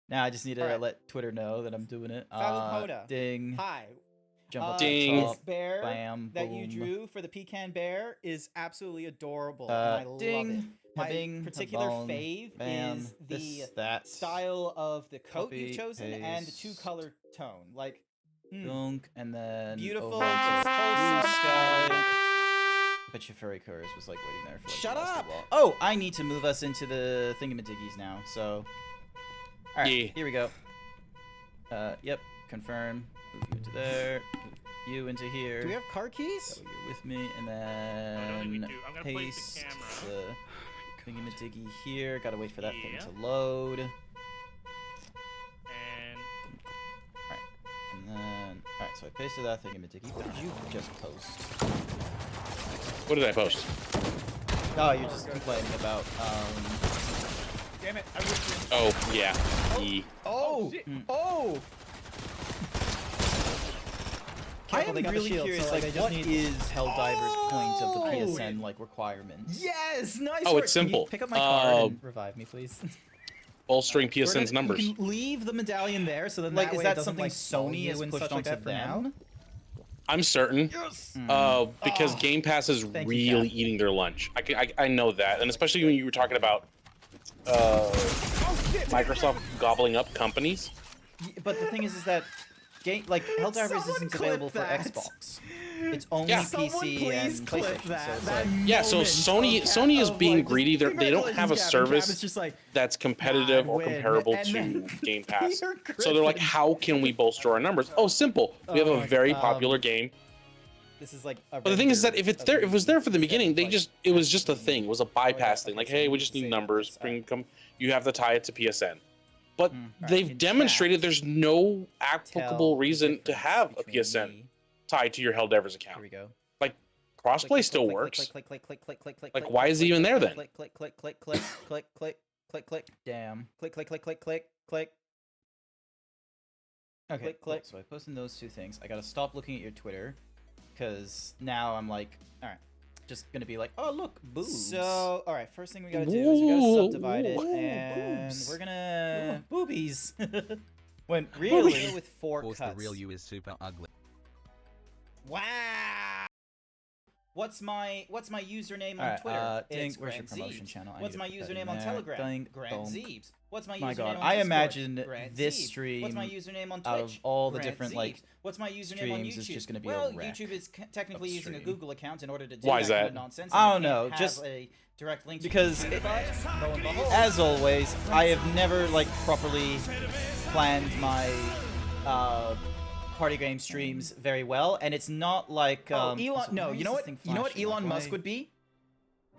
Now I just need to Alright. let Twitter know that I'm doing it. Falupoda. Ding. Hi. Jump up Ding. the This top. bear Bam. that you boom. drew for the pecan bear is absolutely adorable, and I love Ding. it. My Bing. particular Bong, fave bam. is the that. style of the coat Copy, you've chosen and the paste. two-color tone. Like, Dunk, and then beautiful, over to it's blue wholesome. sky. Bet you Furry Curse was like waiting there for like, Shut the last up! little while. Oh, I need to move us into the thingamadiggies now. So, all right, Yeah. here we go. Yep, confirm. Move you into there. Move you into here. Do we have car keys? That way you're with me, and I don't think we then do. I'm gonna place paste the camera. the thingamadiggy here. Gotta wait for that Yeah. thing to load. And And then, alright, so I pasted that thingamadiggy. What did you just post? What did I post? Oh, you're just complaining about, damn it, I wish. Oh, yeah. E. Oh! shit. Oh! I Careful, am they got the really shield, curious, so, like, I just what need- is Helldiver's point of the Oh! PSN, like, requirements? Yes! Nice Oh, work. it's Can you simple. pick up my card and revive me, please. Bolstering We're PSN's gonna- numbers. You can leave the medallion there, so then Like, that is way that it doesn't, something like, follow Sony you has and pushed such like onto that for now. them? I'm certain. Yes. Because Oh. Game Pass is Thank you, really Kat. eating their lunch. I know that, and especially when you were talking about Microsoft gobbling up companies. But the thing is that Helldivers Someone isn't clip available for that. Xbox. It's only Yeah. Someone PC please and clip PlayStation. that. So it's That like, Yeah, so moment Sony is of, being like, greedy. just They don't have a congratulations, Captain Cap. service It's just like, that's competitive I or win. comparable And to then Game Pass. Peter So they're like, Griffin. how can we bolster our numbers? Oh, simple. We have Oh a my very God. popular game. this is like a But the thing is that render if it's of there, the if it was there from the instead beginning, of, they like, just it was just a actually- thing. It was a bypass thing. Like, okay, so hey, you we need just to need save numbers. this. Bring come. You have to tie it to PSN. But Alright, they've in demonstrated chat, there's no applicable tell the reason to difference have a between PSN me- tied to your Helldivers Here account. we go. Crossplay still works. Like, why is he even there then? Click, click, click, click, click, click, click, click, click, Damn. click, click, click, click, click, click. Okay, Click, cool. click. So I posted those two things. I gotta stop looking at your Twitter, because now I'm like, alright, just gonna be like, oh look, boobs. So, all right. First thing we gotta do is we gotta Ooh, subdivide it, ooh, and boobs. we're gonna boobies. When really, deal with 4 course, cuts. the real you is super ugly. Wow. what's my username on Alright, Twitter? Ding, It's where's your Grand promotion Zeebs. channel? I What's need my to put that username in on there. Telegram? Ding, Grand dong. Zeebs. What's my My username God, on I Discord? imagine Grand this Zeebs. stream, What's my username on Twitch? out of all the Grand different, Zeebs. like, What's my username on YouTube? streams is just gonna be a well, wreck YouTube is technically of using a stream. Google account in order to do Why that is kind that? of nonsense. I and don't they know, can't have just a direct link to because YouTube. But, lo and behold, As always, I have never like properly planned my party game streams very well, and it's not like Elon. so No, why you is know this what? thing You know what flashing? Elon Like, Musk why- would be?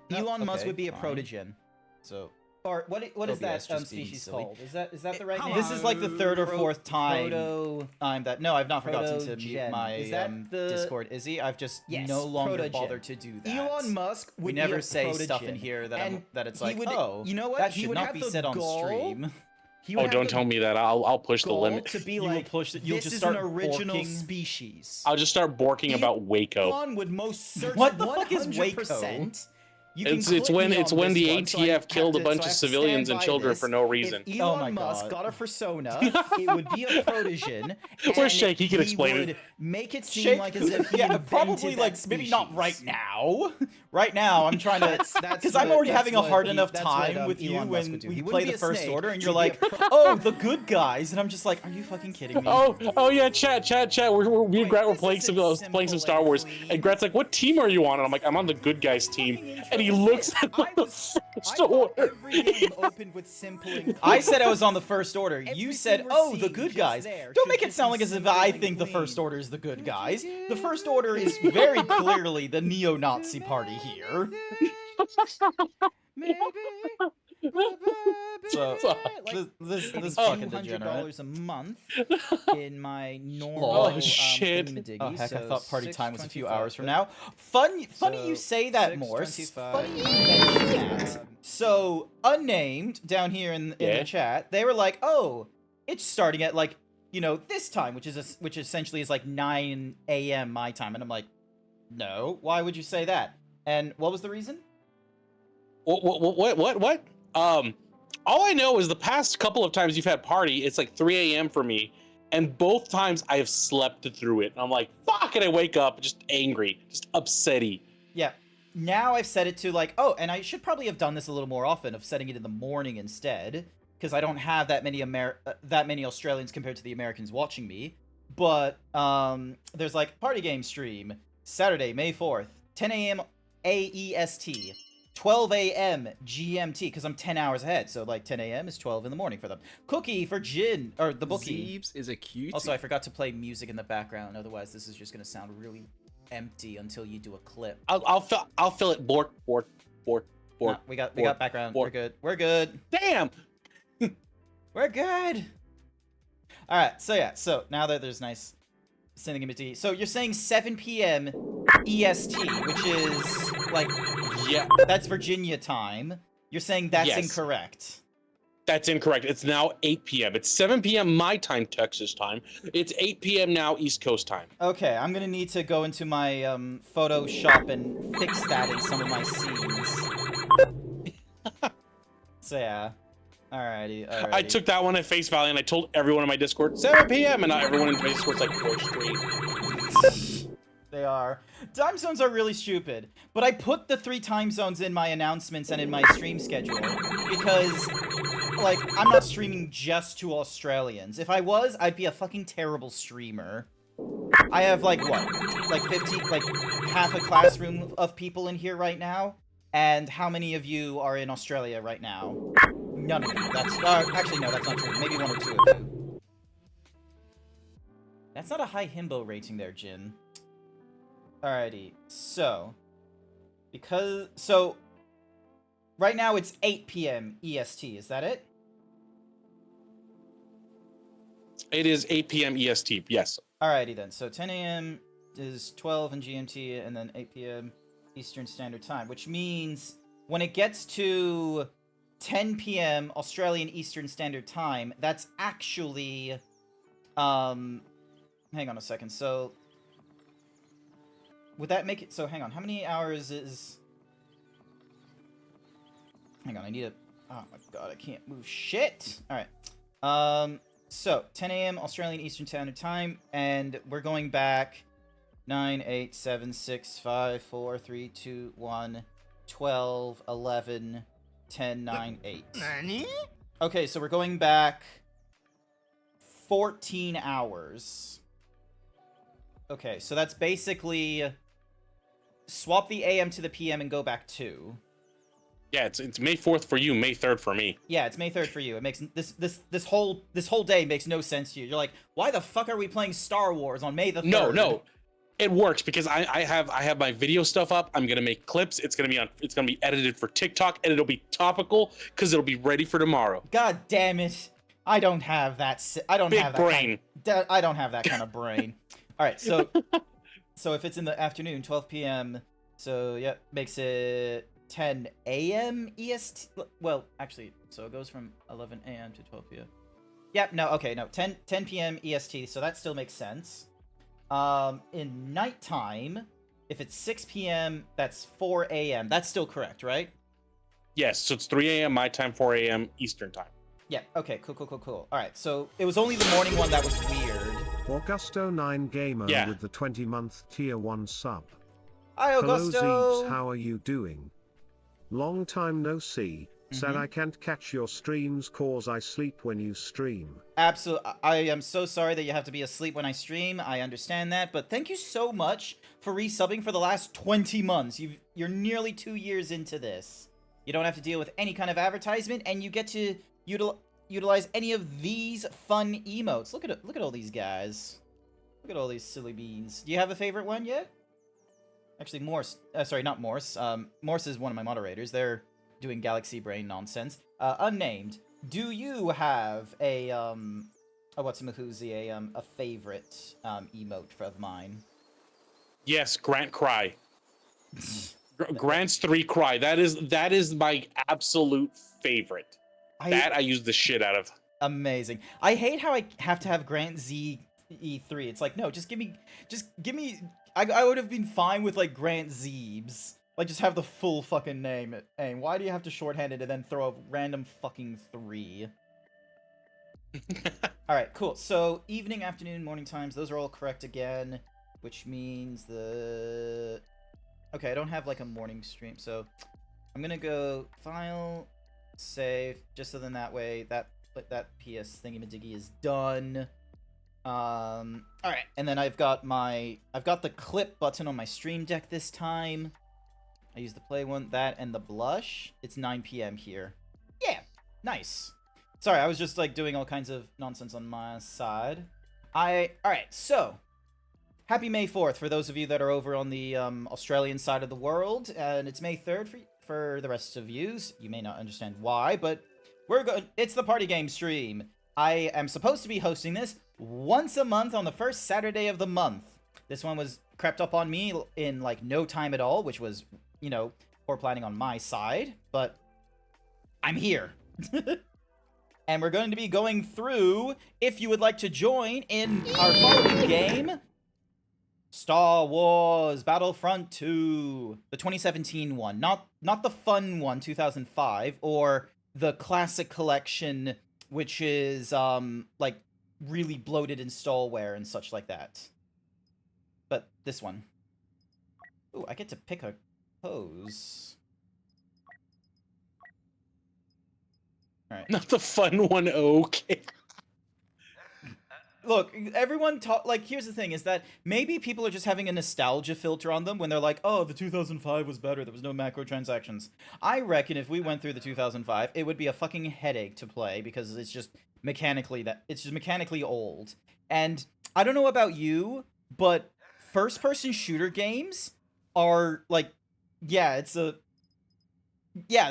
No, Elon Musk okay, would be a fine. protogen. So Or what is OBS that just being species silly. called? Is that the right name? this is like the third or fourth time Proto. that no, I've not forgotten to mute Protogen. my Is that the- Discord Izzy. I've just Yes, no longer protogen. bothered to do that. Elon Musk would we be never a say stuff in protogen. here that And that it's he like, would- oh, you know what? that He should would not have be the said on gall- stream. He would Oh, have don't the tell me that. I'll push the goal limit. to be You will like, push it- you'll this just is start an original borking. species. I'll just start borking about Waco. Elon would most certainly. What the fuck is 100%. You can It's click when me it's on when this the one, so I ATF have killed a to- bunch so I of have to civilians stand and by children this. for no reason. If Oh Elon my Musk God. got a persona, it would be a protogen. Where's and Shake? He can explain it. would make it seem Shake, like as if he yeah, invented probably that like maybe not species. right now. Right now, I'm trying to That's because I'm what- already that's having a what hard he- enough that's what, time with you Elon Musk when would do. we He play wouldn't the be a first snake. order, and He'd you're be a like, oh, the good guys, and I'm just like, are you fucking kidding me? Oh yeah, chat. Me and Grat were playing some Star Wars, and Grat's like, "What team are you on?" And I'm like, "I'm on the good guys team." And he looks at I the was- first I thought order. every game opened with simple and I said I was on the first order. You Everything said, we're oh, the seeing good just guys. there Don't should make it just sound be like as if simple I and think the first clean. order is the good guys. The first order is very clearly the neo-Nazi party here. Maybe. So, Like, this paying fucking degenerate. $200 a month in my normal Oh, shit. thingamajiggy, Oh heck, I so thought party time was a few 6.25. hours from now. Funny you So, say that, Morse. 6.25. Funny you mention that. So, unnamed, down here in Yeah. the chat, they were like, oh, it's starting at like, you know, this time, which essentially is like 9 a.m. my time. And I'm like, no, why would you say that? And what was the reason? What? All I know is the past couple of times you've had party, it's like 3 a.m. for me, and both times I have slept through it. And I'm like, fuck, and I wake up just angry, just upsetty. Yeah. Now I've set it to like, oh, and I should probably have done this a little more often of setting it in the morning instead, because I don't have that many Australians compared to the Americans watching me. But there's like party game stream Saturday, May 4th, 10 a.m. AEST, 12 a.m. GMT, because I'm 10 hours ahead, so like 10 a.m. is 12 in the morning for them. Cookie for Jin, or the bookie. Zeebs is a cutie. Also, I forgot to play music in the background, otherwise this is just gonna sound really empty until you do a clip. I'll fill it. Bork. Nah, we got background. We're good. We're good. Damn. We're good. All right. So yeah. So now that there's nice synchronicity, so you're saying 7 p.m. EST, which is like, Yeah, that's Virginia time. You're saying that's Yes. incorrect. that's incorrect. It's now 8 p.m. It's 7 p.m. my time, Texas time. It's 8 p.m. now, East Coast time. Okay, I'm gonna need to go into my Photoshop and fix that in some of my scenes. So yeah. Alrighty. I took that one at face value and I told everyone in my Discord 7 p.m. and now everyone in my Discord's like, "We're straight." They are. Time zones are really stupid. But I put the 3 time zones in my announcements and in my stream schedule because, like, I'm not streaming just to Australians. If I was, I'd be a fucking terrible streamer. I have, like, what? Like 15, like, half a classroom of people in here right now? And how many of you are in Australia right now? None of you. That's, actually, no, that's not true. Maybe 1 or 2 of you. That's not a high himbo rating there, Jin. Alrighty, so, right now it's 8 p.m. EST, is that it? It is 8 p.m. EST, yes. Alrighty then, so 10 a.m. is 12 in GMT, and then 8 p.m. Eastern Standard Time, which means when it gets to 10 p.m. Australian Eastern Standard Time, that's actually, hang on a second, so... Would that make it... So, hang on. How many hours is... Hang on, I need a... Oh my god, I can't move shit! Alright. So, 10 a.m. Australian Eastern Standard Time, and we're going back 9, 8, 7, 6, 5, 4, 3, 2, 1, 12, 11, 10, 9, 8. Nani? Okay, so we're going back 14 hours. Okay, so that's basically... Swap the AM to the PM and go back 2. Yeah, it's May 4th for you, May 3rd for me. Yeah, it's May 3rd for you. It makes this whole day makes no sense to you. You're like, why the fuck are we playing Star Wars on May the 3rd? No. It works because I have my video stuff up. I'm gonna make clips. It's gonna be edited for TikTok and it'll be topical because it'll be ready for tomorrow. God damn it. I don't have that I don't Big have that brain. I don't have that kind of brain. All right, so so if it's in the afternoon, 12 p.m., so, yep, makes it 10 a.m. EST? Well, actually, so it goes from 11 a.m. to 12 p.m. Yep, no, okay, no, 10 p.m. EST, so that still makes sense. In nighttime, if it's 6 p.m., that's 4 a.m. That's still correct, right? Yes, so it's 3 a.m. my time, 4 a.m. Eastern time. Yeah, okay, cool. Alright, so it was only the morning one that was weird. Augusto9 Gamer Yeah. with the 20-month tier 1 sub. Hi, Hello Augusto! Zeebs, how are you doing? Long time no see. Said Mhm. I can't catch your streams cause I sleep when you stream. Absolutely. I am so sorry that you have to be asleep when I stream. I understand that, but thank you so much for resubbing for the last 20 months. You're nearly 2 years into this. You don't have to deal with any kind of advertisement, and you get to utilize any of these fun emotes. Look at all these guys. Look at all these silly beans. Do you have a favorite one yet? Actually, Morse. Sorry, not Morse. Morse is one of my moderators. They're doing Galaxy Brain nonsense. Unnamed. Do you have a a favorite emote of mine? Yes, Grant Cry. Grant's 3 Cry. That is my absolute favorite. I use the shit out of. Amazing. I hate how I have to have Grant Z E3. It's like, no, just give me I would have been fine with like Grant Zeebs. Like, just have the full fucking name. Aim. Why do you have to shorthand it and then throw a random fucking 3? Alright, cool. So, evening, afternoon, morning times, those are all correct again. Which means the... Okay, I don't have, like, a morning stream, so... I'm gonna go File, Save, just so then that way that PS thingamadiggy is done. Alright, and then I've got the clip button on my Stream Deck this time. I use the play one, that, and the blush. It's 9 p.m. here. Yeah, nice. Sorry, I was just, like, doing all kinds of nonsense on my side. Alright, so... Happy May 4th for those of you that are over on the, Australian side of the world, and it's May 3rd for the rest of yous. You may not understand why, but it's the party game stream. I am supposed to be hosting this once a month on the first Saturday of the month. This one was crept up on me in, like, no time at all, which was, you know, poor planning on my side, but I'm here. And we're going to be going through, if you would like to join in our following game, Star Wars Battlefront 2, the 2017 one, not the fun one, 2005, or the classic collection, which is, like, really bloated installware and such like that. But this one. Ooh, I get to pick a pose. Alright. Not the fun one, okay. Look, everyone like, here's the thing, is that maybe people are just having a nostalgia filter on them when they're like, oh, the 2005 was better, there was no macrotransactions. I reckon if we went through the 2005, it would be a fucking headache to play, because it's just mechanically old. And I don't know about you, but first-person shooter games are, like, yeah,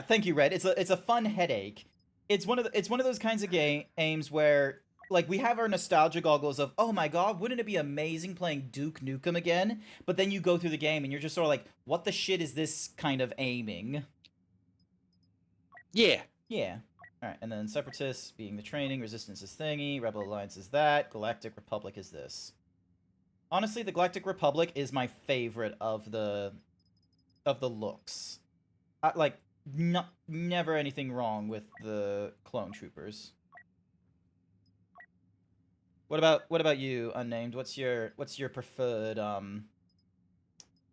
thank you, Red. It's a fun headache. It's one of those kinds of games where, like, we have our nostalgia goggles of, oh my god, wouldn't it be amazing playing Duke Nukem again? But then you go through the game and you're just sort of like, what the shit is this kind of aiming? Yeah. Yeah. Alright, and then Separatists being the training, Resistance is thingy, Rebel Alliance is that, Galactic Republic is this. Honestly, the Galactic Republic is my favorite of the looks. Never anything wrong with the clone troopers. What about you, Unnamed? What's your preferred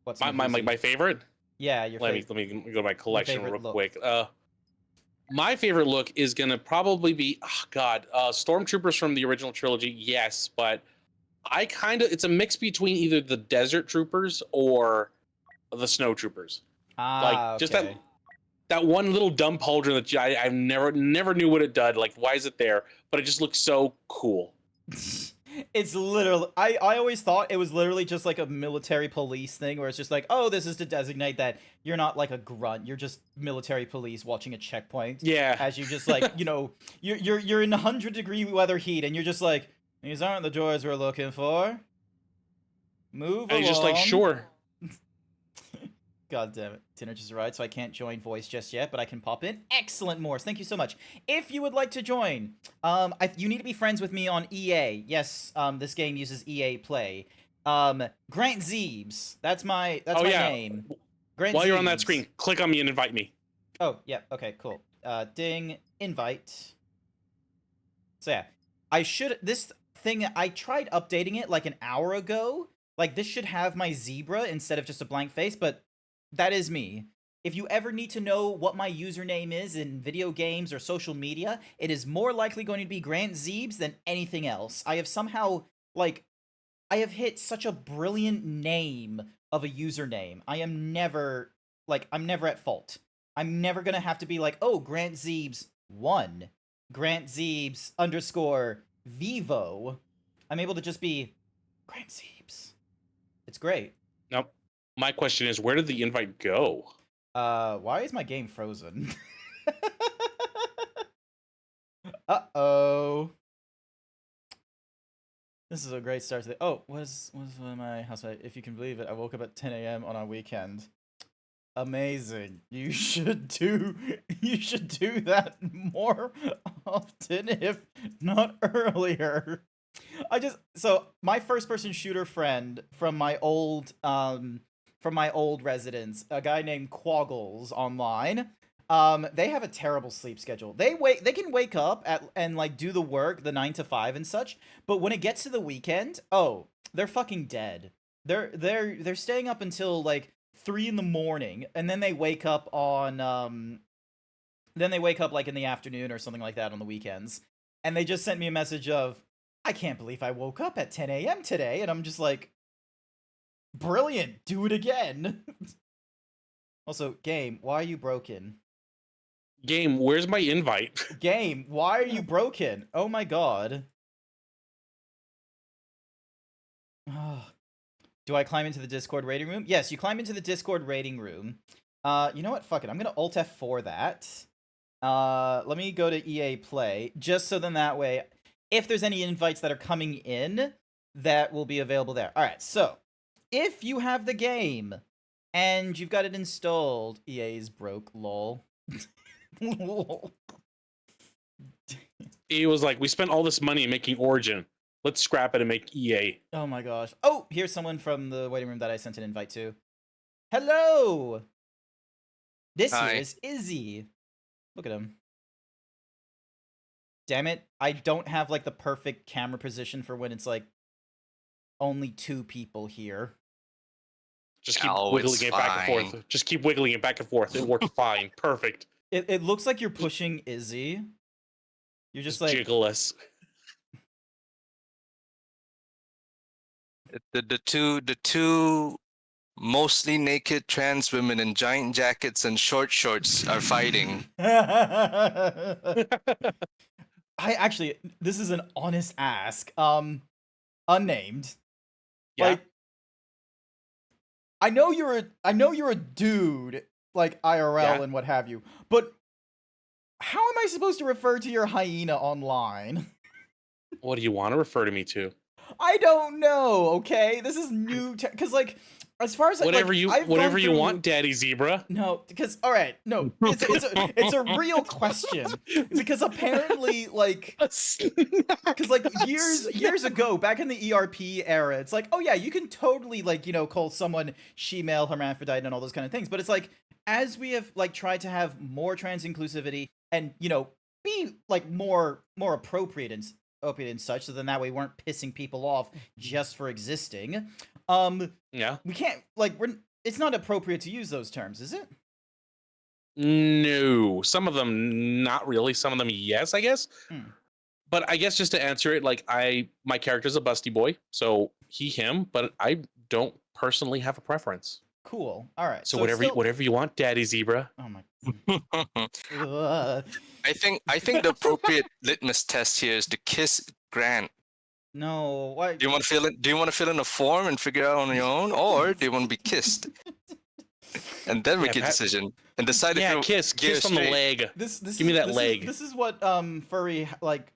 what's My favorite? Yeah, your favorite. Let me go to my collection real look. quick. My favorite look is gonna probably be Stormtroopers from the original trilogy, yes, but it's a mix between either the Desert Troopers or the Snow Troopers. Like just okay. that one little dumb pauldron that I never knew what it did. Like, why is it there? But it just looks so cool. It's literally, I always thought it was literally just like a military police thing where it's just like, oh, this is to designate that you're not like a grunt, you're just military police watching a checkpoint. Yeah. As you just like, you know, you're in 100-degree weather heat and you're just like, these aren't the doors we're looking for. Move along. And he's just like, sure. God damn it. Dinner just arrived, so I can't join voice just yet, but I can pop in. Excellent, Morse. Thank you so much. If you would like to join, you need to be friends with me on EA. Yes, this game uses EA Play. Grant Zeebs. That's my name. Grant While you're on Zeebs. that screen, click on me and invite me. Oh, yeah. Okay, cool. Ding. Invite. So, yeah. This thing, I tried updating it like an hour ago. Like, this should have my zebra instead of just a blank face, but that is me. If you ever need to know what my username is in video games or social media, it is more likely going to be Grant Zeebs than anything else. I have somehow, like, I have hit such a brilliant name of a username. I'm never at fault. I'm never gonna have to be like, oh, Grant Zeebs 1. Grant Zeebs _ Vivo. I'm able to just be Grant Zeebs. It's great. Now, my question is, where did the invite go? Why is my game frozen? Uh-oh. This is a great start to the... Oh, was my housemate? If you can believe it, I woke up at 10 a.m. on our weekend. Amazing. You should do that more often, if not earlier. So my first person shooter friend from my old from my old residence, a guy named Quaggles online. They have a terrible sleep schedule. They can wake up and like do the work, the 9 to 5 and such, but when it gets to the weekend, oh, they're fucking dead. They're staying up until like 3 in the morning, and then they wake up like in the afternoon or something like that on the weekends. And they just sent me a message of, I can't believe I woke up at 10 a.m. today, and I'm just like, brilliant, do it again. Also, game, why are you broken? Game, where's my invite? Game, why are you broken? Oh my god. Do I climb into the Discord rating room? Yes, you climb into the Discord rating room. You know what? Fuck it. I'm gonna Alt F4 that. Let me go to EA Play, just so then that way, if there's any invites that are coming in, that will be available there. Alright, so, if you have the game, and you've got it installed, EA's broke, lol. He was like, we spent all this money making Origin. Let's scrap it and make EA. Oh my gosh. Oh, here's someone from the waiting room that I sent an invite to. Hello! This Hi. here is Izzy. Look at him. Damn it, I don't have like the perfect camera position for when it's like only 2 people here. Just keep Oh, wiggling it's it back and fine. forth. Just keep wiggling it back and forth. It worked fine. Perfect. It looks like you're pushing Izzy. You're just like, jiggle us. The two mostly naked trans women in giant jackets and short shorts are fighting. I actually, this is an honest ask. Unnamed. Yeah. Like, I know you're a dude, like IRL Yeah. and what have you, but how am I supposed to refer to your hyena online? What do you want to refer to me to? I don't know. Okay, this is new, because like, as far as Whatever like, you I've whatever gone you through- want, Daddy Zebra. No, because all right, no, it's a real question because apparently like. Because like years ago, back in the ERP era, it's like, oh yeah, you can totally like, you know, call someone she-male, hermaphrodite, and all those kind of things. But it's like, as we have like tried to have more trans inclusivity and, you know, be like more appropriate and such, so then that way we weren't pissing people off just for existing. Yeah. We can't like it's not appropriate to use those terms, is it? No. Some of them not really. Some of them yes, I guess. Hmm. But I guess just to answer it, like my character's a busty boy, so he, him, but I don't personally have a preference. Cool. All right. So it's whatever still- whatever you want, Daddy Zebra. Oh my. Ugh. I think the appropriate litmus test here is to kiss Grant. No. Why? Do you want to fill in? Do you want to fill in a form and figure out on your own, or do you want to be kissed? And then make Yeah, a Pat- decision and decide Yeah, if you kiss on the leg. This Give me that leg. This is what furry like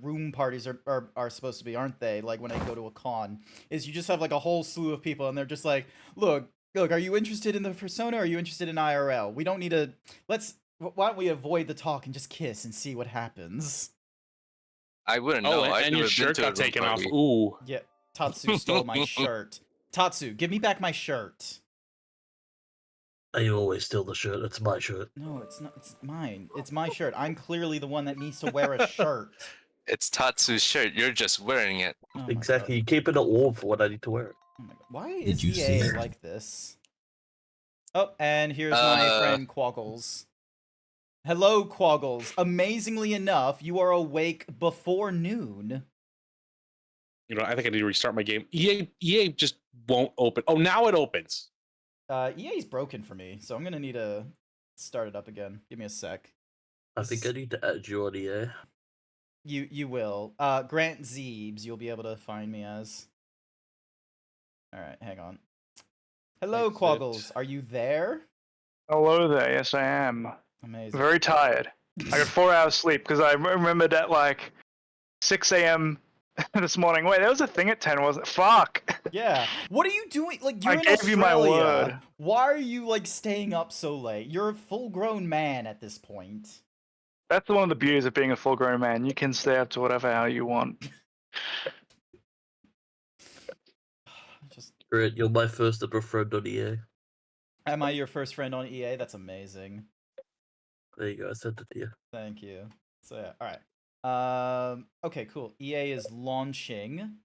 room parties are supposed to be, aren't they? Like when I go to a con, is you just have like a whole slew of people and they're just like, look, are you interested in the persona? Or are you interested in IRL? We don't need to. Why don't we avoid the talk and just kiss and see what happens? I wouldn't Oh, know. and, I've and your never been shirt to a got room taken off. party. Ooh. Yeah, Tatsu stole my shirt. Tatsu, give me back my shirt. I always steal the shirt. It's my shirt. No, it's not. It's mine. It's my shirt. I'm clearly the one that needs to wear a shirt. It's Tatsu's shirt. You're just wearing it. Oh my Exactly. God. You keeping it warm for when I need to wear it. Oh my God. Why Did is you see EA her? like this? Oh, and here's my friend Quaggles. Hello, Quaggles. Amazingly enough, you are awake before noon. You know, I think I need to restart my game. EA just won't open. Oh, now it opens. EA's broken for me, so I'm gonna need to start it up again. Give me a sec. I think I need to add you on the air. You will. Grant Zeebs, you'll be able to find me as. Alright, hang on. Hello, Exit. Quaggles. Are you there? Hello there. Yes, I am. Amazing. Very tired. I got 4 hours sleep because I remembered at like 6 a.m. this morning. Wait, there was a thing at 10, wasn't it? Fuck. Yeah. What are you doing? Like, you're I in gave you my Australia. word. Why are you, like, staying up so late? You're a full-grown man at this point. That's one of the beauties of being a full-grown man. You can stay up to whatever hour you want. Just Great, you're my first ever friend on EA. Am I your first friend on EA? That's amazing. There you go. I sent it to you. Thank you. So yeah, all right. Okay, cool. EA is launching.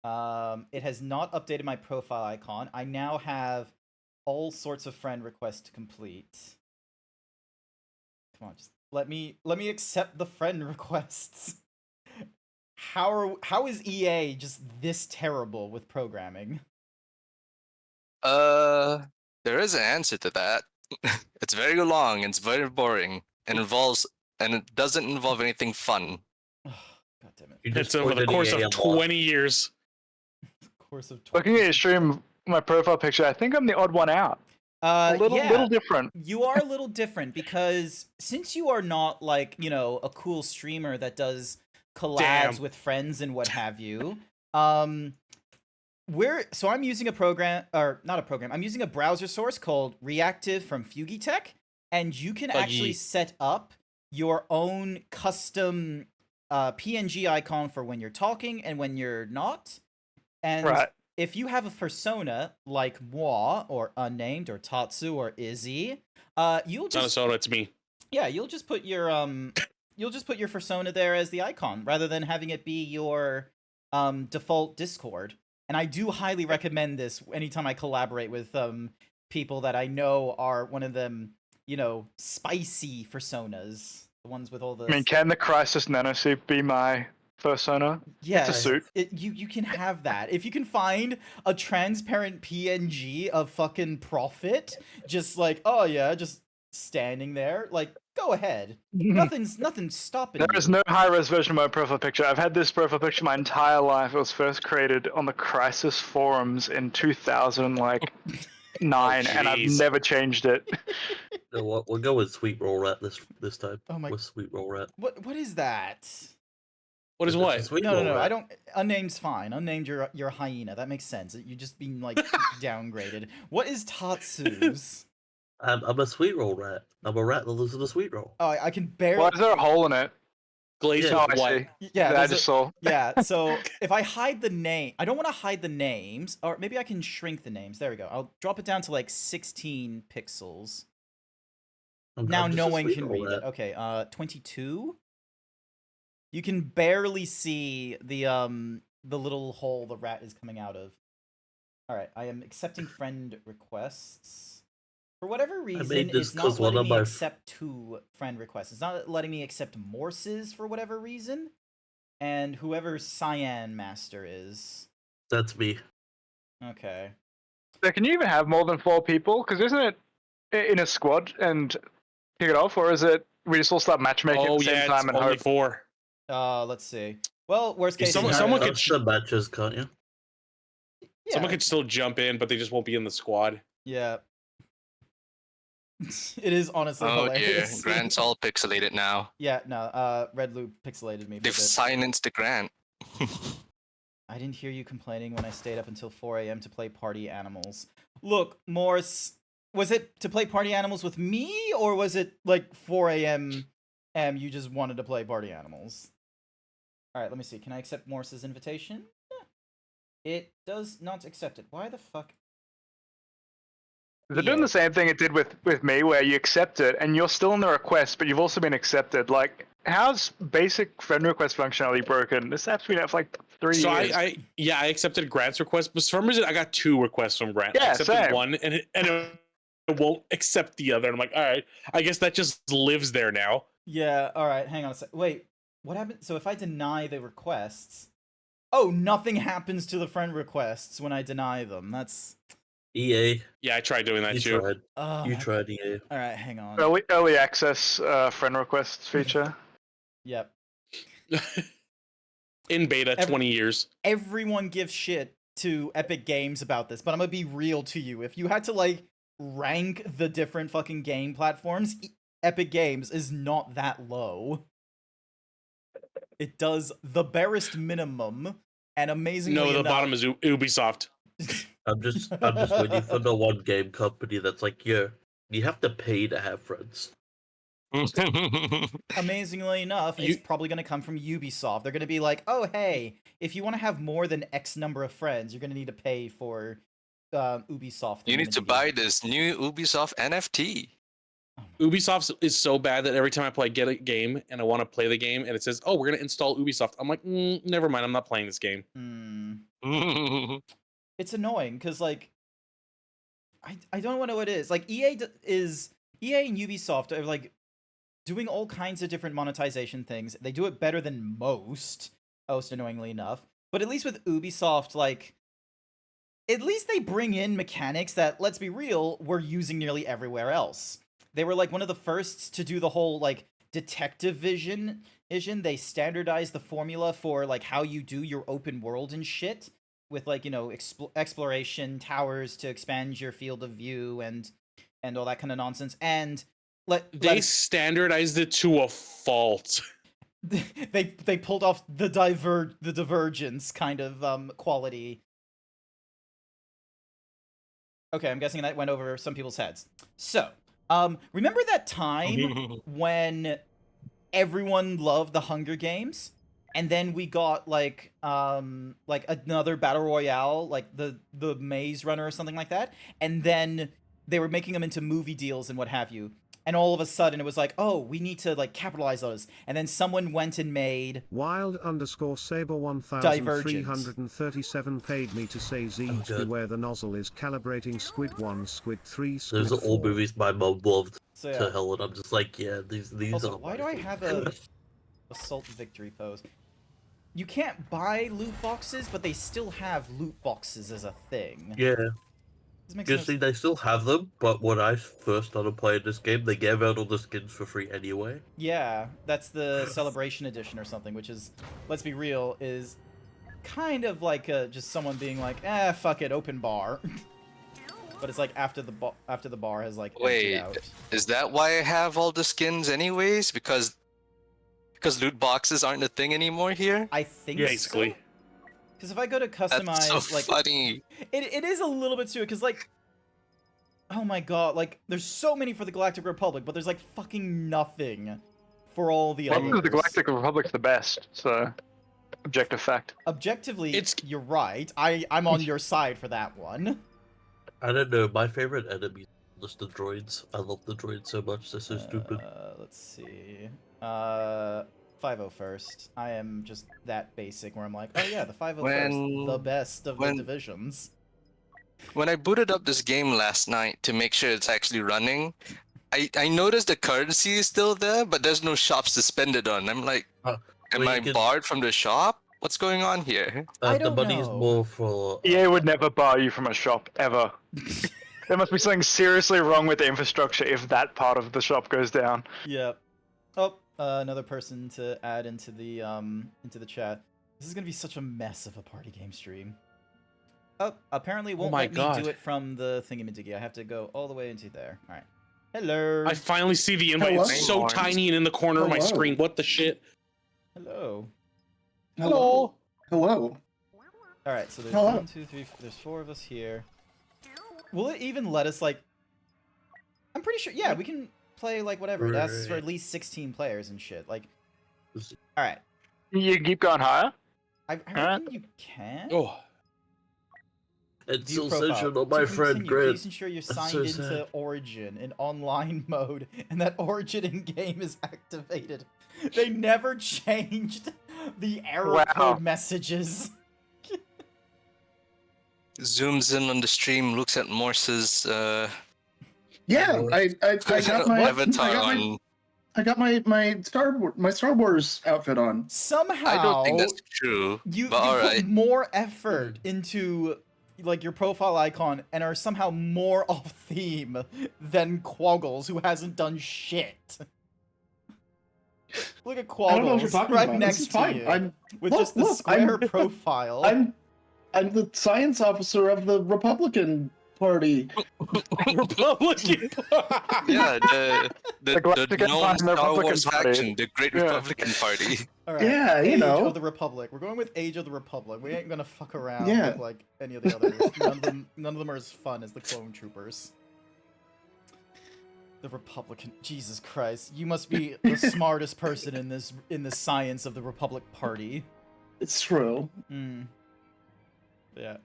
It has not updated my profile icon. I now have all sorts of friend requests to complete. Come on, just let me accept the friend requests. How is EA just this terrible with programming? There is an answer to that. It's very long, it's very boring, and it doesn't involve anything fun. God damn it. You It's over the pointed course EA of a lot. 20 years. Course of Looking at your stream, my profile picture, I think I'm the odd one out. A yeah. little different. You are a little different because since you are not like, you know, a cool streamer that does collabs Damn. with friends and what have you, I'm using a program, or not a program, I'm using a browser source called Reactive from Fugitech, and you can actually set up your own custom PNG icon for when you're talking and when you're not. And Right. if you have a persona like moi or Unnamed or Tatsu or Izzy, you'll It's not a just soda, it's me. you'll just put your persona there as the icon rather than having it be your default Discord. And I do highly recommend this anytime I collaborate with people that I know are one of them, you know, spicy personas, the ones with all the I mean, can the Crisis Nanosuit be my persona? yeah, It's a suit. you can have that. If you can find a transparent PNG of fucking Prophet, just like, oh yeah, just standing there, like, go ahead. Nothing's stopping There you. is no high-res version of my profile picture. I've had this profile picture my entire life. It was first created on the Crisis forums in 2009, and I've jeez. never changed it. You know what? We'll go with Sweet Roll Rat this time. Oh my- With Sweet Roll Rat. What is that? What is It's a what? Sweet No, Roll I Rat. don't. Unnamed's fine. Unnamed, you're a hyena. That makes sense. You just being like downgraded. What is Tatsu's? I'm a Sweet Roll Rat. I'm a rat that lives in a sweet roll. Oh, I can barely. Why is there a hole in it? Glazed Yeah, Oh, with I what? see. Yeah, I there's just a- saw. yeah. So if I hide the name, I don't want to hide the names, or maybe I can shrink the names. There we go. I'll drop it down to like 16 pixels. Now I'm just no a one Sweet can Roll read it. Rat. Okay, 22. You can barely see the little hole the rat is coming out of. All right, I am accepting friend requests. For whatever reason, made this it's not 'cause one letting of me my accept 2 friend requests. It's not letting me accept Morse's for whatever reason. And whoever Cyan Master is. That's me. Okay. So can you even have more than 4 people? Because isn't it in a squad and kick it off, or is it we just all start matchmaking at Oh the same yeah, time it's and only hope? 4. Let's see. Well, worst case Someone- scenario. someone could Sub matches, can't you? Yeah. Someone could still jump in, but they just won't be in the squad. Yeah. It is honestly Oh dear, hilarious. Grant's all pixelated now. Yeah, no, Red Loop pixelated me for a They've bit. silenced the Grant. I didn't hear you complaining when I stayed up until 4 a.m. to play Party Animals. Look, Morse, was it to play Party Animals with me, or was it like 4 a.m. and you just wanted to play Party Animals? All right, let me see. Can I accept Morse's invitation? Yeah. It does not accept it. Why the fuck? They're doing the same thing it did with me, where you accept it and you're still in the request, but you've also been accepted. Like, how's basic friend request functionality broken? This app's been out for like 3 So years. I accepted Grant's request, but for some reason I got 2 requests from Grant. I Yeah, accepted same. one and it won't accept the other. And I'm like, all right, I guess that just lives there now. Yeah, all right, hang on a sec. Wait, what happened? So if I deny the requests... Oh, nothing happens to the friend requests when I deny them. That's... EA, Yeah, I tried doing that you too. tried. Oh, You tried EA. All right, hang on. Early access friend requests feature. Yep. In beta, Every- 20 years. Everyone gives shit to Epic Games about this, but I'm gonna be real to you. If you had to like rank the different fucking game platforms, Epic Games is not that low. It does the barest minimum, and amazingly No, the enough, bottom is Ubisoft. I'm just waiting for the one game company that's like, yeah, you have to pay to have friends. Amazingly enough, You- it's probably going to come from Ubisoft. They're going to be like, "Oh, hey, if you want to have more than X number of friends, you're going to need to pay for Ubisoft." You need to thingamajiggy." buy this new Ubisoft NFT. Ubisoft is so bad that every time I get a game and I want to play the game and it says, "Oh, we're gonna install Ubisoft," I'm like, "Never mind, I'm not playing this game." Hmm. It's annoying because like I don't know what it is. Like EA and Ubisoft are like doing all kinds of different monetization things. They do it better than most annoyingly enough. But at least with Ubisoft, like at least they bring in mechanics that, let's be real, we're using nearly everywhere else. They were like one of the first to do the whole like detective vision. They standardized the formula for like how you do your open world and shit with like, you know, exploration towers to expand your field of view and all that kind of nonsense. And They standardized it to a fault. they pulled off the divergence kind of quality. Okay, I'm guessing that went over some people's heads. So, remember that time when everyone loved the Hunger Games? And then we got like another battle royale, like the Maze Runner or something like that. And then they were making them into movie deals and what have you. And all of a sudden it was like, oh, we need to like capitalize on this. And then someone went and made Wild_Saber 1337 paid me to say Zeebs good. beware the nozzle is calibrating Squid 1, Squid 3, Squid Those are 4. all movies my mum loved So to yeah. hell, and I'm just like, yeah, these Also, are. why my do I favorite. have a assault victory pose? You can't buy loot boxes, but they still have loot boxes as a thing. Yeah, This makes you no see, they still have them, but when I first started playing this game, they gave out all the skins for free anyway. Yeah, that's the Celebration Edition or something, which is, let's be real, is kind of like just someone being like, fuck it, open bar. But it's like after the bar has like emptied Wait, out. is that why I have all the skins anyways? Because loot boxes aren't a thing anymore here? I think Basically. Because if I go to That's customize, so like, funny. it is a little bit too, because like, oh my god, like there's so many for the Galactic Republic, but there's like fucking nothing for all the Welcome others. to the Galactic Republic's the best, so objective fact. Objectively, It's- you're right. I'm on your side for that one. I don't know, my favorite enemies are just the droids. I love the droids so much, they're so stupid. Let's see. 50 first. I am just that basic where I'm like, oh yeah, the 50 first, the best of the divisions. When I booted up this game last night to make sure it's actually running, I noticed the currency is still there, but there's no shops to spend it on. I'm like, am well, I you can- barred from the shop? What's going on here? I The don't money is know. more for. EA would never bar you from a shop, ever. There must be something seriously wrong with the infrastructure if that part of the shop goes down. Yep. Oh, another person to add into the chat. This is gonna be such a mess of a party game stream. Oh, apparently it won't my let me God. do it from the thingamajiggy. I have to go all the way into there. All right. Hello. I finally see the invite. Hello? It's so Orange. tiny and in the corner of my Hello. screen. What the shit? Hello. Hello. Hello. All right. So there's Hello. 1, 2, 3. There's 4 of us here. Will it even let us like? I'm pretty sure. Yeah, we can play like whatever. It asks for Right. at least 16 players and shit. Like. Is- All right. You can keep going higher. I reckon you can. Oh, It's View so profile. sensual, my To friend continue, Grant. please ensure you're That's signed so into sad. Origin in online mode, and that Origin in game is activated. They never changed the error Wow. code messages. Zooms in on the stream, looks at Morse's Yeah, I got my avatar on. I got my Star Wars outfit on. Somehow, I don't think that's true. you but all put right. more effort into like your profile icon and are somehow more off theme than Quaggles, who hasn't done shit. Look at Quaggles I don't know what you're talking right about. next This is to fine. you I'm with look, just the look, square I'm- profile. I'm the science officer of the Republican Party. Republican. Yeah, the Galactic Empire known and the Star Republican Wars Party. faction, the Great Yeah. Republican Party. All right. Yeah, you Age know. of the Republic. We're going with Age of the Republic. We ain't gonna fuck around Yeah. with like any of the others. None of them are as fun as the Clone Troopers. The Republican. Jesus Christ. You must be the smartest person in the science of the Republic Party. It's true. Hmm. Yeah.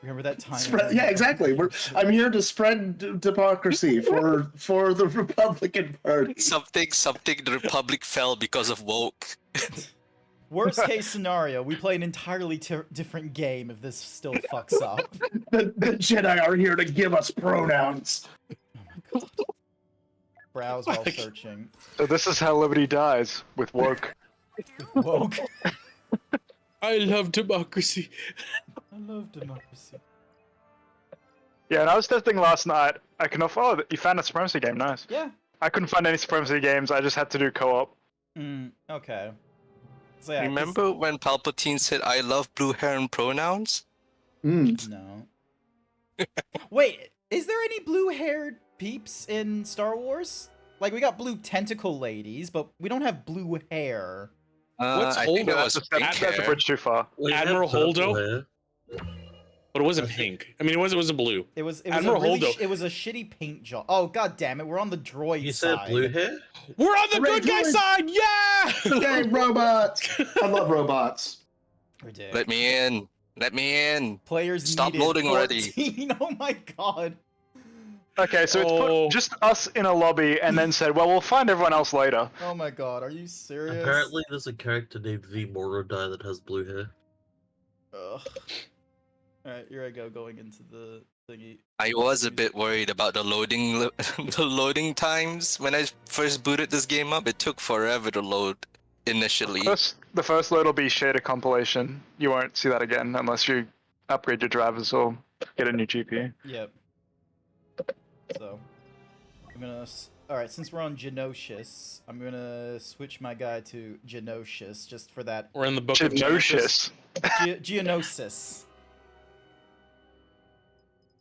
Remember that time? Yeah, exactly. I'm here to spread democracy for the Republican Party. Something the Republic fell because of woke. Worst case scenario, we play an entirely different game if this still fucks up. The Jedi are here to give us pronouns. Browse while searching. So this is how Liberty dies, with woke. Woke. I love democracy. I love democracy. Yeah, and I was testing last night. I can oh, you found a Supremacy game, nice. Yeah. I couldn't find any Supremacy games, I just had to do co-op. Okay. So, yeah, Remember when Palpatine said, "I love blue hair and pronouns"? No. Wait, is there any blue-haired peeps in Star Wars? Like, we got blue tentacle ladies, but we don't have blue hair. What's I think it Holdo? was That's, pink that's a hair. bridge too far. Well, you have Admiral purple Holdo? hair. But it wasn't pink. I mean, it wasn't blue. It was Admiral a really Holdo. it was a shitty paint job. Oh god damn it, we're on the droid You side. said blue hair? We're on the Hooray, good guy droid! side. Yeah. Yay, robots! I love robots. Ridiculous. Let me in. Let me in. Players Stop needed loading already. 14. Oh my god. Okay, so it's Oh. put just us in a lobby and then said, well, we'll find everyone else later. Oh my god, are you serious? Apparently, there's a character named V Morodai that has blue hair. Ugh. Alright, here I go going into the thingy. I was a bit worried about the loading times when I first booted this game up. It took forever to load initially. The first load will be shader compilation. You won't see that again unless you upgrade your drivers or get a new GPU. Yep. So, I'm gonna. Alright, since we're on Geonosis, I'm gonna switch my guy to Geonosis just for that. We're in the book of Genesis. Geonosis. Geonosis.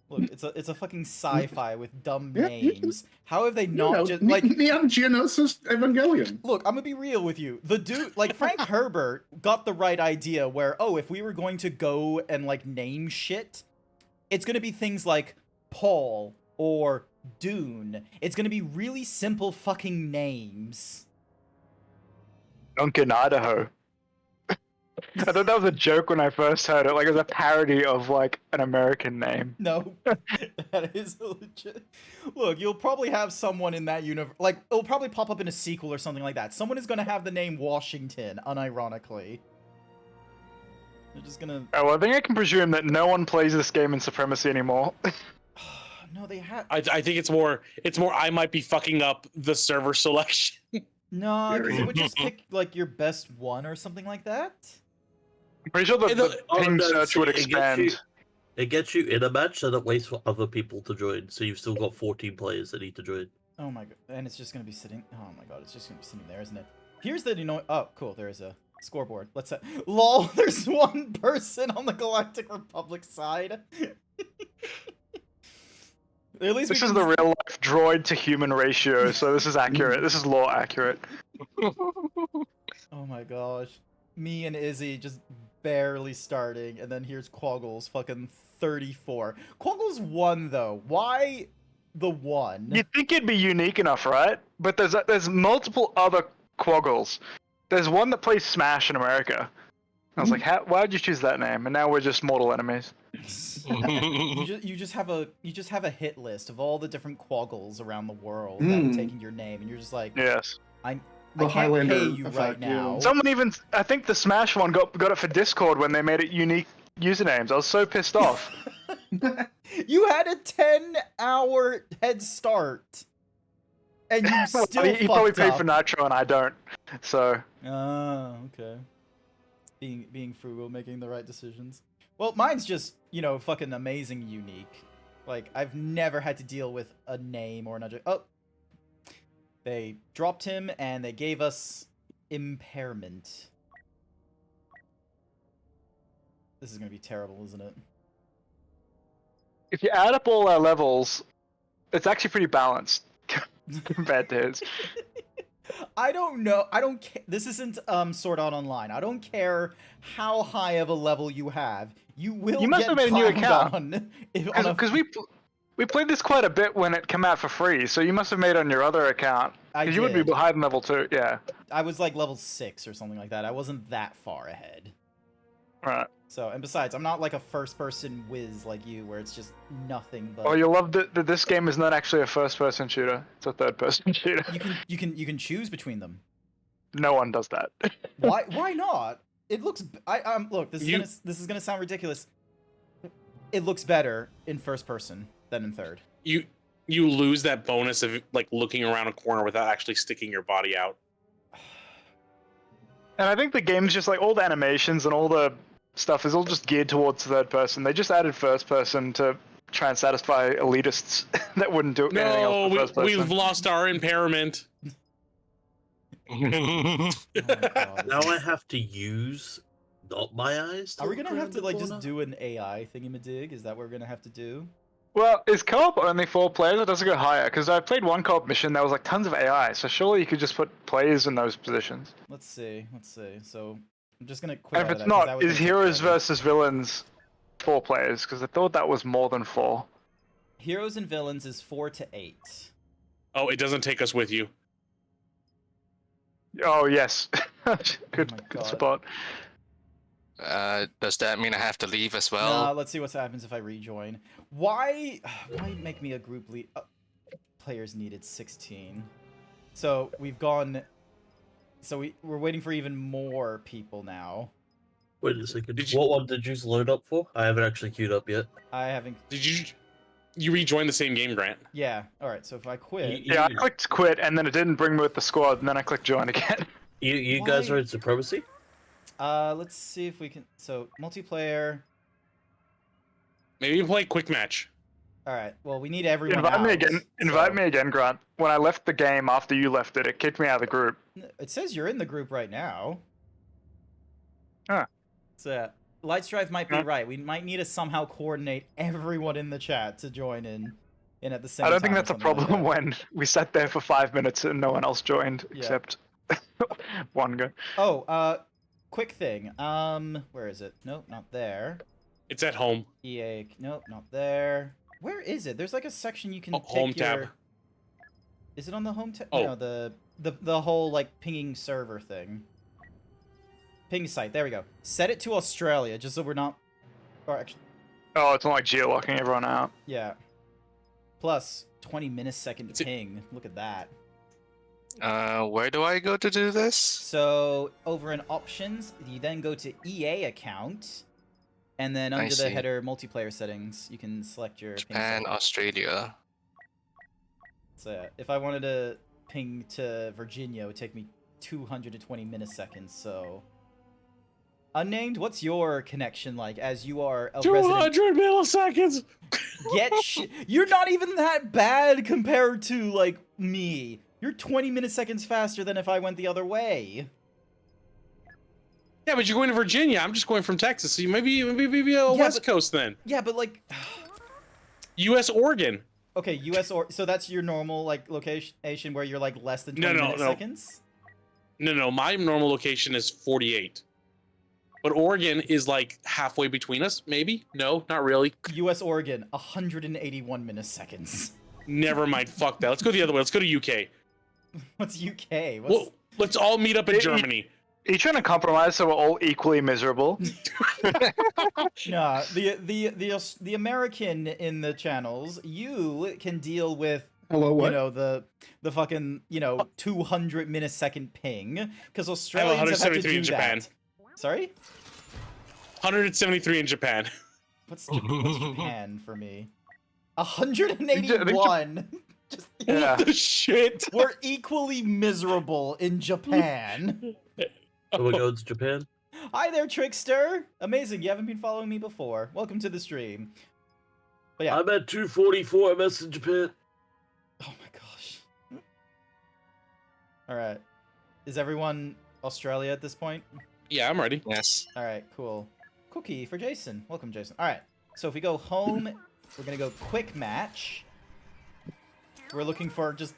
Look, it's a fucking sci-fi with dumb Yeah, names. How have they You not know, just like? Neon Geonosis Evangelion. Look, I'm gonna be real with you. The dude, like Frank Herbert, got the right idea. Where if we were going to go and like name shit, it's gonna be things like Paul or Dune. It's gonna be really simple fucking names. Duncan, Idaho. I thought that was a joke when I first heard it. Like, it was a parody of, like, an American name. No, that is legit. Look, you'll probably have someone in that universe. Like, it'll probably pop up in a sequel or something like that. Someone is gonna have the name Washington, unironically. They're just gonna. Oh, well, I think I can presume that no one plays this game in Supremacy anymore. No, they have. I think it's more. I might be fucking up the server selection. No, because it would just pick like your best one or something like that. I'm pretty sure the ping search would expand. It gets you in a match and it waits for other people to join. So you've still got 14 players that need to join. Oh my god, and it's just gonna be sitting. Oh my god, it's just gonna be sitting there, isn't it? Here's the Oh, cool. There is a scoreboard. Let's. Lol. There's one person on the Galactic Republic side. At least This is the real life droid to human ratio, so this is accurate. This is lore accurate. Oh my gosh. Me and Izzy just barely starting, and then here's Quaggles, fucking 34. Quaggles won, though. Why the one? You'd think it'd be unique enough, right? But there's multiple other Quaggles. There's one that plays Smash in America. I was like, why'd you choose that name? And now we're just mortal enemies. you just have a hit list of all the different Quaggles around the world that are taking your name, and you're just like, Yes. I The can't Highlander pay you right effect, now. yeah. Someone even, I think the Smash one got it for Discord when they made it unique usernames. I was so pissed off. You had a 10-hour head start, and you still he probably fucked paid up. for Nitro and I don't. So Oh, okay. Being frugal, making the right decisions. Well, mine's just, fucking amazing unique. Like, I've never had to deal with a name or another. Oh! They dropped him, and they gave us impairment. This is gonna be terrible, isn't it? if you add up all our levels, it's actually pretty balanced compared to his. I don't know. I don't care. This isn't Sword Art Online. I don't care how high of a level you have. You will You must get have made a new clowned account. on if on a Because We played this quite a bit when it came out for free, so you must have made it on your other account. I 'Cause you would be did. behind level 2, yeah. I was like level 6 or something like that. I wasn't that far ahead. Right. So, and besides, I'm not like a first-person whiz like you, where it's just nothing but. Well, you'll love that this game is not actually a first-person shooter. It's a third-person shooter. You can choose between them. No one does that. Why not? It looks. Look. This is gonna sound ridiculous. It looks better in first person than in third. You lose that bonus of like looking around a corner without actually sticking your body out. And I think the game's just like all the animations and all the stuff is all just geared towards third person. They just added first person to try and satisfy elitists that wouldn't do anything No, else for first person. we've lost our impairment. Oh my God. Now I have to use not my eyes. Are we gonna look have around to the like just corner? do an AI thingamadig? Is that what we're gonna have to do? Well, is co-op only 4 players or does it go higher? Because I played one co-op mission, there was like tons of AI, so surely you could just put players in those positions. Let's see. So I'm just gonna quit. And out if of it's that, 'cause that not, was is gonna take heroes forever. versus villains 4 players? Because I thought that was more than 4. Heroes and villains is 4 to 8. Oh, it doesn't take us with you. Oh yes, my good God. spot. Does that mean I have to leave as well? Let's see what happens if I rejoin. Why make me a group lead? Players needed 16. So we've gone. So we're waiting for even more people now. Wait a second. Did you- What one did you load up for? I haven't actually queued up yet. I haven't. Did you rejoin the same game, Grant? Yeah. All right. So if I quit, Yeah, I clicked quit and then it didn't bring me with the squad, and then I clicked join again. You guys Why? are in Supremacy? let's see if we can. So multiplayer. Maybe you play quick match. All right. Well, we need everyone. Invite me out, again. Invite so- me again, Grant. When I left the game after you left it, it kicked me out of the group. It says you're in the group right now. Huh. So yeah, Lightstrife might be Huh? right. We might need to somehow coordinate everyone in the chat to join in at the same I time. don't think or that's a something like problem that. when we sat there for 5 minutes and no one else joined Yeah. except one guy. Oh, quick thing. Where is it? Nope, not there. It's at home. EA. Nope, not there. Where is it? There's like a section you can pick Home your... tab. Is it on the home tab? Oh. No, the whole like pinging server thing. Ping site. There we go. Set it to Australia, just so we're not. Or actually, Oh, it's not like geolocking everyone out. yeah. Plus 20 millisecond It's a- ping. Look at that. Where do I go to do this? So over in options, you then go to EA account, and then I under the see. header multiplayer settings, you can select your ping Japan, site. Australia. So if I wanted to ping to Virginia, it would take me 220 milliseconds. So unnamed, what's your connection like? As you are a resident, 200 milliseconds. you're not even that bad compared to like me. You're 20 milliseconds faster than if I went the other way. Yeah, but you're going to Virginia. I'm just going from Texas. So maybe a West but- Coast then. Yeah, but like, U.S. Oregon. okay, U.S. or so that's your normal like location where you're like less than 20 No, no. milliseconds. No. My normal location is 48. But Oregon is like halfway between us. Maybe. No, not really. U.S. Oregon, 181 milliseconds. Never mind. Fuck that. Let's go the other way. Let's go to UK. What's UK? What's Well, let's all meet up in It- Germany. Are you trying to compromise so we're all equally miserable? Nah, the American in the channels, you can deal with Hello, what? you know the fucking 200 millisecond ping because I Australians have have had to 173 do in Japan. that. Sorry, 173 in Japan. what's Japan for me? 181. Just, Yeah. What the shit? we're equally miserable in Japan. So we're going to Japan? Hi there, Trickster. Amazing, you haven't been following me before. Welcome to the stream. But yeah. I'm at 244 MS in Japan. Oh my gosh. All right. Is everyone Australia at this point? Yeah, I'm ready. Yes. All right, cool. Cookie for Jason. Welcome, Jason. All right. So if we go home, we're going to go quick match. We're looking for just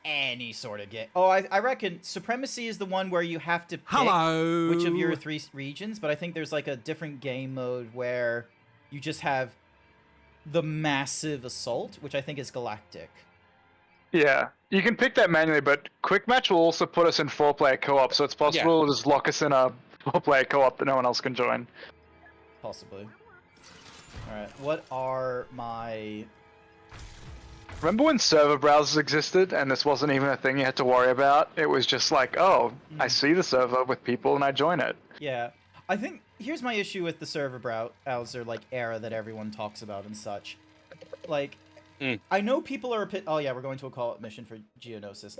any sort of game. Oh, I reckon Supremacy is the one where you have to pick which of your 3 regions, but I think there's like a different game mode where you just have the massive assault, which I think is Galactic. Yeah, you can pick that manually, but quick match will also put us in 4-player co-op, so it's possible to just lock us in a 4-player co-op that no one else can join. Possibly. Alright, what are my... Remember when server browsers existed and this wasn't even a thing you had to worry about? It was just like, oh, I see the server with people and I join it. Yeah, I think here's my issue with the server browser like era that everyone talks about and such. Like, I know people are oh yeah, we're going to a call-up mission for Geonosis.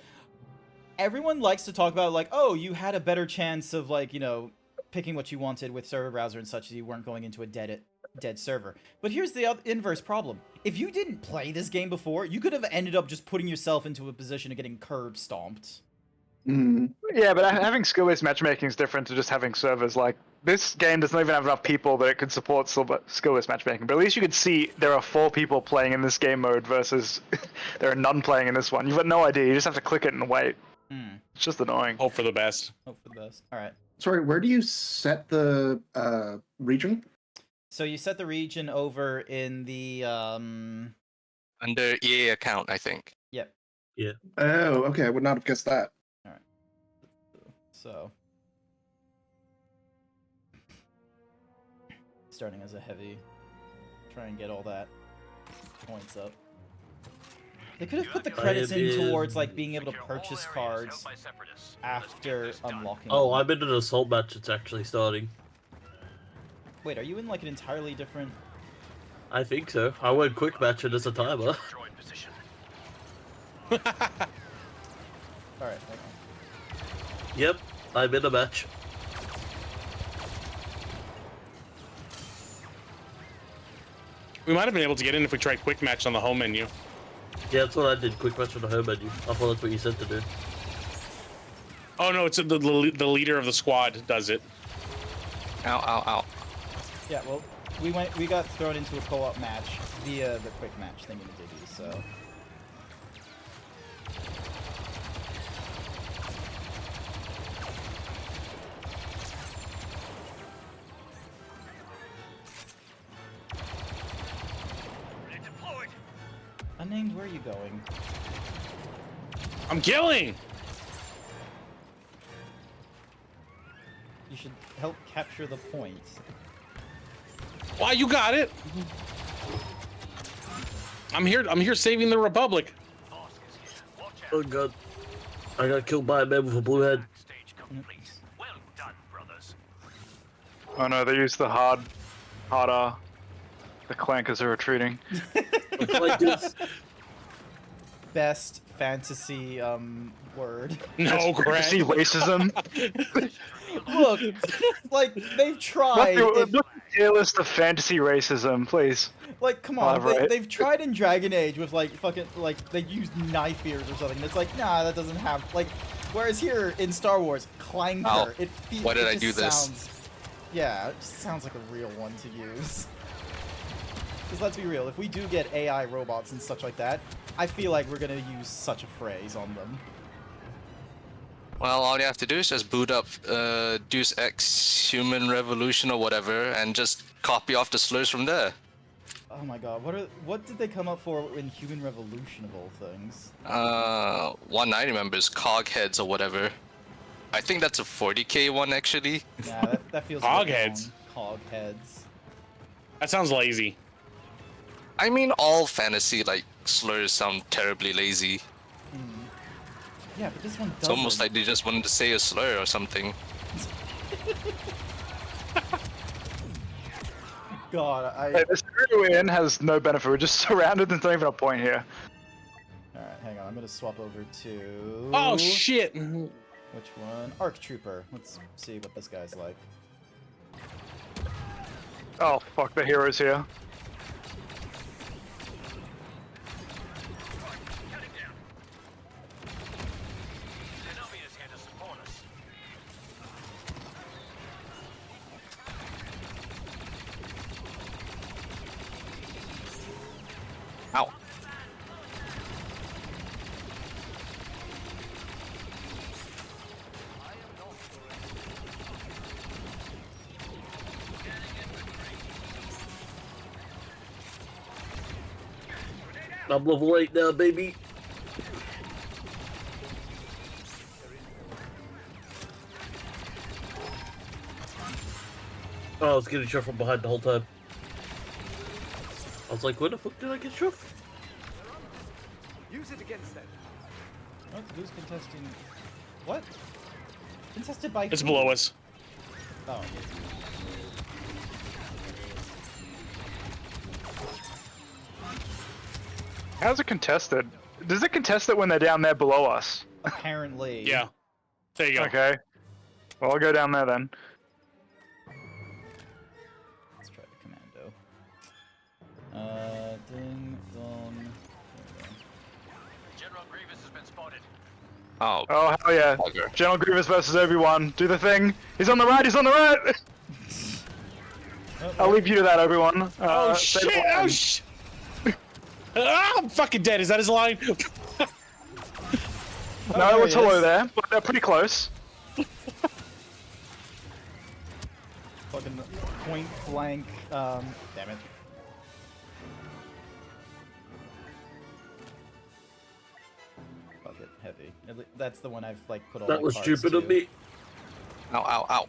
Everyone likes to talk about like, oh, you had a better chance of like, you know, picking what you wanted with server browser and such, so you weren't going into a dead server. But here's the inverse problem. If you didn't play this game before, you could have ended up just putting yourself into a position of getting curb stomped. Yeah, but having skill-based matchmaking is different to just having servers. Like, this game doesn't even have enough people that it could support skill-based matchmaking. But at least you could see there are 4 people playing in this game mode versus there are none playing in this one. You've got no idea. You just have to click it and wait. It's just annoying. Hope for the best. Hope for the best. All right. Sorry, where do you set the region? So you set the region over in the Under EA account, I think. Yep. Oh, okay. I would not have guessed that. All right. So starting as a heavy, try and get all that points up. They could have put the credits in towards like being able to purchase cards after unlocking. Oh, them. I'm in an assault match. It's actually starting. Wait, are you in like an entirely different? I think so. I went quick match and it's a timer. All right. Hang on. Yep, I'm in a match. We might have been able to get in if we tried quick match on the home menu. Yeah, that's what I did. Quick match on the home menu. I thought that's what you said to do. Oh no, it's the leader of the squad does it. Ow, ow, ow. Yeah, well, we got thrown into a co-op match via the quick match thingy-majiggy, so. Unnamed, where are you going? I'm killing. You should help capture the point. Why, you got it. I'm here saving the Republic. Oh god. I got killed by a man with a blue head. Oh no, they used the harder. The clankers are retreating. Like this. Best fantasy word. No, Greg. See racism. Look, like they've tried. Look at the tier list of fantasy racism, please. Like, come on, Elaborate. they've tried in Dragon Age with like fucking like they used knife ears or something. And it's like, nah, that doesn't have like. Whereas here in Star Wars, clanker, Ow. it feels. Why did I do this? Sounds, yeah, it just sounds like a real one to use. Because let's be real, if we do get AI robots and such like that, I feel like we're gonna use such a phrase on them. Well, all you have to do is just boot up Deus Ex Human Revolution or whatever, and just copy off the slurs from there. Oh my god, what did they come up for in Human Revolution of all things? One I remember is Cogheads or whatever. I think that's a 40k one actually. Yeah, that feels a bit Cogheads? wrong. Cogheads. That sounds lazy. I mean, all fantasy like slurs sound terribly lazy. Yeah, but this one doesn't. It's almost like they just wanted to say a slur or something. God, Hey, this area we're in has no benefit. We're just surrounded. There's not even a point here. Alright, hang on. I'm gonna swap over to... Oh shit. Which one? Arc Trooper. Let's see what this guy's like. Oh fuck, the hero's here. Ow. I'm level 8 now, baby. Oh, I was getting shot from behind the whole time. I was like, where the fuck did I get shot? Use it against them. What? Who's contesting? What? Contested by It's who? below us. Oh. How's it contested? Does it contest it when they're down there below us? Apparently. Yeah. There you go. Okay. Well, I'll go down there then. Let's try the commando. Ding dong. There General Grievous has been spotted. Oh, Oh, hell yeah. bugger. General Grievous versus Obi-Wan. Do the thing. He's on the right, he's on the right! we go. I'll leave you to that, Obi-Wan. Oh say shit! the Oh line. sh! Ah, I'm fucking dead. Is that his line? No, there it's he hello is. there, but they're pretty close. Fucking point blank. Damn it. Fuck it, heavy. That's the one I've like put all That my was cards stupid to. of me. Ow, ow, ow.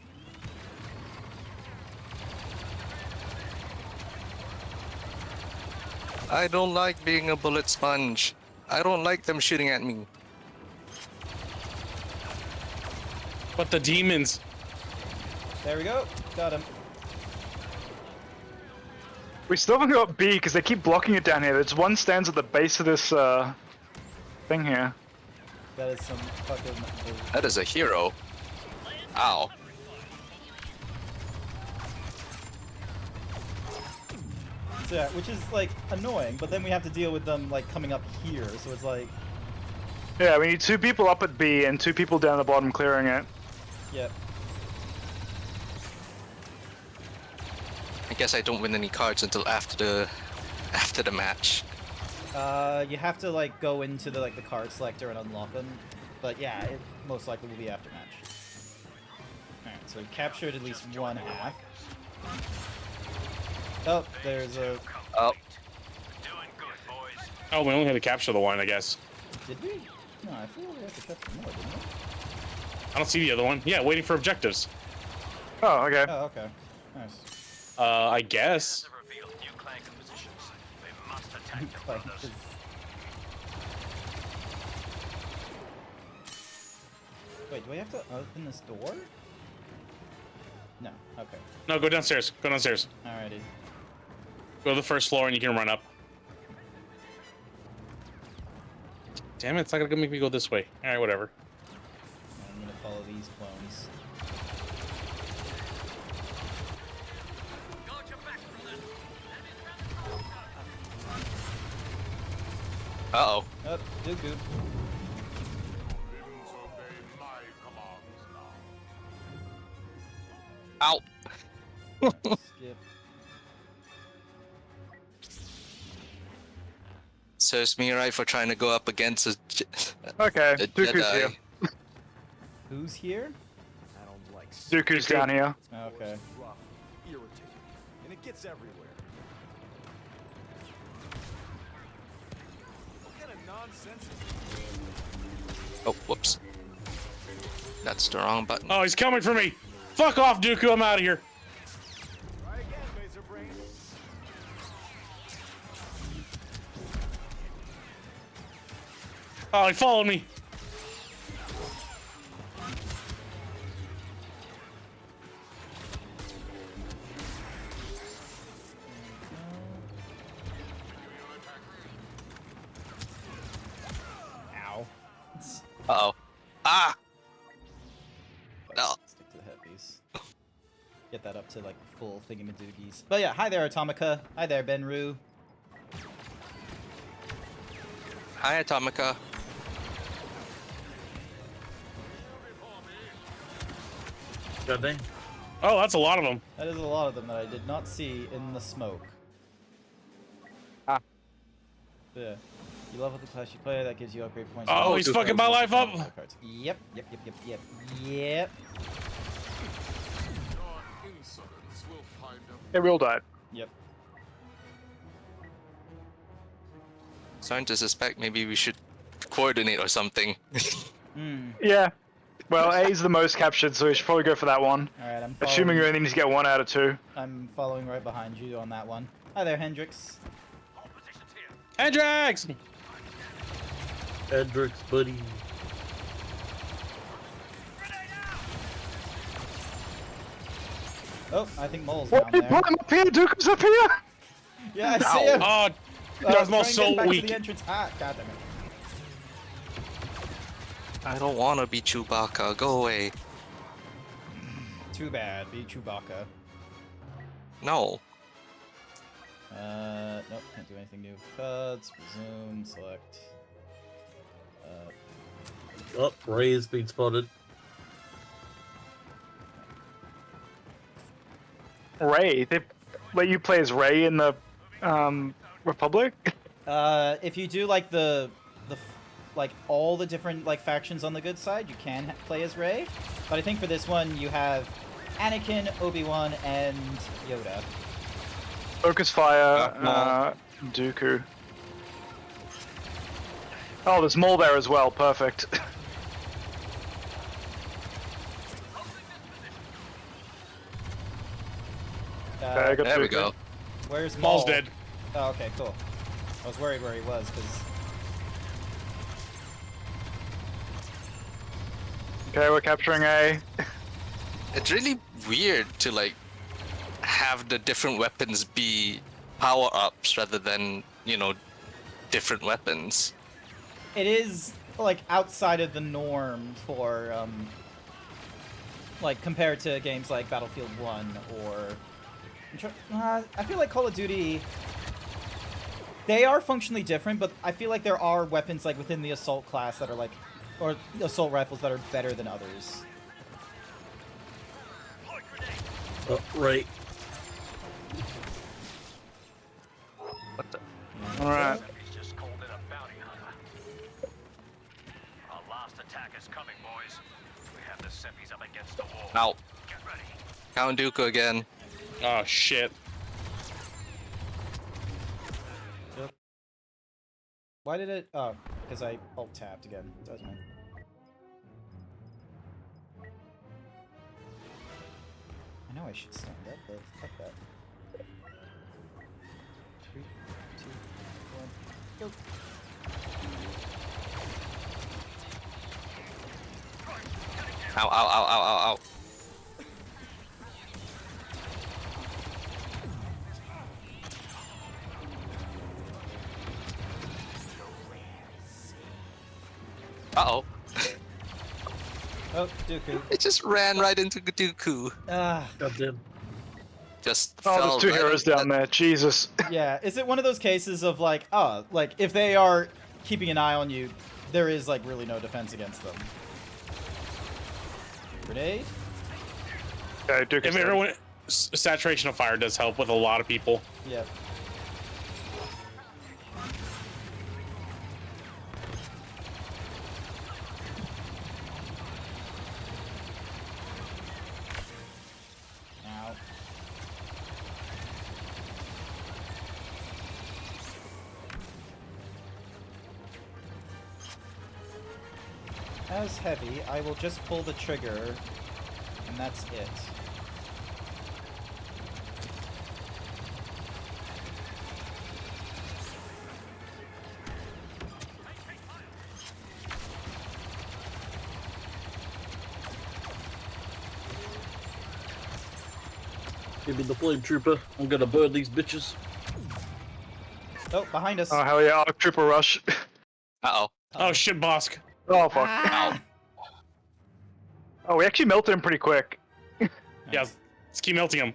I don't like being a bullet sponge. I don't like them shooting at me. But the demons. There we go. Got him. We still haven't got B because they keep blocking it down here. There's one stands at the base of this thing here. That is some fucking. That is a hero. Ow. So, yeah, which is like annoying, but then we have to deal with them like coming up here, so it's like, Yeah, we need 2 people up at B and 2 people down the bottom clearing it. yep. I guess I don't win any cards until after the match. You have to like go into the the card selector and unlock them, but yeah, it most likely will be after match. All right, so we captured at least one half. Oh, there's a. Oh, Doing good, boys. Oh, we only had to capture the one, I guess. Did we? No, I feel we have to capture more, didn't we? I don't see the other one. Yeah, waiting for objectives. Oh, okay. Oh, okay. Nice. I guess. Have revealed new clanker positions. We must attack them, Like, brothers. just- Wait, do we have to open this door? No. Okay. No, go downstairs. Go downstairs. Alrighty. Go to the first floor and you can run up. Damn it, it's not gonna make me go this way. Alright, whatever. I'm gonna follow these clones. uh-oh. Oh, Dooku. Ow. Skip. Serves me right for trying to go up against Okay, a Dooku's Jedi. here. Who's here? I don't like Dooku's down here. Okay. rough, irritating, and it gets everywhere. What kind of nonsense? Oh, whoops. That's the wrong button. Oh, he's coming for me! Fuck off, Dooku, I'm out of here. Try again, laser brain. Oh, he followed me. Ow. Uh-oh. Ah! No. Stick to the heavies. Get that up to like full thingamadoogies. But yeah, hi there, Atomica. Hi there, Benru. Hi, Atomica. God dang. Oh, that's a lot of them. That is a lot of them that I did not see in the smoke. Ah. Yeah. You level the class you play, that gives you upgrade points. Oh, for he's all fucking my life up. cards. Yep, yep, yep, yep, yep, yep. It real died. Yep. Starting to suspect maybe we should coordinate or something. Hmm. Yeah. Well, A's the most captured, so we should probably go for that one. All right, I'm Assuming you following, only need to get 1 out of 2. I'm following right behind you on that one. Hi there, Hendrix. Hendrix! Hendrix, buddy. Oh, I think Mole's What? down Put there. him up here! Dooku's up here! Yeah, I see him. Oh, Try Darth and Maul's get so back to weak. the entrance. Ah, God damn it. I don't want to be Chewbacca. Go away. Too bad. Be Chewbacca. No. Nope, can't do anything new. Cards, resume, select. Oh, Ray is being spotted. Ray. They let you play as Ray in the Republic? If you do like like all the different like factions on the good side, you can play as Rey. But I think for this one, you have Anakin, Obi-Wan, and Yoda. Focus Fire, Dooku. Oh, there's Maul there as well. Perfect. Okay, I got There we Dooku. go. Where's Maul? Maul's dead. Oh, okay, cool. I was worried where he was because Okay, we're capturing A. It's really weird to like have the different weapons be power-ups rather than, you know, different weapons. it is like outside of the norm for like compared to games like Battlefield 1 or I feel like Call of Duty. They are functionally different, but I feel like there are weapons like within the assault class that are like, or assault rifles that are better than others. Oh, Ray. What the? Alright. Just called in a bounty hunter. Our last attack is coming, boys. We have the Seppies up against the wall. Ow. Get ready. Count Dooku again. Oh, shit. Why did it? Oh, because I alt tapped again. Doesn't it? I know I should stand up, but fuck that. 3, 2, 1, go. Ow, ow, ow, ow, ow, ow. Uh-oh. Oh, Dooku. It just ran right into Dooku. Ah, Goddamn. Just Oh, fell there's 2 right heroes into down that- there. Jesus. yeah. Is it one of those cases of like, oh, like if they are keeping an eye on you, there is like really no defense against them. Grenade? Okay, Dooku's If dead. everyone, saturation of fire does help with a lot of people. Yeah. Ow. As heavy, I will just pull the trigger, and that's it. Give me the flame trooper. I'm gonna burn these bitches. Oh, behind us. Oh, hell yeah. Oh, Trooper Rush. Uh-oh. Oh, shit, Bosk. Oh, fuck. Ah! Oh, we actually melted him pretty quick. Yeah, let's keep melting him.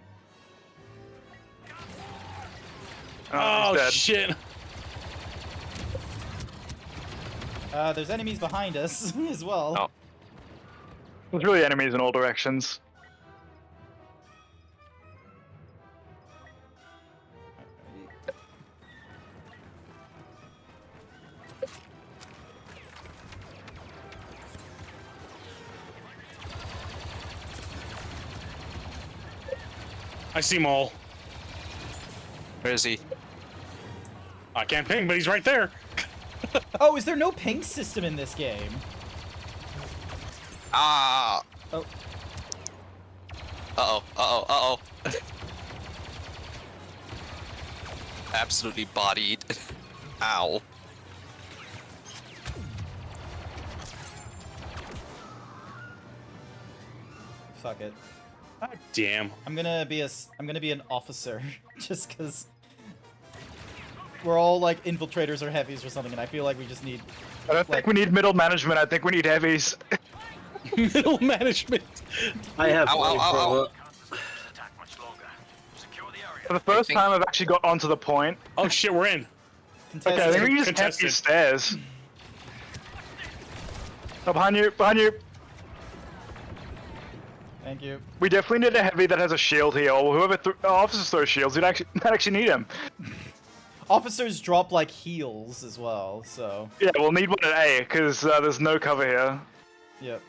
Oh, he's dead. Shit. There's enemies behind us as well. Oh. There's really enemies in all directions. I see Maul. Where is he? I can't ping, but he's right there. Oh, is there no ping system in this game? Ah. Oh. Uh-oh, uh-oh, uh-oh. Absolutely bodied. Ow. Fuck it. God damn. I'm gonna be an officer, just cause we're all like infiltrators or heavies or something, and I feel like we just need. I don't think we need middle management. I think we need heavies. Middle management. I have Ow, ow, ow, ow. Attack much longer. Secure the area. For the first think- time, I've actually got onto the point. Oh shit, we're in. Okay, I think we can just camp Contested. these stairs. Oh, behind you, behind you. Thank you. We definitely need a heavy that has a shield here, or whoever officers throw shields, you'd actually need him. Officers drop like heals as well, so Yeah, we'll need one at A, because there's no cover here. yep.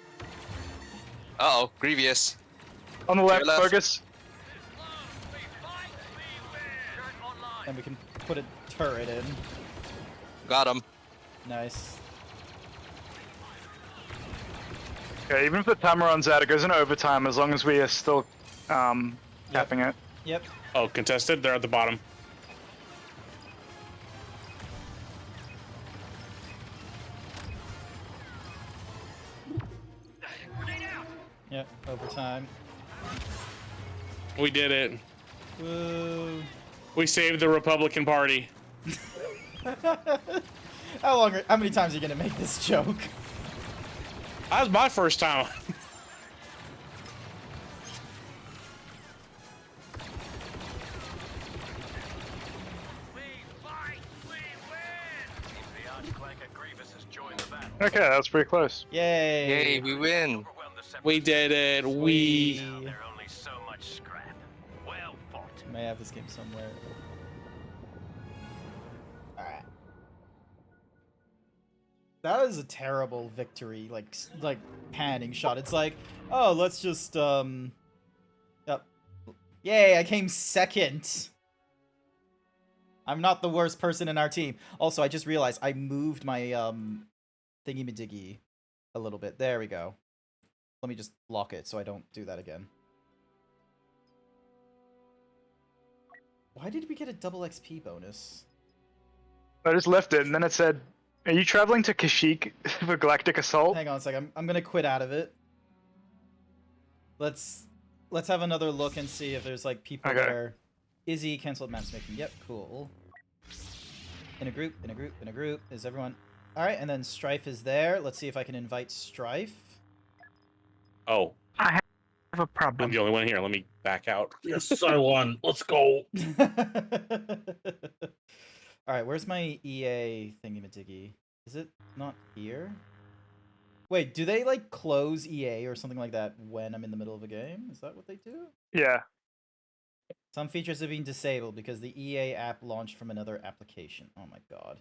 Uh-oh, Grievous. On the left, left. focus. And we can put a turret in. Got him. Nice. Okay, even if the timer runs out, it goes into overtime as long as we are still tapping it. Yep. Oh, contested. They're at the bottom. Yep. Overtime. We did it. Woo. We saved the Republican Party. How many times are you gonna make this joke? That was my first time. The Archclanker Grievous has joined the battle. Okay, that's pretty close. Yay. Yay, we win. Overwhelm the Sempies. We did it. We. Now they're only so much scrap. Well fought. May have this game somewhere. Alright. That is a terrible victory, like panning shot. It's like, oh, let's just Yep. Yay, I came second. I'm not the worst person in our team. Also, I just realized I moved my thingy-majiggy a little bit. There we go. Let me just lock it so I don't do that again. Why did we get a double XP bonus? I just left it, and then it said, "Are you traveling to Kashyyyk for Galactic Assault?" Hang on a sec. I'm gonna quit out of it. Let's have another look and see if there's like people Okay. there. Izzy canceled matchmaking. Yep, cool. In a group, in a group, in a group. Is everyone? All right, and then Strife is there. Let's see if I can invite Strife. Oh, I have a I'm problem. the only one here. Let me back out. Yes, I won. Let's go. All right, where's my EA thingy-majiggy? Is it not here? Wait, do they like close EA or something like that when I'm in the middle of a game? Is that what they do? Yeah. Some features have been disabled because the EA app launched from another application. Oh my god.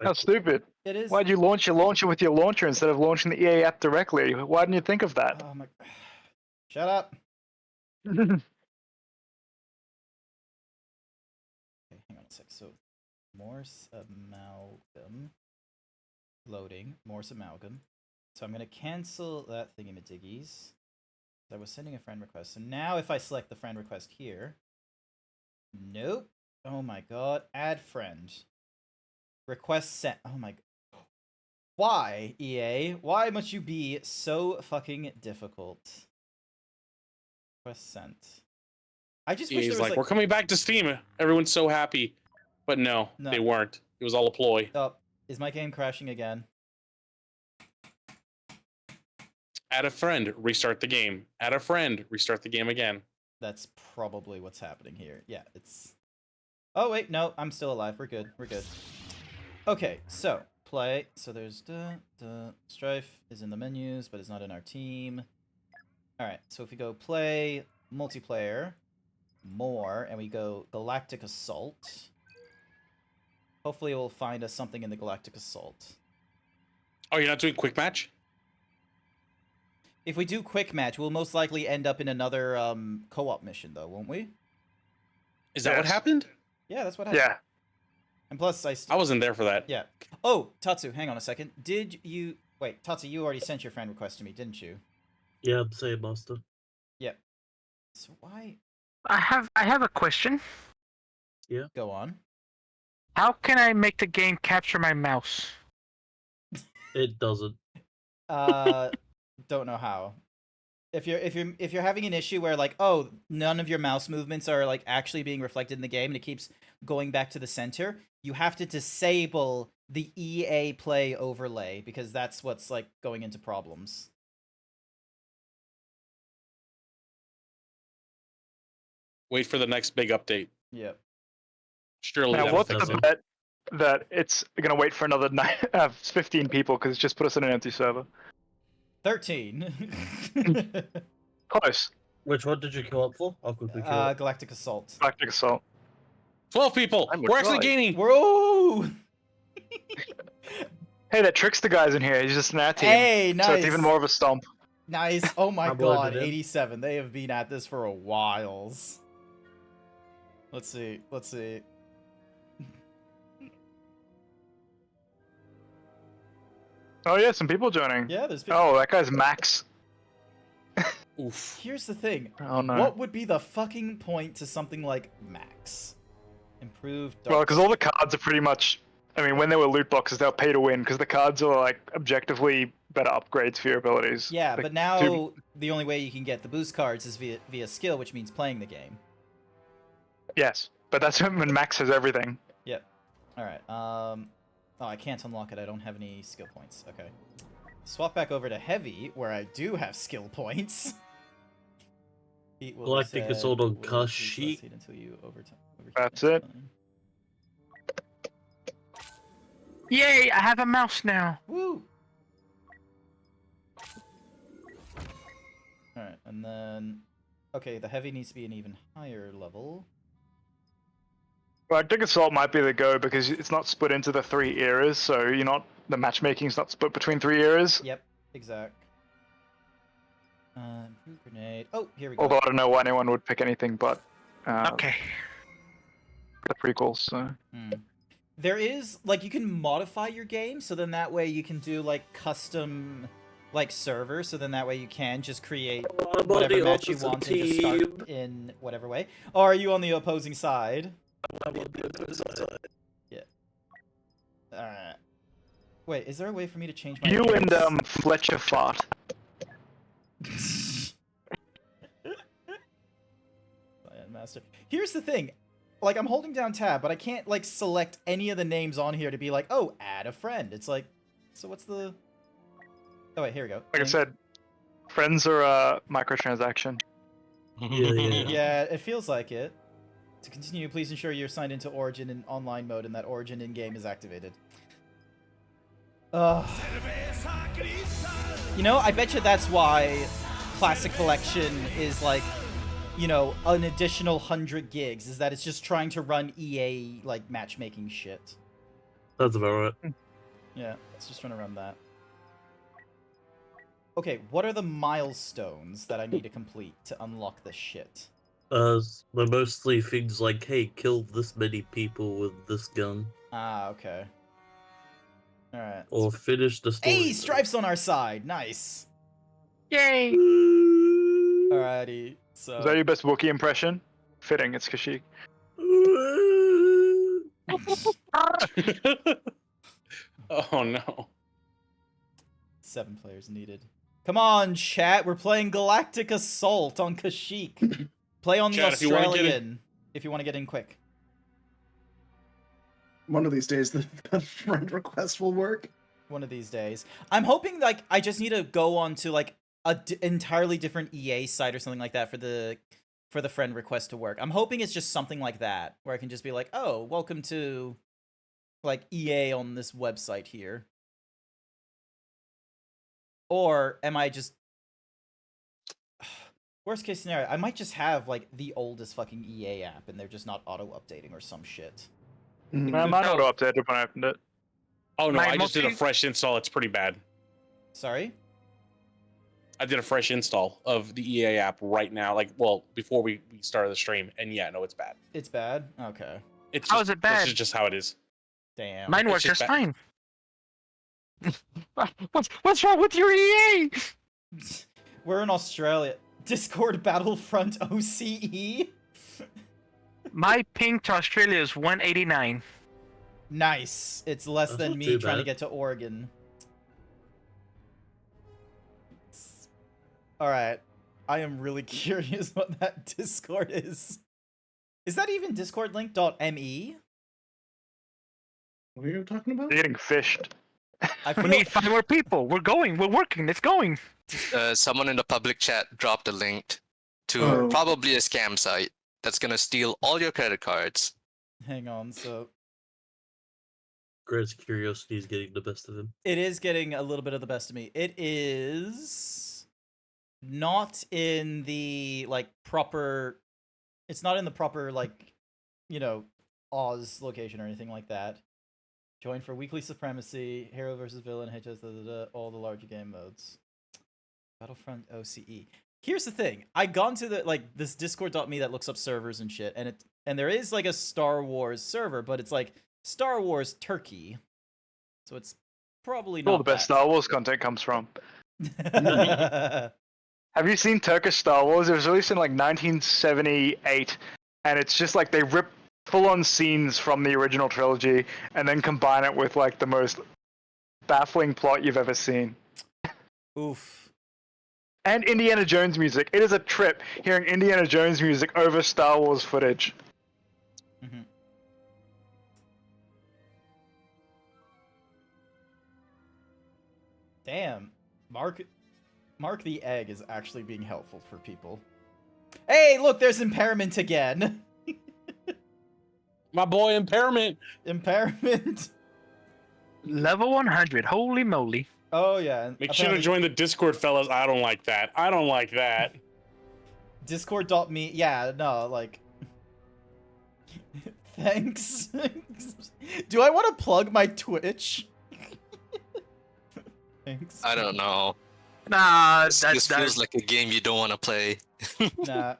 How stupid. It is. Why'd you launch your launcher with your launcher instead of launching the EA app directly? Why didn't you think of that? Oh my. Shut up. Okay, hang on a sec. So, Morse amalgam. Loading. Morse amalgam. So I'm gonna cancel that thingy-majiggies. I was sending a friend request. So now if I select the friend request here. Nope. Oh my god. Add friend. Request sent. Oh my. Why, EA? Why must you be so fucking difficult? Request sent. I just wish He's there was like, we're coming back to Steam. Everyone's so happy. But no, No. they weren't. It was all a ploy. Oh, is my game crashing again? Add a friend, restart the game. Add a friend, restart the game again. That's probably what's happening here. Yeah, it's... Oh, wait, no, I'm still alive. We're good. We're good. Okay, so, play. So there's... Strife is in the menus, but it's not in our team. Alright, so if we go play, multiplayer, more, and we go Galactic Assault. Hopefully it will find us something in the Galactic Assault. Oh, you're not doing quick match? If we do quick match, we'll most likely end up in another co-op mission, though, won't we? Is that what Yes. happened? Yeah, that's what happened. Yeah. And plus, I wasn't there for that. yeah. Oh, Tatsu, hang on a second. Did you wait, Tatsu? You already sent your friend request to me, didn't you? Yeah, same master. Yep. So why I have a question. go on? How can I make the game capture my mouse? It doesn't. Don't know how. If you're having an issue where like, oh, none of your mouse movements are like actually being reflected in the game and it keeps going back to the center, you have to disable the EA Play overlay because that's what's like going into problems. Wait for the next big update. Yep. Surely Now, that what's does the it. bet that it's gonna wait for another 15 people because it's just put us in an empty server? 13. Close. Which one did you kill up for? I'll quickly kill it. Galactic Assault. Galactic Assault. 12 people. I'm We're actually right. gaining. Whoa! Hey, that Trickster guy's in here. He's just in our team. Hey, nice. So it's even more of a stomp. Nice. Oh my I blooded god, him. 87. They have been at this for a whiles. Let's see. Let's see. Oh yeah, some people joining. Yeah, there's been... Oh, that guy's Max. Oof. Here's the thing. Oh no. What would be the fucking point to something like Max? Improved Well, dark... because all the cards are pretty much. I mean, when they were loot boxes, they were pay to win because the cards are like objectively better upgrades for your abilities. Yeah, Like, but now two- the only way you can get the boost cards is via skill, which means playing the game. Yes, but that's when Max has everything. Yep. Alright, oh, I can't unlock it. I don't have any skill points. Okay. Swap back over to Heavy, where I do have skill points. Heat will Galactic reset, Assault on will increase less Kashyyyk. heat until you overtime. That's it. Yay! I have a mouse now. Woo! Alright, and then... Okay, the Heavy needs to be an even higher level. Galactic Assault might be the go because it's not split into the 3 eras, so you're not. The matchmaking's not split between 3 eras. Yep, exact. Improved grenade. Oh, here we go. Although I don't know why anyone would pick anything but Okay. the prequels. So. There is, like, you can modify your game, so then that way you can do, like, custom, like, servers, so then that way you can just create I'm on whatever the match you opposite want and just start team. in whatever way. Or are you on the opposing side? I'm on the opposite side. Alright. Wait, is there a way for me to change my You and appearance? Fletcher fart. Master. Here's the thing. Like, I'm holding down tab, but I can't, like, select any of the names on here to be like, oh, add a friend. It's like, so what's the... Oh, wait, here we go. Like I said, friends are a microtransaction. Yeah. Yeah, it feels like it. To continue, please ensure you're signed into Origin in online mode and that Origin in-game is activated. Ugh. You know, I bet you that's why Classic Collection is like, you know, an additional 100 gigs, is that it's just trying to run EA, like, matchmaking shit. That's about right. Yeah, it's just trying to run that. Okay, what are the milestones that I need to complete to unlock this shit? They're mostly things like, hey, kill this many people with this gun. Ah, okay. Alright. Or finish the story. Hey, Strife's on our side! Nice! Yay! Alrighty, so... Is that your best Wookiee impression? Fitting, it's Kashyyyk. Oh no. 7 players needed. Come on, chat, we're playing Galactic Assault on Kashyyyk. Play on the Chat, if you wanna get in- Australian, if you want to get in quick. One of these days, the friend request will work. One of these days. I'm hoping, like, I just need to go on to, like, a entirely different EA site or something like that for the friend request to work. I'm hoping it's just something like that, where I can just be like, oh, welcome to, like, EA on this website here. Or am I just... Worst case scenario, I might just have, like, the oldest fucking EA app, and they're just not auto-updating or some shit. Mine auto-updated when I opened it. Oh no, My I just did a multi- fresh install. It's pretty bad. Sorry? I did a fresh install of the EA app right now, like, well, before we started the stream, and yeah, no, it's bad. It's bad? Okay. It's How just, is it bad? This is just how it is. Damn. Mine It's works just just bad. fine. What's wrong with your EA? We're in Australia. Discord Battlefront OCE. My ping to Australia is 189. Nice. It's less That's than not me too trying to bad. get to Oregon. All right. I am really curious what that Discord is. Is that even discordlink.me? What are you talking about? They're getting fished. I We feel need 5 more people. We're going. We're working. It's going. Someone in the public chat dropped a link to Oh. probably a scam site that's gonna steal all your credit cards. hang on. So Grant's curiosity is getting the best of him. it is getting a little bit of the best of me. It is not in the like proper. It's not in the proper like, you know, Oz location or anything like that. Join for weekly supremacy, hero versus villain, HS, all the larger game modes. Battlefront OCE. Here's the thing. I gone to the like this discord.me that looks up servers and shit, and there is like a Star Wars server, but it's like Star Wars Turkey. So it's probably not All the best that. Star Wars content comes from. Have you seen Turkish Star Wars? It was released in like 1978, and it's just like they rip full-on scenes from the original trilogy and then combine it with like the most baffling plot you've ever seen. Oof. And Indiana Jones music. It is a trip hearing Indiana Jones music over Star Wars footage. Mhm. Damn. Mark the Egg is actually being helpful for people. Hey, look, there's impairment again. My boy Impairment. Impairment. Level 100. Holy moly. Oh yeah. and Make sure to apparently join the Discord, fellas. I don't like that. I don't like that. Discord.me. Yeah, no, like. Thanks. Do I want to plug my Twitch? Thanks. I don't know. Nah, This feels like a game you don't want to play. Nah.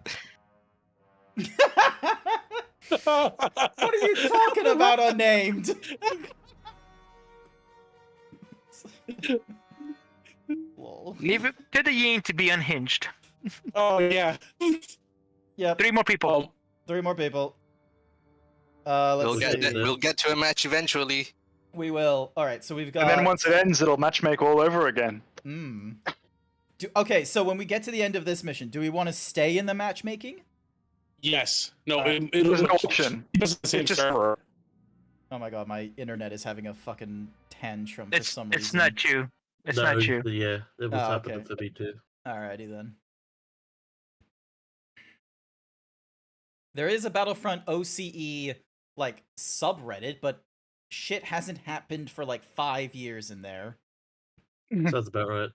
What are you talking about, unnamed? Lol. Leave it to the yin to be unhinged. Oh yeah. Yep. 3 more people. Oh, 3 more people. We'll Let's see. get to a match eventually. We will. All right. So we've got. And then once it ends, it'll matchmake all over again. Mm. Okay. So when we get to the end of this mission, do we want to stay in the matchmaking? yes. No. Alright. There's an option. It's the same just- server. Oh my god, my internet is having a fucking tantrum for It's some reason. it's not you. It's No, not you. Yeah, it was Oh, happening okay. to me too. Alrighty then. There is a Battlefront OCE like subreddit, but shit hasn't happened for like 5 years in there. Sounds about right.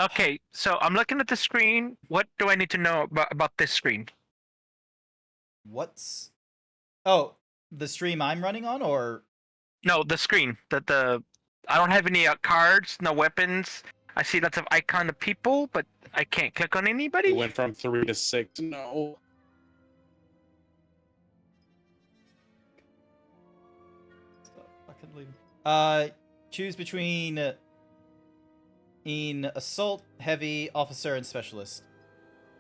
Okay, so I'm looking at the screen. What do I need to know about this screen? What's Oh, the stream I'm running on or No, the screen. I don't have any cards, no weapons. I see lots of icon of people, but I can't click on anybody. It went from 3 to 6. No. Stop fucking leaving. Choose between in assault, heavy, officer, and specialist.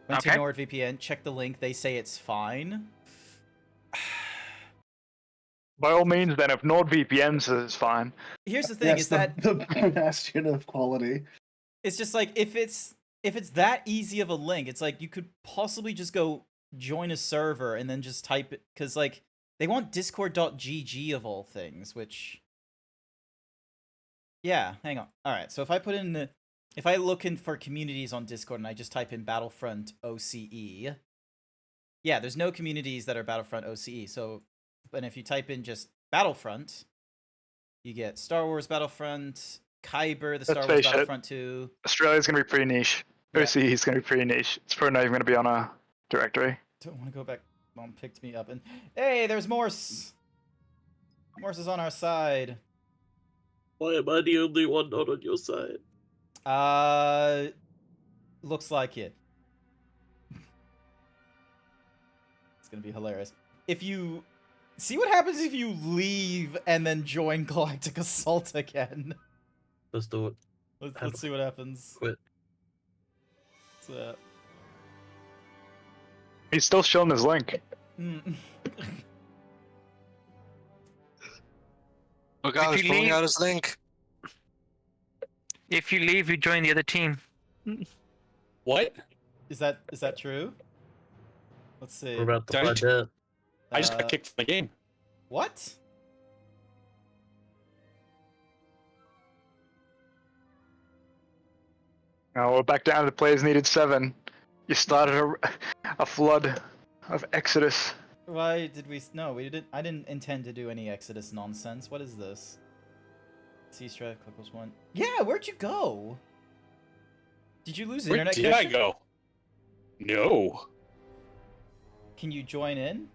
Went to Okay. NordVPN, check the link, they say it's fine. By all means, then, if NordVPN says it's fine. Here's the thing, Yes, is that the bastion of quality. it's just like if it's that easy of a link, it's like you could possibly just go join a server and then just type it, because like they want discord.gg of all things, which yeah, hang on. All right, so if I put in if I look in for communities on Discord and I just type in Battlefront OCE, yeah, there's no communities that are Battlefront OCE. So, but if you type in just Battlefront, you get Star Wars Battlefront, Kyber, the Star Wars face it. Battlefront 2. Australia's going to be pretty niche. Yeah. OCE is going to be pretty niche. It's probably not even going to be on a directory. Don't want to go back. Mom picked me up and hey, there's Morse. Morse is on our side. Why am I the only one not on your side? Looks like it. It's gonna be hilarious. If you See what happens if you leave and then join Galactic Assault again. Let's do it. Let's see what happens. Quit. What's that? He's still showing his link. Mm. Look out, If he's you pulling leave- out his link. If you leave, you join the other team. What? Is that true? Let's see. We're about to Don't- find out. I just got Uh, kicked from the game. What? Now we're back down to players needed 7. You started a flood of Exodus. Why did we? No, we didn't. I didn't intend to do any Exodus nonsense. What is this? C strive equals 1. Yeah, where'd you go? Did you lose Where internet did I connection? go? No. Can you join in?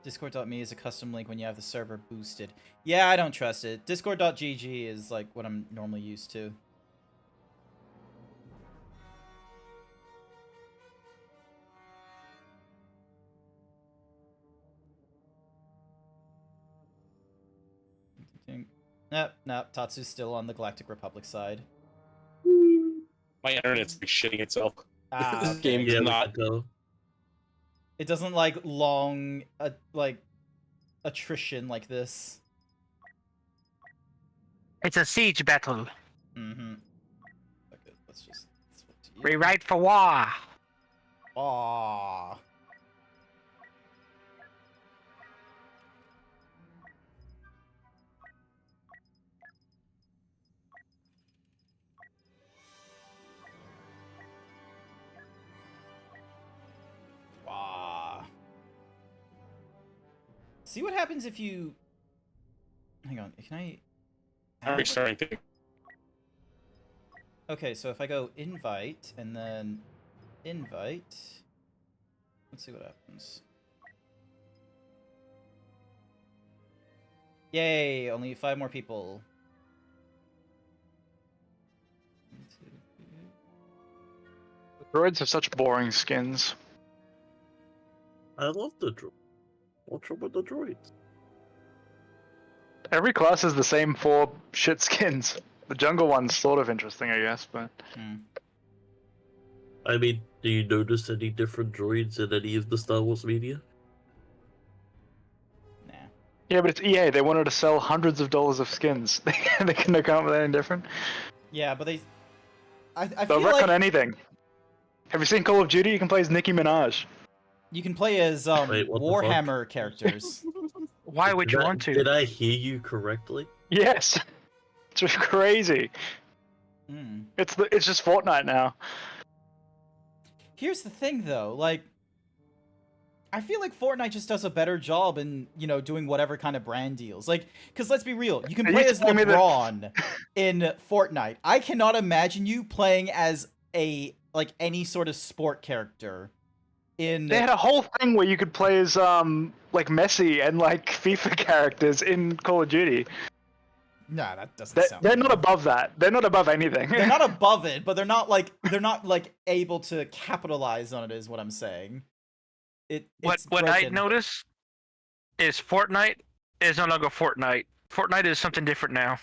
Discord.me is a custom link when you have the server boosted. Yeah, I don't trust it. Discord.gg is like what I'm normally used to. Nope, Tatsu's still on the Galactic Republic side. My internet's like shitting itself. Ah, This okay. game Yeah, is we not. can go. It doesn't like long, like attrition like this. It's a siege battle. Mm-hmm. Okay, let's just switch to you. Rewrite for war. Aww. Wah. See what happens if you... Hang on, can I... I'm restarting thing. Okay, so if I go invite and then invite, let's see what happens. Yay, only 5 more people. Droids have such boring skins. I love the droid. What's wrong with the droids? Every class has the same 4 shit skins. The jungle one's sort of interesting, I guess, but I mean, do you notice any different droids in any of the Star Wars media? Nah. yeah, but it's EA. They wanted to sell hundreds of dollars of skins. They couldn't come up with anything different. Yeah, but they... I They'll feel wreck like on anything. Have you seen Call of Duty? You can play as Nicki Minaj. you can play as Wait, what the fuck? Warhammer characters. Why would you want to? Did I hear you correctly? Yes, it's just crazy. Hmm. It's just Fortnite now. Here's the thing, though, like, I feel like Fortnite just does a better job in, you know, doing whatever kind of brand deals. Like, because let's be real, you can Are you play as telling me that- LeBron in Fortnite. I cannot imagine you playing as like, any sort of sport character in... They had a whole thing where you could play as like Messi and like FIFA characters in Call of Duty. Nah, that doesn't They're, sound they're right. not above that. They're not above anything. They're not above it, but they're not like able to capitalize on it, is what I'm saying. It's What I broken. notice is Fortnite is no longer Fortnite. Fortnite is something different now.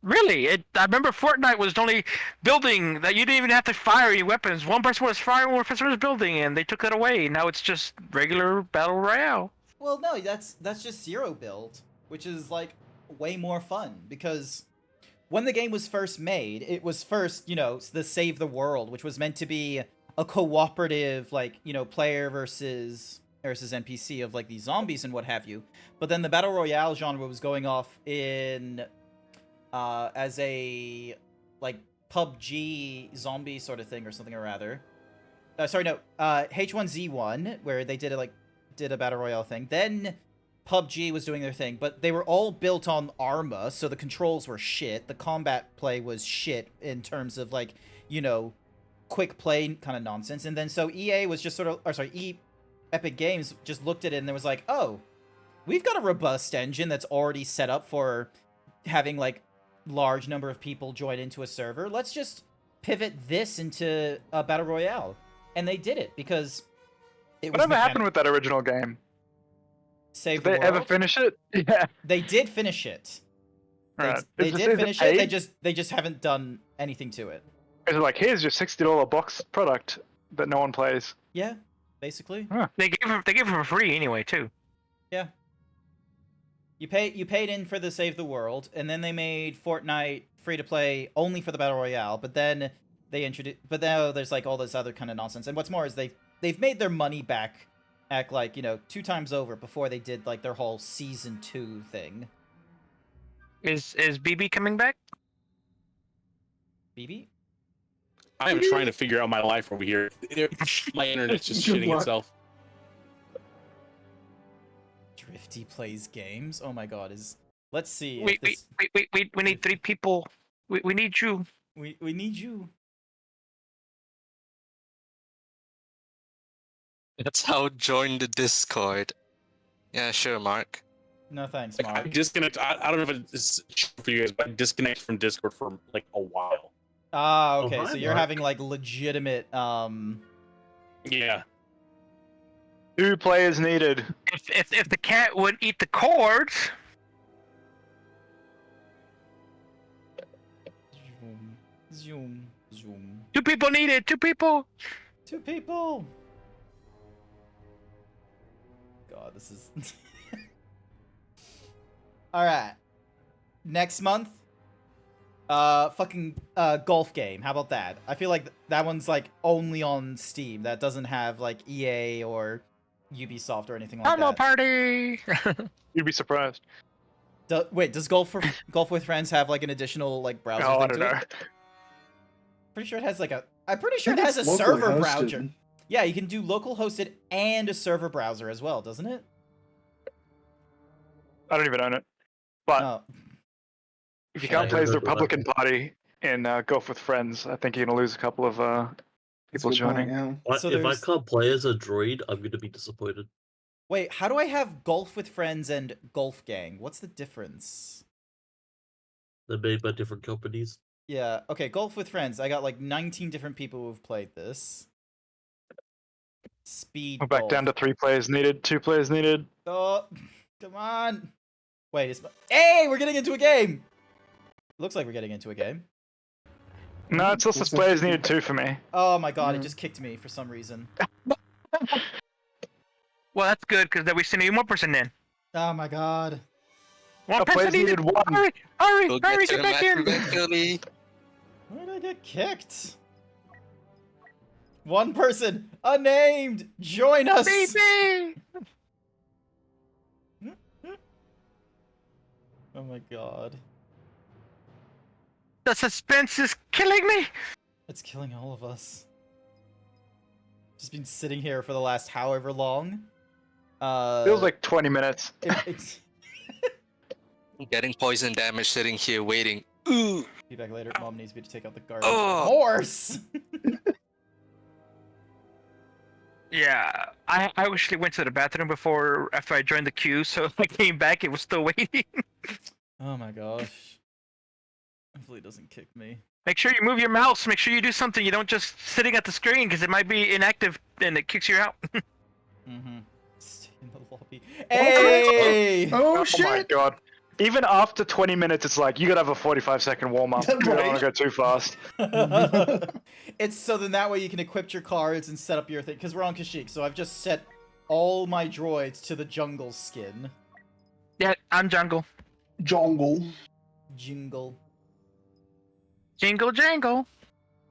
Really, I remember Fortnite was only building that you didn't even have to fire any weapons. One person was firing, one person was building, and they took it away. Now it's just regular battle royale. Well, no, that's just zero build, which is like way more fun because when the game was first made, it was first, you know, the Save the World, which was meant to be a cooperative, like, you know, player versus NPC of like these zombies and what have you. But then the battle royale genre was going off in as a like PUBG zombie sort of thing or something or rather. Sorry, no, H1Z1 where they did a battle royale thing. Then PUBG was doing their thing, but they were all built on Arma, so the controls were shit. The combat play was shit in terms of like, you know, quick play kind of nonsense. And then so EA was just sort of, or sorry, Epic Games just looked at it and there was like, oh, we've got a robust engine that's already set up for having like large number of people join into a server. Let's just pivot this into a battle royale, and they did it because it was Whatever happened with that original game? Save Did the they ever World. finish it? Yeah. They did finish it. Right. They Is did it finish it. paid? They just haven't done anything to it. Is it like, here's your $60 box product that no one plays? Yeah, basically. They gave it for free anyway too. Yeah. You paid in for the Save the World, and then they made Fortnite free to play only for the battle royale. But then they introduced, but now there's like all this other kind of nonsense. And what's more is they've made their money back, like 2 times over before they did like their whole season 2 thing. Is BB coming back? BB? I am trying to figure out my life over here. My internet's just Good shitting luck. itself. Drifty plays games. Oh my God! Let's see. if Wait, this- we need 3 people. We need you. We need you. That's how join the Discord. Yeah, sure, Mark. No thanks, Like, I Mark. disconnect. I don't know if it's for you guys, but I disconnect from Discord for like a while. Ah, Oh, okay. hi, So you're Mark. having like legitimate Yeah. 2 players needed. If the cat would eat the cords, Zoom. 2 people needed. 2 people. 2 people. God, this is. All right. Next month, fucking golf game. How about that? I feel like that one's like only on Steam. That doesn't have like EA or Ubisoft or anything like Hello, that. party. You'd be surprised. Wait, does Golf with Friends have like an additional like browser Oh, thing I don't to know. it? Pretty sure it has like a. I'm pretty sure I it think has a it's locally server hosted. browser. Yeah, you can do local hosted and a server browser as well, doesn't it? I don't even own it. But Oh, if you Yeah, I can't play as the heard about Republican Party in Golf with Friends, I think you're going to lose a couple of That's a people good point, joining. yeah. What, So if I there's- can't play as a droid, I'm gonna be disappointed. wait. How do I have Golf with Friends and Golf Gang? What's the difference? They're made by different companies. Yeah. Okay. Golf with Friends. I got like 19 different people who've played this. Speed. We're back golf. down to 3 players needed, 2 players needed. Oh, come on. Wait. Hey, we're getting into a game. Looks like we're getting into a game. No, it's also What's that players figure? needed 2 for me. Oh my God! It Mhm. just kicked me for some reason. Well, that's good because then we send you 1 person in. Oh my God. 1 Oh, person players needed 1. Hurry, Go hurry, get to get the back match in. eventually. Where did I get kicked? 1 person, unnamed, join us. BB. Oh my God. The suspense is killing me. It's killing all of us. Just been sitting here for the last however long. Feels like 20 minutes. it's Getting poison damage sitting here waiting. Ooh. be back later. Mom needs me to take out the garbage. Oh. Horse. Yeah, I actually went to the bathroom after I joined the queue, so I came back. It was still waiting. Oh my gosh. Hopefully it doesn't kick me. Make sure you move your mouse. Make sure you do something. You don't just sitting at the screen because it might be inactive and it kicks you out. Mm-hmm. Stay in the lobby. Hey! Oh, Oh shit! my god. Even after 20 minutes, it's like, you gotta have a 45-second warm-up. You don't Right. want to go too fast. It's so then that way you can equip your cards and set up your thing. Because we're on Kashyyyk, so I've just set all my droids to the jungle skin. Yeah, I'm jungle. Jungle. Jingle. Jingle jangle.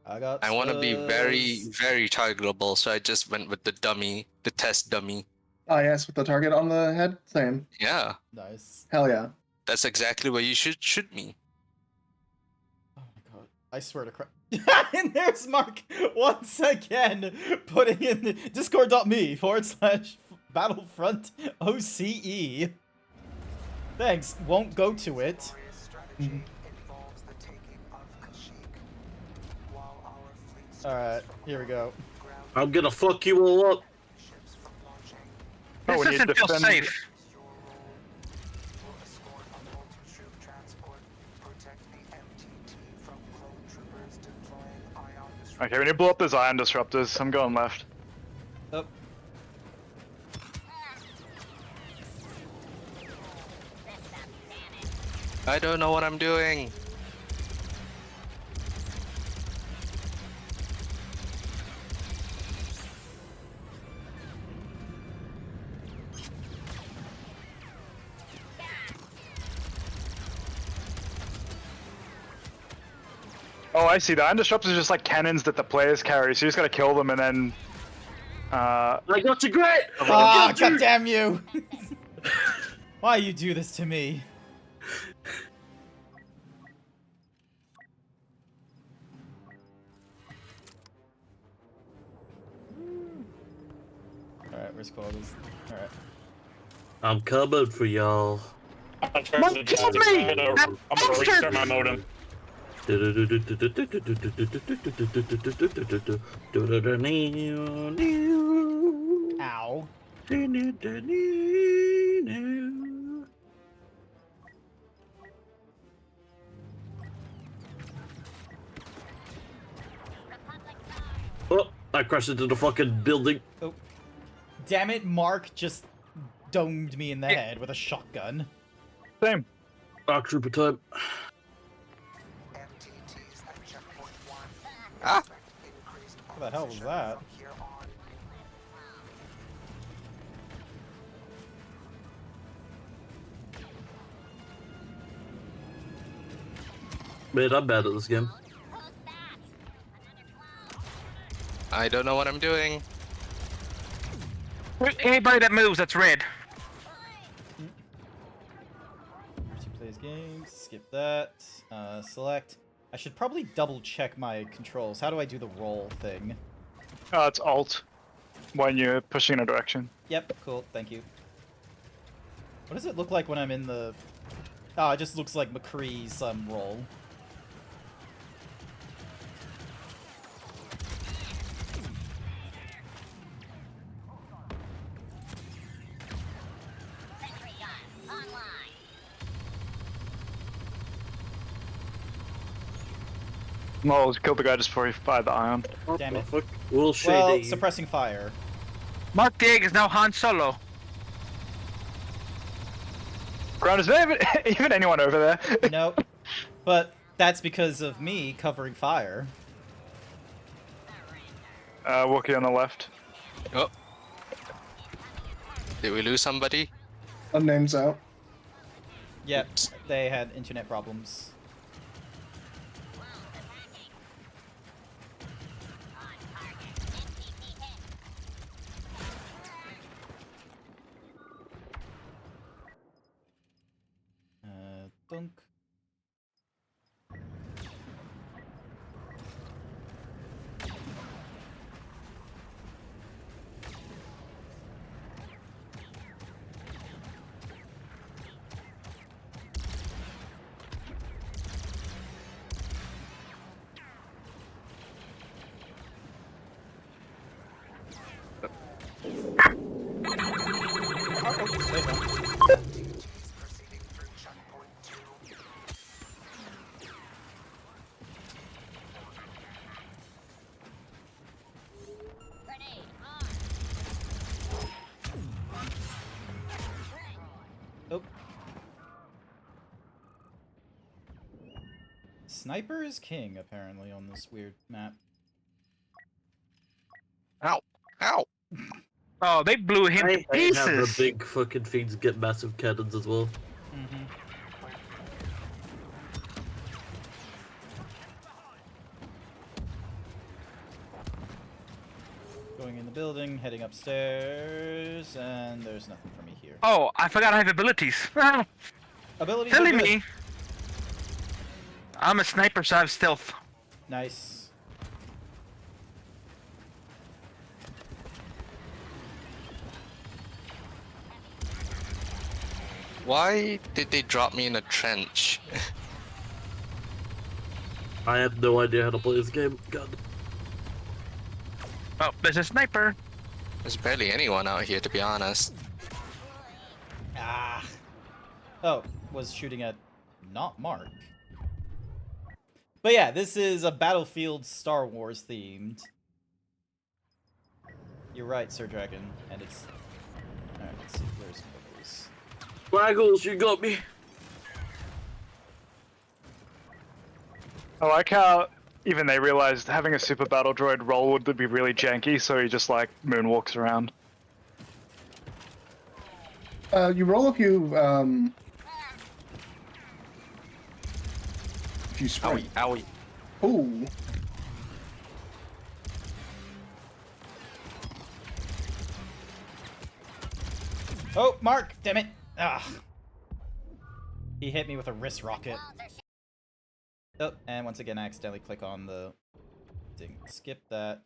I got. I want to be very, spurs. very targetable, so I just went with the dummy, the test dummy. Oh, yes, with the target on the head? Same. Yeah, Nice. Hell yeah. that's exactly where you should shoot me. Oh my god. I swear to Christ. And there's Mark once again putting in the discord.me/Battlefront OCE. Thanks. Won't go to it. Alright, here we go. I'm gonna fuck you all up. Oh, This we need doesn't to feel defend- safe. Okay, we need to blow up those iron disruptors. I'm going left. Oh, I don't know what I'm doing. Oh, I see. The iron disruptors are just like cannons that the players carry, so you just gotta kill them and then. I got you great! ah, god damn you! Why you do this to me? Alright, where's quotas? Alright. I'm coming for y'all. I'm trying to kill me! I'm gonna restart my modem. Ow. Oh, I crashed into the fucking building. Oh. Damn it, Mark just domed me in the head with a shotgun. Same. Arc Trooper time. Ah! What the hell was that? Man, I'm bad at this game. I don't know what I'm doing. Anybody that moves, that's red. She plays games. Skip that. Select. I should probably double check my controls. How do I do the roll thing? It's Alt when you're pushing in a direction. Yep, cool, thank you. What does it look like when I'm in the... Ah, it just looks like McCree's roll. No, killed the guy just before he fired the iron. Damn it. Fuck. Well, Well, shady. suppressing fire. Mark Dig is now Han Solo. Ground, is there even anyone over there? Nope. But that's because of me covering fire. Wookiee on the left. Oh. Did we lose somebody? Name's out. Yep, they had internet problems. Dunk. Oh. Sniper is king, apparently, on this weird map. Ow! Ow! Oh, they blew him to I hate having the pieces. big fucking things get massive cannons as well. Mm-hmm. Going in the building, heading upstairs, and there's nothing for me here. Oh, I forgot I have abilities. Abilities are Silly good. me. I'm a sniper, so I have stealth. Nice. Why did they drop me in a trench? I have no idea how to play this game. God. Oh, there's a sniper. There's barely anyone out here, to be honest. Ah. Oh, was shooting at not Mark. But yeah, this is a Battlefield Star Wars themed. You're right, Sir Dragon, and it's... Alright, let's see, where's Bubbles? Waggles, you got me. I like how even they realized having a super battle droid roll would be really janky, so he just like moonwalks around. You roll if you sprint. Owie. Ooh. Oh, Mark! Damn it! Ah. He hit me with a wrist rocket. Oh, and once again I accidentally click on the thing. Skip that.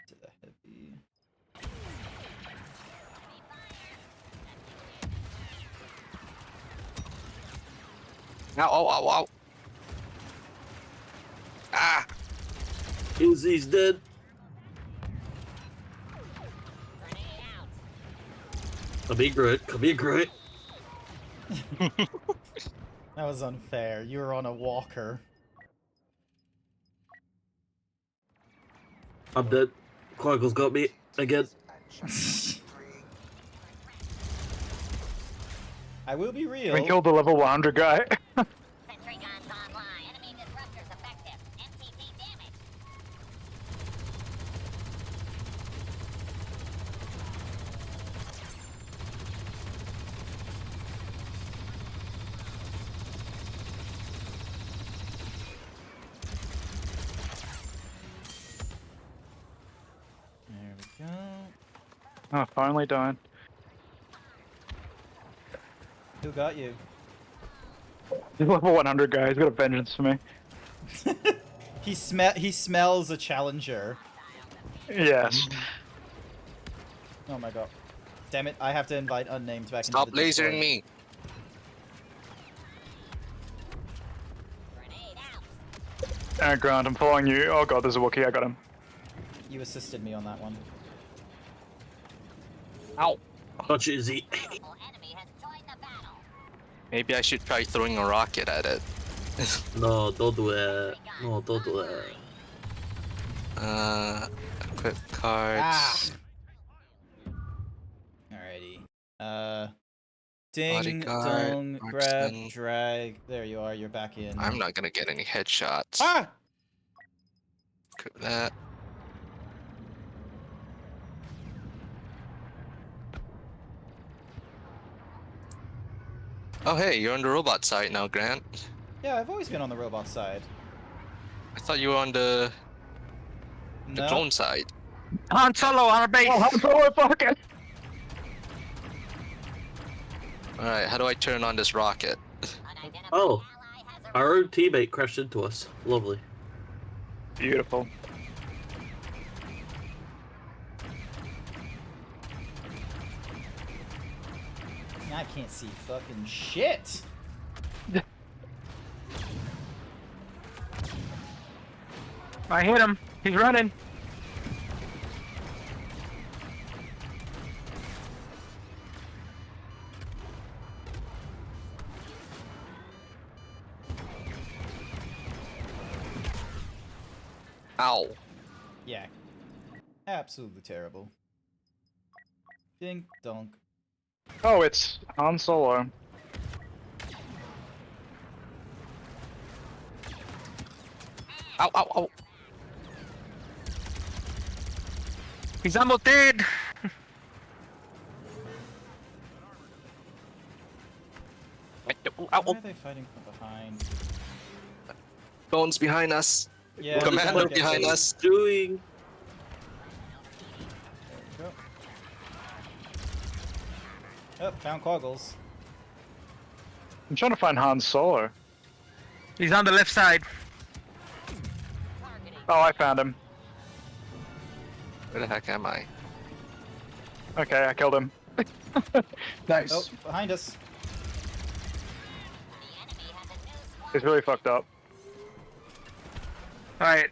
To the heavy. Ow. Ah! Izzy's dead. Come here, Groot. That was unfair. You were on a walker. I'm dead. Quaggle's got me again. I will be real. We killed the level 100 guy. Sentry guns online. Enemy disruptors effective. MTT damage. There we go. Oh, finally done. Who got you? The level 100 guy, he's got a vengeance for me. He smells a challenger. Yes. Oh my god. Damn it, I have to invite unnamed back Stop into the Discord. lasering me. Grant, I'm following you. Oh god, there's a Wookiee, I got him. You assisted me on that one. Ow. Touch Izzy. Enemy has joined the battle. Maybe I should try throwing a rocket at it. No, don't do it. No, don't do it. Equip cards. Ah. Alrighty. Ding, Bodyguard, dong, grab, marksman. drag. There you are, you're back in. I'm not gonna get any headshots. Ah! Equip that. Oh hey, you're on the robot side now, Grant. Yeah, I've always been on the robot side. I thought you were on the No. clone side. Han Solo on our base. Oh, I'm so fucking. Alright, how do I turn on this rocket? Unidentified Oh. ally has Our own teammate crashed into us. Lovely. Beautiful. I can't see fucking shit. I hit him. He's running. Ow. Yeah. Absolutely terrible. Ding donk. Oh, it's Han Solo. Ow. He's almost dead. Why are they fighting from behind? Bones behind us. Yeah, Commander okay. behind us. Doing. There we go. Oh, found Quaggles. I'm trying to find Han Solo. He's on the left side. Oh, I found him. Where the heck am I? Okay, I killed him. Nice. Oh, behind us. He's really fucked up. Alright.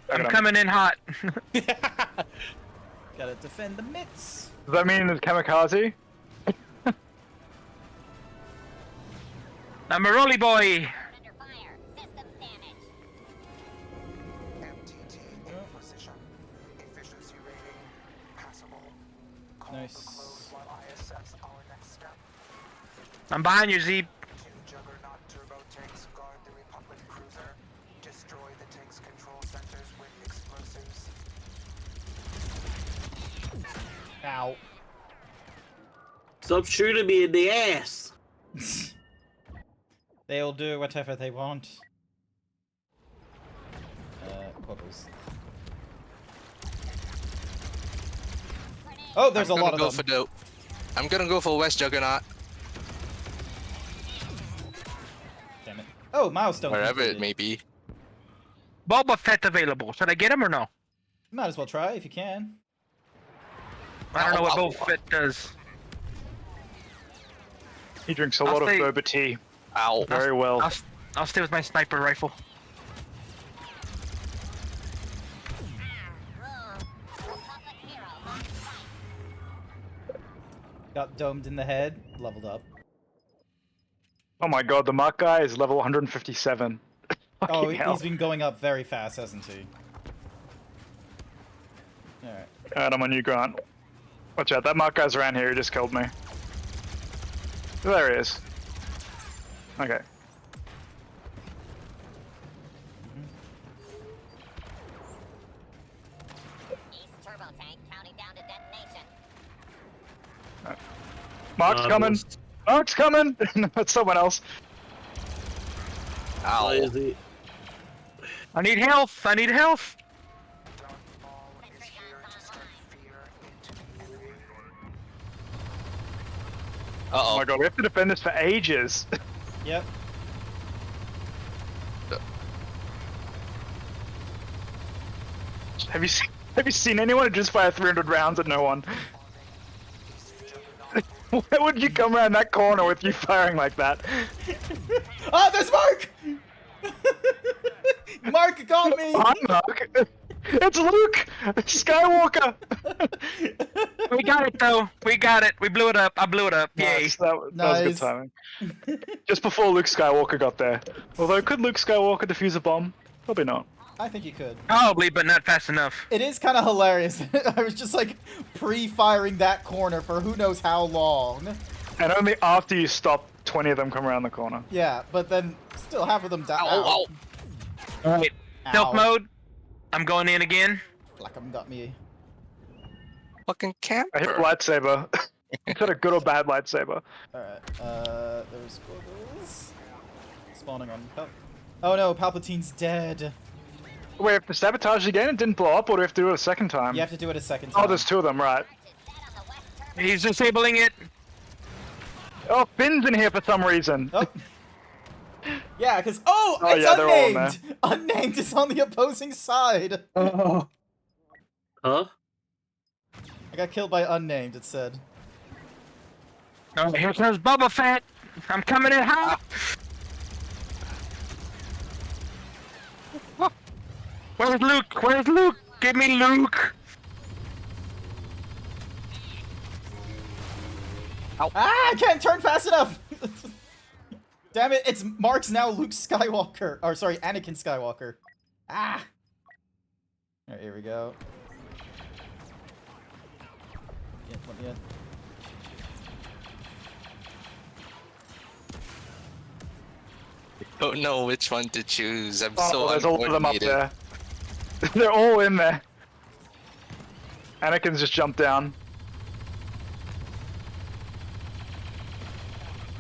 I I'm got him. coming in hot. Gotta defend the mitts. Does that mean it's kamikaze? I'm a rolly boy. under fire. Systems damage. Nice. I'm behind you, Z. Ow. Stop shooting me in the ass. They'll do whatever they want. Quibbles. Oh, there's a lot of them. For dope. I'm gonna go for West Juggernaut. Damn it. Oh, milestone. Wherever it completed. may be. Boba Fett available. Should I get him or no? Might as well try if you can. I don't know what Ow, Boba Fett does. He drinks a I'll lot of stay- boba tea. Ow. Very well. I'll stay with my sniper rifle. Got domed in the head. Leveled up. Oh my god, the Mark guy is level 157. Oh, Fucking hell. he's been going up very fast, hasn't he? Alright. Alright, I'm on you, Grant. Watch out, that Mark guy's around here, he just killed me. There he is. Okay. East turbo tank counting down to detonation. Mark's coming! Mark's coming! No, it's someone else. Ow. Why is he? I need health. I need health. Sentry guns online. Oh Uh-oh. my god, we have to defend this for ages. Yep. Have you seen anyone who just fire 300 rounds at no one? Why would you come around that corner with you firing like that? Ah, there's Mark! Mark got me! Hi, Mark. It's Luke Skywalker. We got it though. We got it. We blew it up. I blew it up. Yay. Nice, that was good Nice. timing. Just before Luke Skywalker got there. Although, could Luke Skywalker defuse a bomb? Probably not. I think you could. Probably, but not fast enough. It is kind of hilarious. I was just like pre-firing that corner for who knows how long. And only after you stop, 20 of them come around the corner. Yeah, but then still half of them die. Ow, ow. All right. Stealth mode. I'm going in again. Like 'em got me. Fucking camper. I hit lightsaber. Is that a good or bad lightsaber? Alright, there's squibbles. Spawning on Oh no, Palpatine's dead. Wait, we have to sabotage again? It didn't blow up, or do we have to do it a second time? You have to do it a second time. Oh, there's two of them, right. He's disabling it. Oh, Finn's in here for some reason. Oh. Yeah, because Oh, it's yeah, they're all in unnamed. Unnamed is on the opposing side. Oh, Huh? I got killed by unnamed. It said. Oh, here comes Boba Fett. I'm coming in hot. Where's Luke? Where's Luke? Give me Luke. Ah! I can't turn fast enough. Damn it! It's Mark's now Luke Skywalker. Or sorry, Anakin Skywalker. Ah! Alright, here we go. Let me in. Don't know which one to choose. I'm Oh, so there's a lot of them up uncoordinated. there. They're all in there. Anakin's just jumped down.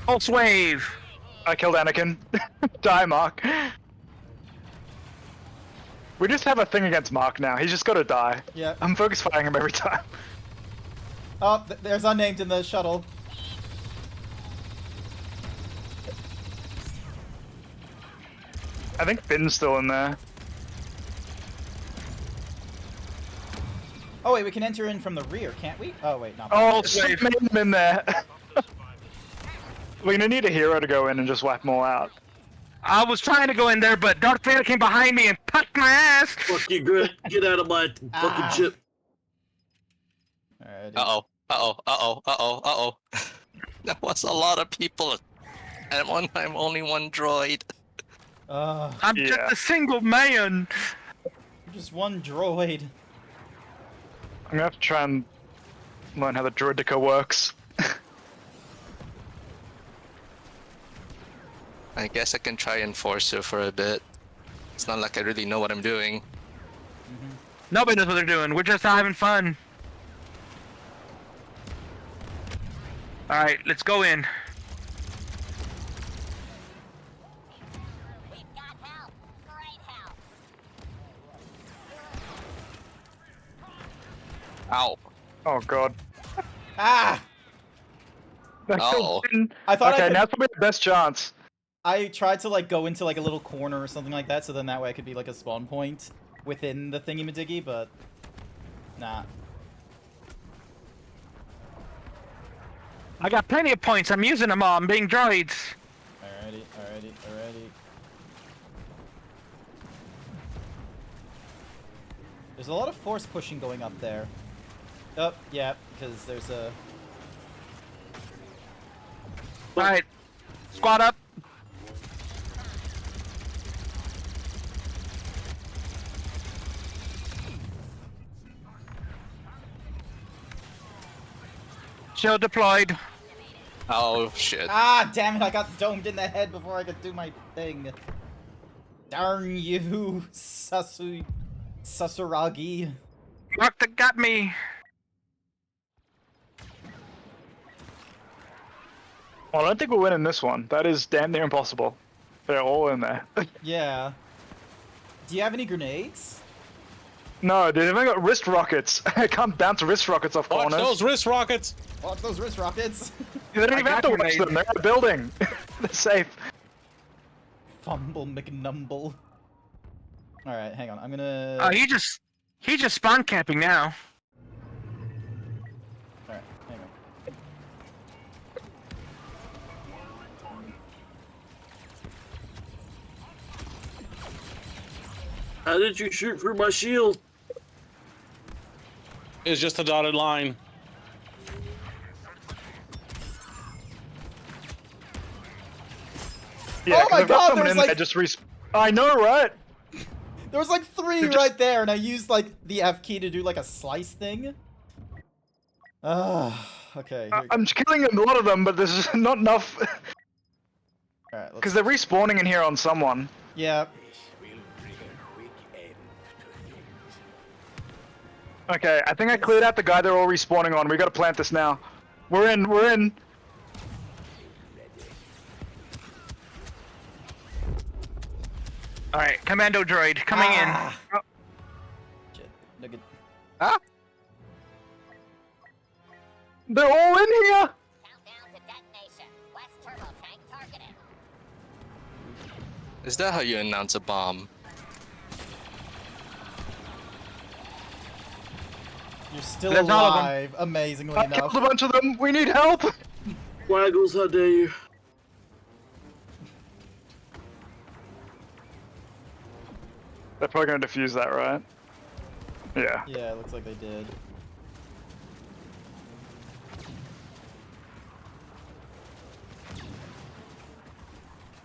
Pulse wave. I killed Anakin. Die, Mark. We just have a thing against Mark now. He's just gotta die. Yeah. I'm focus firing him every time. Oh, there's unnamed in the shuttle. I think Finn's still in there. Oh wait, we can enter in from the rear, can't we? Oh wait, not. Oh, Pulse wave. made him in there. We're gonna need a hero to go in and just whack them all out. I was trying to go in there, but Darth Vader came behind me and pucked my ass. Fuck you, Grit. Get out of my fucking ship. Alright. Uh-oh. Uh-oh. Uh-oh. Uh-oh. Uh-oh. That was a lot of people. At one time, only one droid. I'm Yeah. just a single man. Just one droid. I'm gonna have to try and Learn how the Druidica works. I guess I can try Enforcer for a bit. It's not like I really know what I'm doing. Nobody knows what they're doing. We're just having fun. All right, let's go in. We've got help. Great help. Ow. Oh god. Ah! Oh. I thought Okay, I could... now's probably the best chance. I tried to like go into like a little corner or something like that, so then that way I could be like a spawn point within the thingy-majiggy, but nah. I got plenty of points. I'm using them all. I'm being droids. Alrighty. There's a lot of force pushing going up there. Oh, yeah, because there's a... All right, squad up. Shield deployed. Oh shit. Ah, damn it, I got domed in the head before I could do my thing. Darn you, Sasuragi. Mark that got me. Well, I don't think we're winning this one. That is damn near impossible. They're all in there. Yeah. Do you have any grenades? No, they've only got wrist rockets. I can't bounce wrist rockets off Watch corners. those wrist rockets! Watch those wrist rockets. They don't even have to watch grenades. them. They're in the building. They're safe. Fumble McNumble. Alright, hang on. I'm gonna... Oh, he just spawn camping now. Alright, hang on. How did you shoot through my shield? It's just a dotted line. Yeah, Oh my 'cause I've got God, someone there's in like- there just I know, right? There was like 3 right there, and I used like the F key to do like a slice thing. Okay. Here we go. I'm killing a lot of them, but there's just not enough. Alright, Because they're respawning in here on someone. Yeah. Okay, I think I cleared out the guy they're all respawning on. We gotta plant this now. We're in. All right, commando droid coming Ah. in. Shit. No good. Ah! They're all in here! Countdown to detonation. West turbo tank targeted. Is that how you announce a bomb? You're still There's all of 'em. alive, amazingly I enough. killed a bunch of them. We need help! Waggles, how dare you? They're probably gonna defuse that, right? Yeah. Yeah, it looks like they did.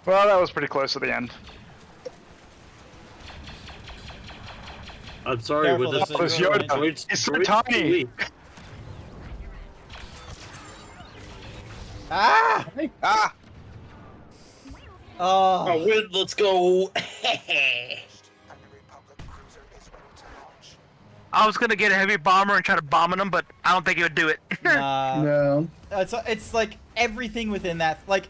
Well, that was pretty close at the end. I'm sorry, Careful, but this this is is Yoda. droids- He's so droids tiny. weak. Ah! Ah! Oh. Oh, win, let's go. I was gonna get a heavy bomber and try to bomb them, but I don't think it would do it. Nah. No. It's like everything within that, like,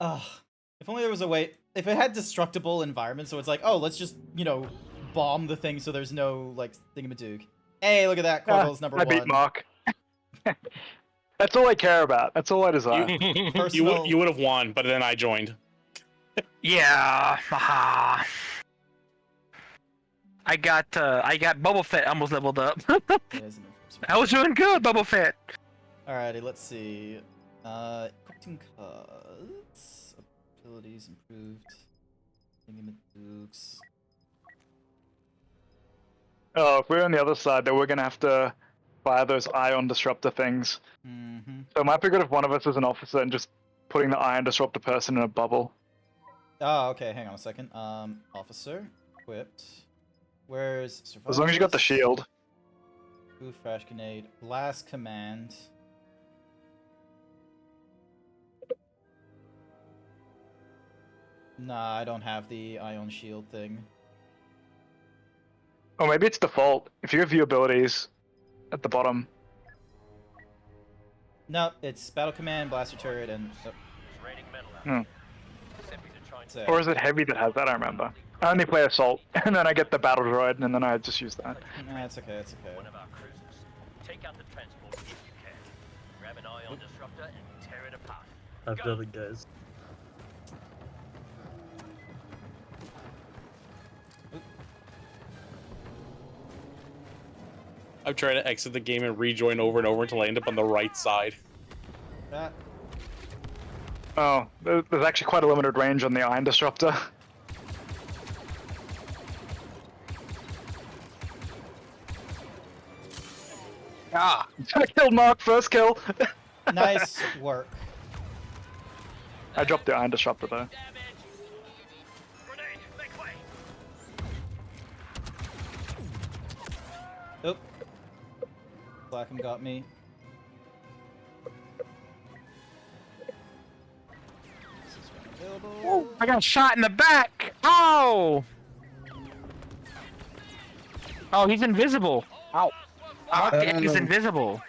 if only there was a way, if it had destructible environments, so it's like, oh, let's just, you know, bomb the thing so there's no, like, thingamadoog. Hey, look at that, Quabble's number I 1. beat Mark. That's all I care about. That's all I desire. You would have won, but then I joined. Yeah. Haha. I got Boba Fett almost leveled up. I was doing good, Boba Fett. Alrighty, let's see. Equipping cards. Abilities improved. Thingamadoogs. Oh, if we're on the other side, then we're gonna have to fire those ion disruptor things. Mm-hmm. So it might be good if one of us is an officer and just putting the ion disruptor person in a bubble. Oh, okay, hang on a second. Officer. Equipped. Where's survivors? As long as you got the shield. Boof, Flash Grenade, Blast Command. Nah, I don't have the Ion Shield thing. Or maybe it's default. If you view abilities at the bottom. No, it's Battle Command, Blaster Turret, and... Raining metal out. Hmm. Seppies are trying So- Or is it heavy that has that? I don't remember. I only play assault, and then I get the battle droid, and then I just use that. Nah, it's okay, it's okay. one of our cruisers. Take out the transport if you can. Grab an ion disruptor and tear it apart. I've done it, guys. I've tried to exit the game and rejoin over and over until I end up on the right side. Ah, Oh, there's actually quite a limited range on the Iron Disruptor. Ah, I killed Mark, first kill. nice work. I dropped the Iron Disruptor though. Grenade, make way. Oop. Blackham got me. This is unavailable. I got shot in the back. Oh. Oh, he's invisible. Ow. He's invisible.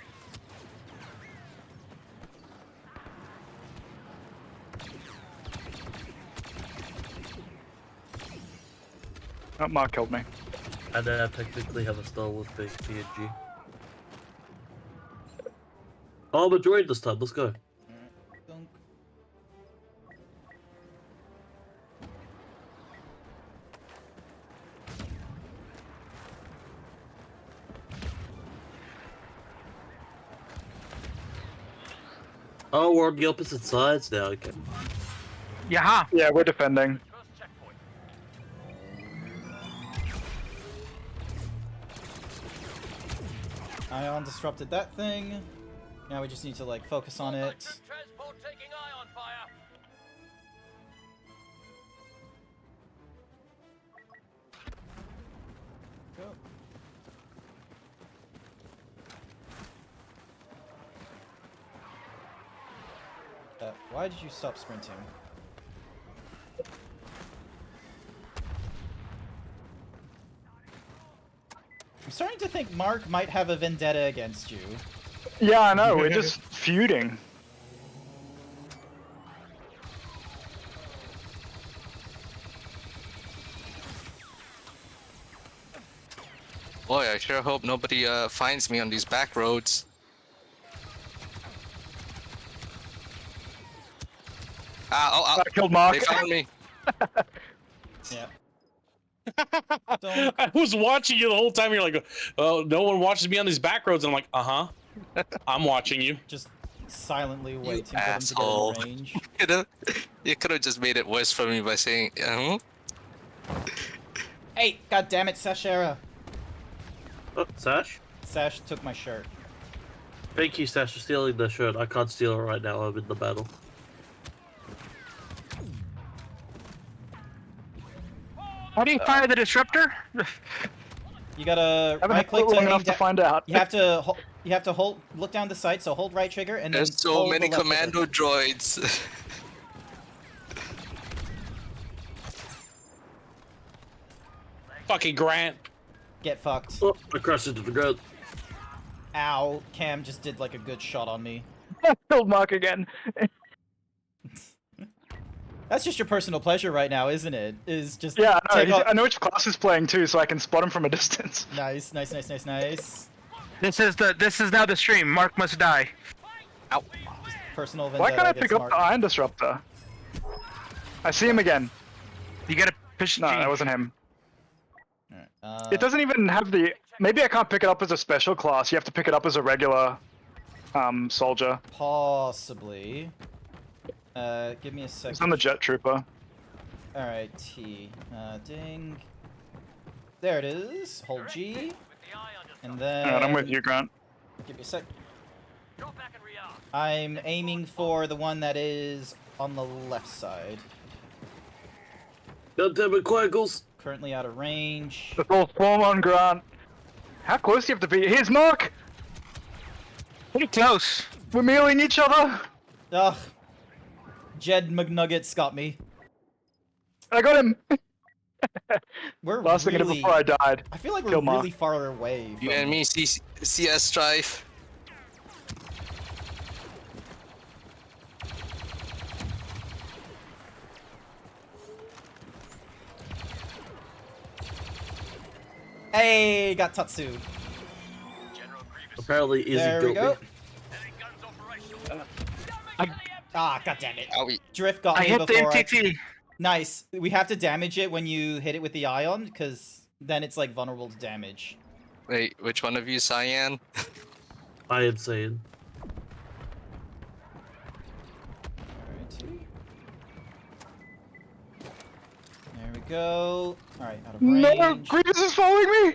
Oh, Mark killed me. And I technically have a Star Wars based TNG. Oh, I'm a droid this time. Let's go. Dunk. Oh, we're on the opposite sides now. Okay. Yeah. Yeah, we're defending. First checkpoint. Ion disrupted that thing. Now we just need to like focus on it. Transport taking ion fire. Go. Why did you stop sprinting? I'm starting to think Mark might have a vendetta against you. Yeah, I know. We're just feuding. Boy, I sure hope nobody finds me on these back roads. I killed Mark. They found me. Yeah. I was watching you the whole time. You're like, oh, no one watches me on these back roads. And I'm like, uh-huh. I'm watching you. Just silently waiting for them asshole. to get in range. You could have just made it worse for me by saying, Hey, god damn it, Sashera. Oh, Sash? Sash took my shirt. Thank you, Sash, for stealing the shirt. I can't steal it right now. I'm in the battle. How do you fire the disruptor? You gotta I haven't right had click long to aim enough to down. find out. You have to hold look down the sight, so hold right trigger and There's then so hold many the left commando trigger. droids. Fucking Grant. Get fucked. Oh, I crashed into the ground. Ow, Cam just did like a good shot on me. I killed Mark again. That's just your personal pleasure right now, isn't it? Is just Yeah, I know. take off. I know which class he's playing too, so I can spot him from a distance. Nice, nice, nice, nice, nice. This is now the stream. Mark must die. Personal vendetta Why can't I against pick up Mark. the Iron Disruptor? I see him again. You gotta push No, G. that wasn't him. Alright, It doesn't even have the... Maybe I can't pick it up as a special class. You have to pick it up as a regular soldier. Possibly. Give me a He's second. on the Jet Trooper. Alright, T. Ding. There it is. Hold G. And then... Alright, I'm with you, Grant. Give me a sec. Drop back and rearm. I'm aiming for the one that is on the left side. God damn it, Quackles. Currently out of range. The full form on Grant. How close do you have to be? Here's Mark! Pretty close. We're mealing each other! Ugh. Jed McNuggets got me. I got him! We're Last thing I did really... before I died. I feel like we're Kill Mark. really far away from... You and me, CS Strife. Hey, got Tatsu. General Grievous. Apparently, Izzy There we got go. me. Heavy guns operational. Ah, god damn it. Owie. Drift got I me hit the before MTT. Nice. We have to damage it when you hit it with the ion, because then it's like vulnerable to damage. Wait, which one of you, Cyan? I insane. Alrighty. There we go. Alright, out of No! range. Grievous is following me!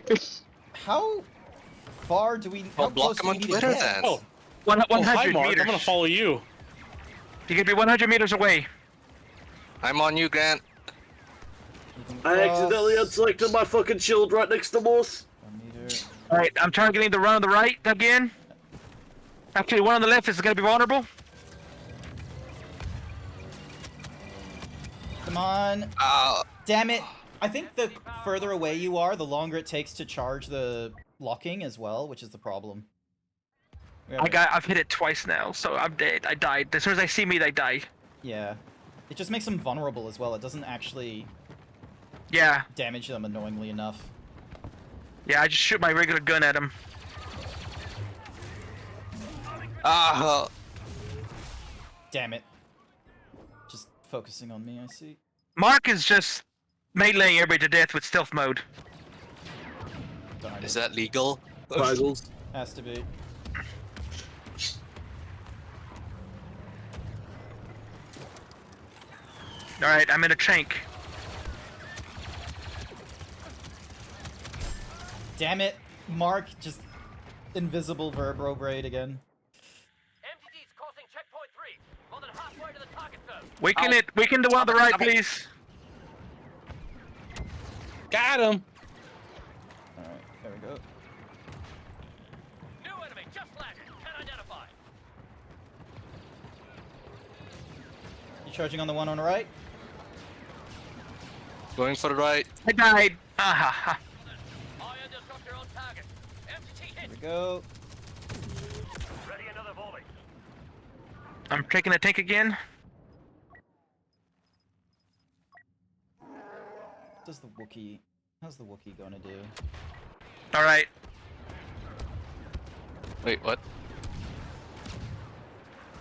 How far do we... How I'll block close him do we on need Twitter to get? then. Oh, 100 hi Mark. meters. I'm gonna follow you. You can be 100 meters away. I'm on you, Grant. I accidentally unselected my fucking shield right next to Morse. 1 meter. All right, I'm targeting the run on the right again. Actually, one on the left is going to be vulnerable. Come on. Damn it. I think the further away you are, the longer it takes to charge the locking as well, which is the problem. I've hit it twice now, so I'm dead. I died. As soon as they see me, they die. Yeah. It just makes them vulnerable as well. It doesn't actually Yeah. damage them annoyingly enough. Yeah, I just shoot my regular gun at him. Ah, Damn it. Just focusing on me, I see. Mark is just meleeing everybody to death with stealth mode. Darn is it. that legal? Quaggles. Has to be. Alright, I'm in a tank. Damn it. Mark, just invisible Verbro braid again. MTT's crossing checkpoint 3. More than halfway to the target zone. Weaken it. Weaken the one on the right, please. Got him. Alright, there we go. New enemy just landed. Can identify. You charging on the one on the right? Going for the right. I died. Ah, Iron disruptor on target. MTT There hit. we go. Ready another volley. I'm taking a tank again. How's the Wookiee gonna do? Alright. Wait, what?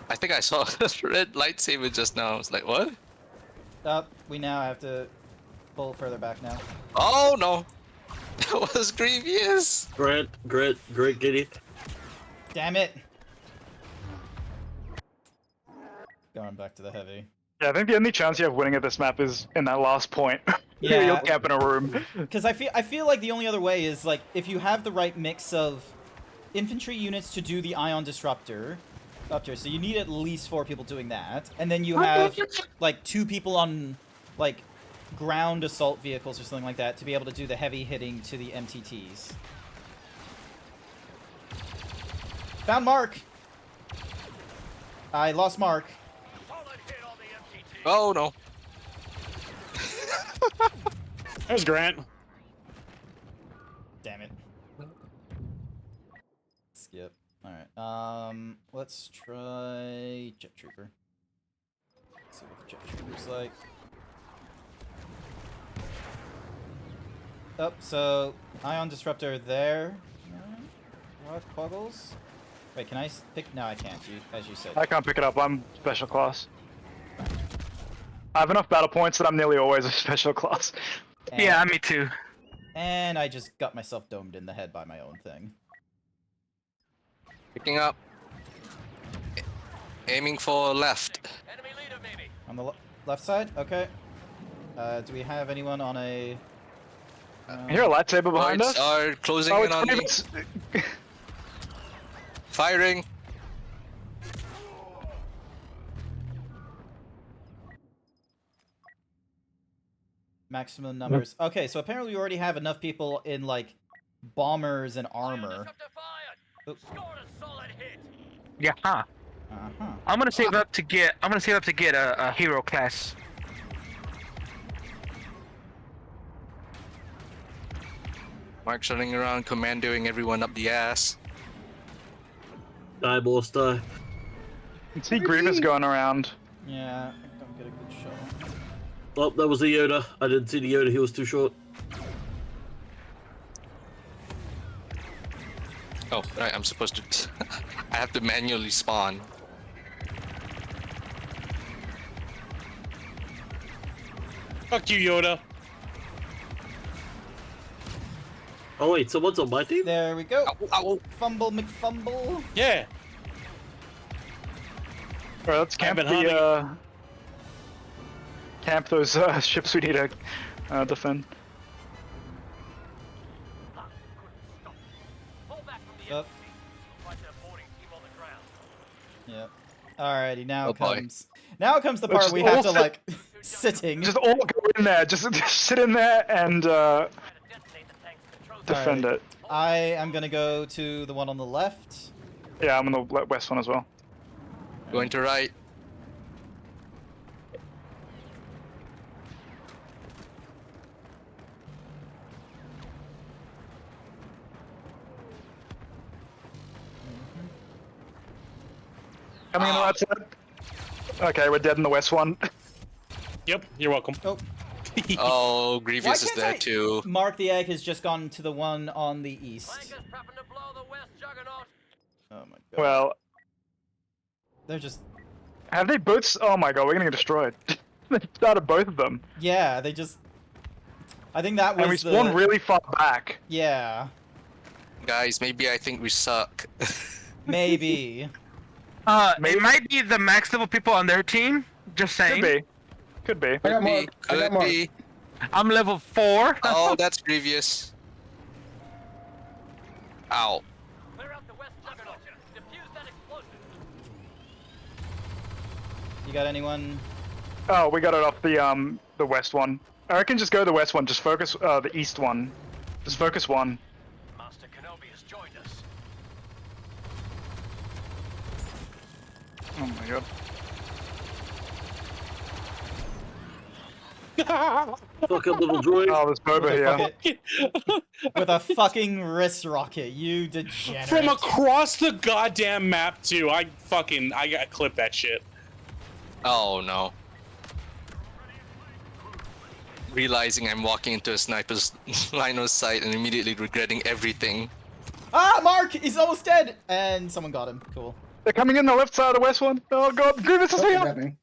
I think I saw a red lightsaber just now. I was like, what? We now have to pull further back now. Oh no! That was Grievous! Grant, Giddy. Damn it! Going back to the heavy. Yeah, I think the only chance you have winning at this map is in that last point. Yeah. You'll camp in a room. Because I feel like the only other way is like if you have the right mix of infantry units to do the ion disruptor, so you need at least 4 people doing that, and then you have like 2 people on like ground assault vehicles or something like that to be able to do the heavy hitting to the MTTs. Found Mark. I lost Mark. Solid hit on the MTT. Oh no. There's Grant. Damn it. Skip. Alright. Let's try Jet Trooper. Let's see what the Jet Trooper's like. Oh, so Ion Disruptor there. Rock Puggles. Wait, can I pick? No, I can't. As you said. I can't pick it up. I'm special class. I have enough battle points that I'm nearly always a special class. And, Yeah, me too. And I just got myself domed in the head by my own thing. Picking up. Aiming for left. Enemy leader, maybe. On the left side? Okay. Do we have anyone on a... I hear a lightsaber behind Guards us. are closing Oh, in on me. it's Firing. Maximum numbers. Okay, so apparently we already have enough people in, like, bombers and armor. Oop. Yeah. Huh. Uh-huh. I'm gonna save up to get a hero class. Mark's running around commandoing everyone up the ass. Die, boss, die. You see Grievous going around. Yeah, I don't get a good shot. Oh, that was the Yoda. I didn't see the Yoda. He was too short. Oh, right, I'm supposed to... I have to manually spawn. Fuck you, Yoda. Oh wait, someone's on my team? There we go. Ow, ow. Fumble McFumble. Yeah. Alright, let's camp been hunting. camp those ships we need to defend. Yep. Yep. Alrighty, now Oh, boy. comes the Let's part we just have to all like sitting. Just all go in there. Just sit in there and defend it. I am gonna go to the one on the left. Yeah, I'm on the west one as well. Going to right. Coming in the right side. Okay, we're dead in the west one. Yep, you're welcome. Oh. Oh, Why Grievous is can't there I- too. Mark the Egg has just gone to the one on the east. Oh my god. Well, They're just have they both? Oh my god, we're gonna get destroyed. They started both of them, yeah, they just I think that was and we the spawned really far back. yeah, Guys, maybe I think we suck. maybe. Maybe. It might be the max level people on their team. Just saying. Could be. Could be. I got Mark. I got Could Mark. be. I'm level 4. Oh, that's Grievous. Ow. You got anyone? Oh, we got it off the west one. I reckon just go the west one. Just focus the east one. Just focus one. Master Kenobi has joined us. Oh my god. Fuck up, little droid. Oh, there's Boba here. With a fucking wrist rocket, you degenerate. From across the goddamn map too. I gotta clip that shit. Oh no. Realizing I'm walking into a sniper's line of sight and immediately regretting everything. Ah, Mark! He's almost dead! And someone got him. Cool. They're coming in the left side of the west one. Oh god, Grievous is Oh, they here! got me.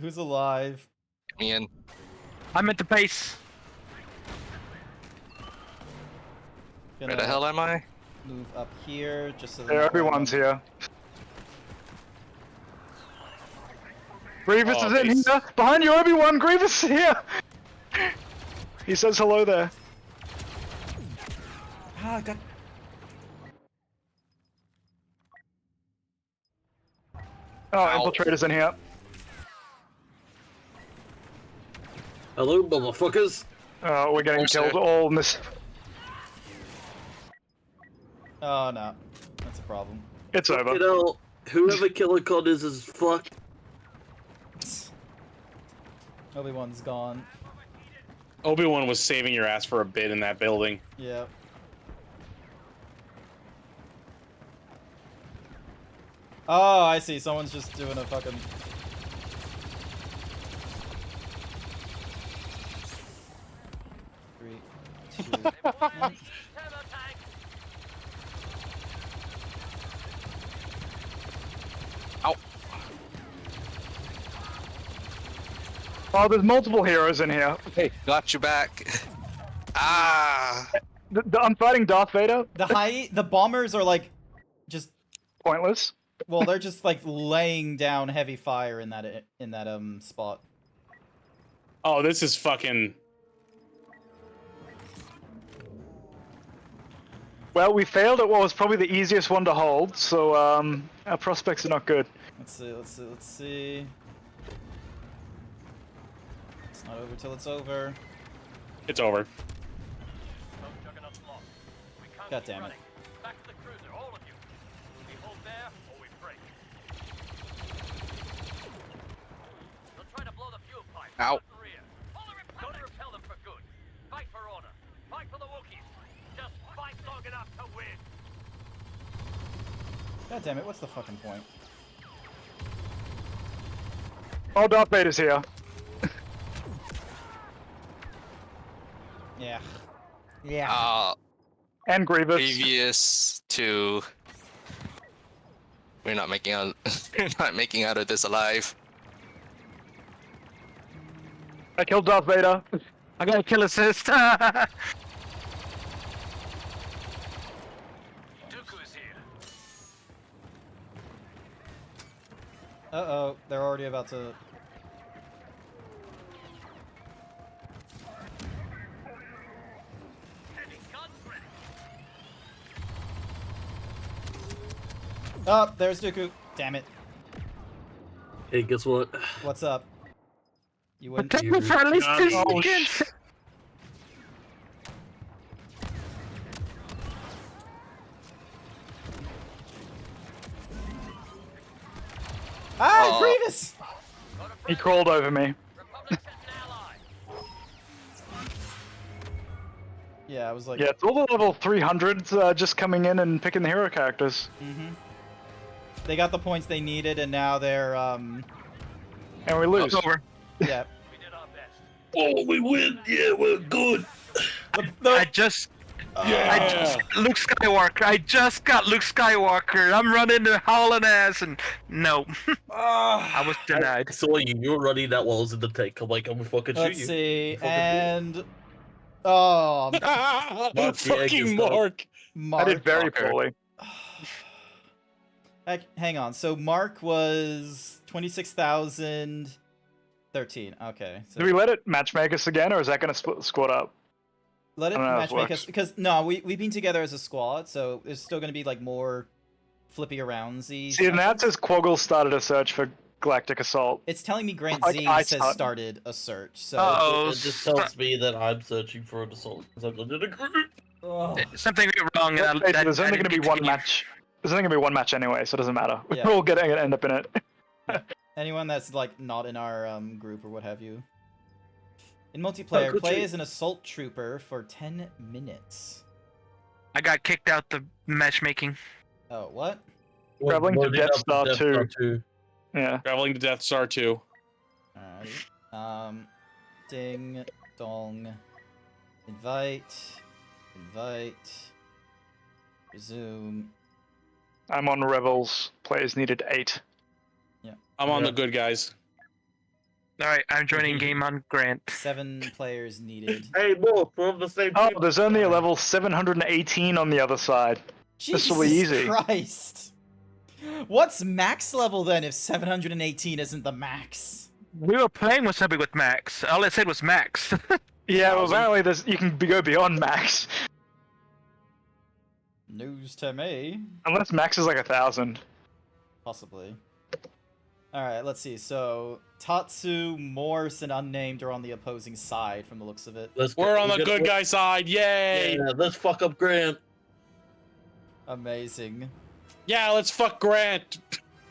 Who's alive? Me in. I'm at the base. Gonna Where the hell am I? move up here, just so that Yeah, everyone's here. Grievous Oh, is in nice. here! Behind you, Obi-Wan! Grievous is here! He says hello there. Ah, God. Oh, Ow. Infiltrator's in here. Hello, motherfuckers. Oh, we're getting Almost killed there. all in this. Oh, no. That's a problem. It's You over. know, whoever Killer Cod is fuck. Obi-Wan's gone. Obi-Wan was saving your ass for a bit in that building. Yep. Oh, I see. Someone's just doing a fucking... Three, two, one. Ow. Oh, there's multiple heroes in here. Hey, got you back. Ah. I'm fighting Darth Vader. The bombers are like, just, Pointless. well, they're just like laying down heavy fire in that spot. Oh, this is fucking. Well, we failed at what was probably the easiest one to hold, so our prospects are not good. Let's see. It's not over till it's over. It's over. God damn it. running. Back to the cruiser, all of you. We hold there or we break. They'll try to blow the fuel pipe. Ow. Front and rear. Don't repel them for good. Fight for order. Fight for the Wookiees. Just fight long enough to win. God damn it, what's the fucking point? Oh, Darth Vader's here. Yeah. Yeah. And Grievous. Previous to. We're not making out. We're not making out of this alive. I killed Darth Vader. I got a kill assist. Dooku is here. Uh-oh, they're already about to... Heavy guns ready. Oh, there's Dooku. Damn it. Hey, guess what? What's up? You wouldn't... Take me for at least 2 Oh, seconds. Ah, Grievous! He crawled over me. Republic sent an ally. Yeah, I was like... Yeah, it's all the level 300s just coming in and picking the hero characters. Mm-hmm. They got the points they needed, and now they're, And we lose. Over. yeah. We did our best. Oh, we win! Yeah, we're good! I just Luke Skywalker. I just got Luke Skywalker. I'm running to hauling ass, and no, I was denied. I saw you. You were running that while I was in the tank. I'm like, I'm gonna fucking shoot Let's you. see, Fucking and... Oh, Mark, Fucking Mark. Mark. I did very poorly. Hang on, so Mark was 26,013. Okay. So Do we let it matchmake us again, or is that going to split the squad up? let it I don't know how this matchmake us, works. because, no, we've been together as a squad, so there's still going to be, like, more flippy aroundsy. See, now it says Quoggle started a search for Galactic Assault. It's telling me Grant Like Z I says thought- started a search, so... Oh, It just tells me that I'm searching for an assault because I'm under the group. Ugh. something went wrong. Let's face it, there's only going to be one match. match. There's only going to be one match anyway, so it doesn't matter. Yeah. We're all going to end up in it. Anyone that's, like, not in our group or what have you. In multiplayer, could play you- as an assault trooper for 10 minutes. I got kicked out the matchmaking. Oh, what? Traveling to Loading Death up Star Death 2. Star 2. Yeah. Traveling to Death Star 2. Alrighty. Ding, dong. Invite. Resume. I'm on Rebels. Players needed 8. I'm on Yeah. the good guys. All right, I'm joining game on Grant. 7 players needed. Hey, Wolf, we're on the same Oh, team. there's only a level 718 on the other side. Jesus This will be easy. Christ! What's max level then if 718 isn't the max? We were playing with somebody with Max. All it said was Max. Yeah, well, apparently you can go beyond max. News to me. Unless max is like 1,000. Possibly. Alright, let's see. So, Tatsu, Morse, and Unnamed are on the opposing side from the looks of it. We're on the good guy side. Yay! Yeah, let's fuck up Grant. Amazing. Yeah, let's fuck Grant.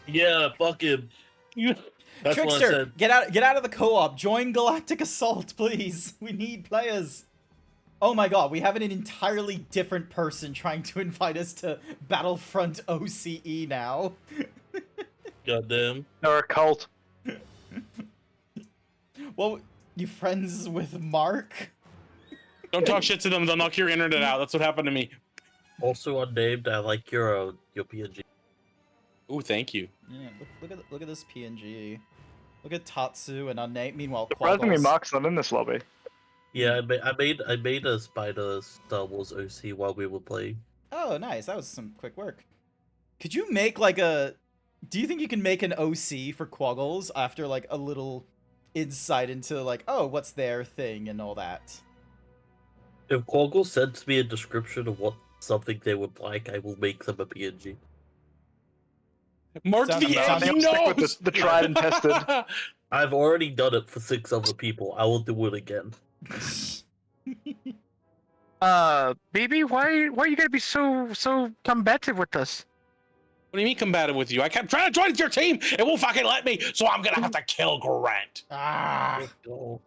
Yeah, fuck him. That's what I Trickster, said. get out of the co-op. Join Galactic Assault, please. We need players. Oh my god, we have an entirely different person trying to invite us to Battlefront OCE now. Goddamn. They're a cult. Well, you friends with Mark? Don't talk shit to them. They'll knock your internet out. That's what happened to me. Also unnamed, I like your PNG. Ooh, thank you. Yeah, look at this PNG. Look at Tatsu and Unnamed. Meanwhile, Surprisingly, Quaggles. Mark's not in this lobby. Yeah, I made a Spider Star Wars OC while we were playing. Oh, nice. That was some quick work. Could you make like a... Do you think you can make an OC for Quaggles after like a little insight into like, oh, what's their thing and all that? If Quaggle sends me a description of what something they would like, I will make them a PNG. Mark Sounds the about- Egg, I'll you stick know. with the tried and tested. I've already done it for 6 other people. I will do it again. BB, why are you gonna be so combative with us? What do you mean combative with you? I kept trying to join your team. It won't fucking let me, so I'm gonna have to kill Grant. Ah. Oh,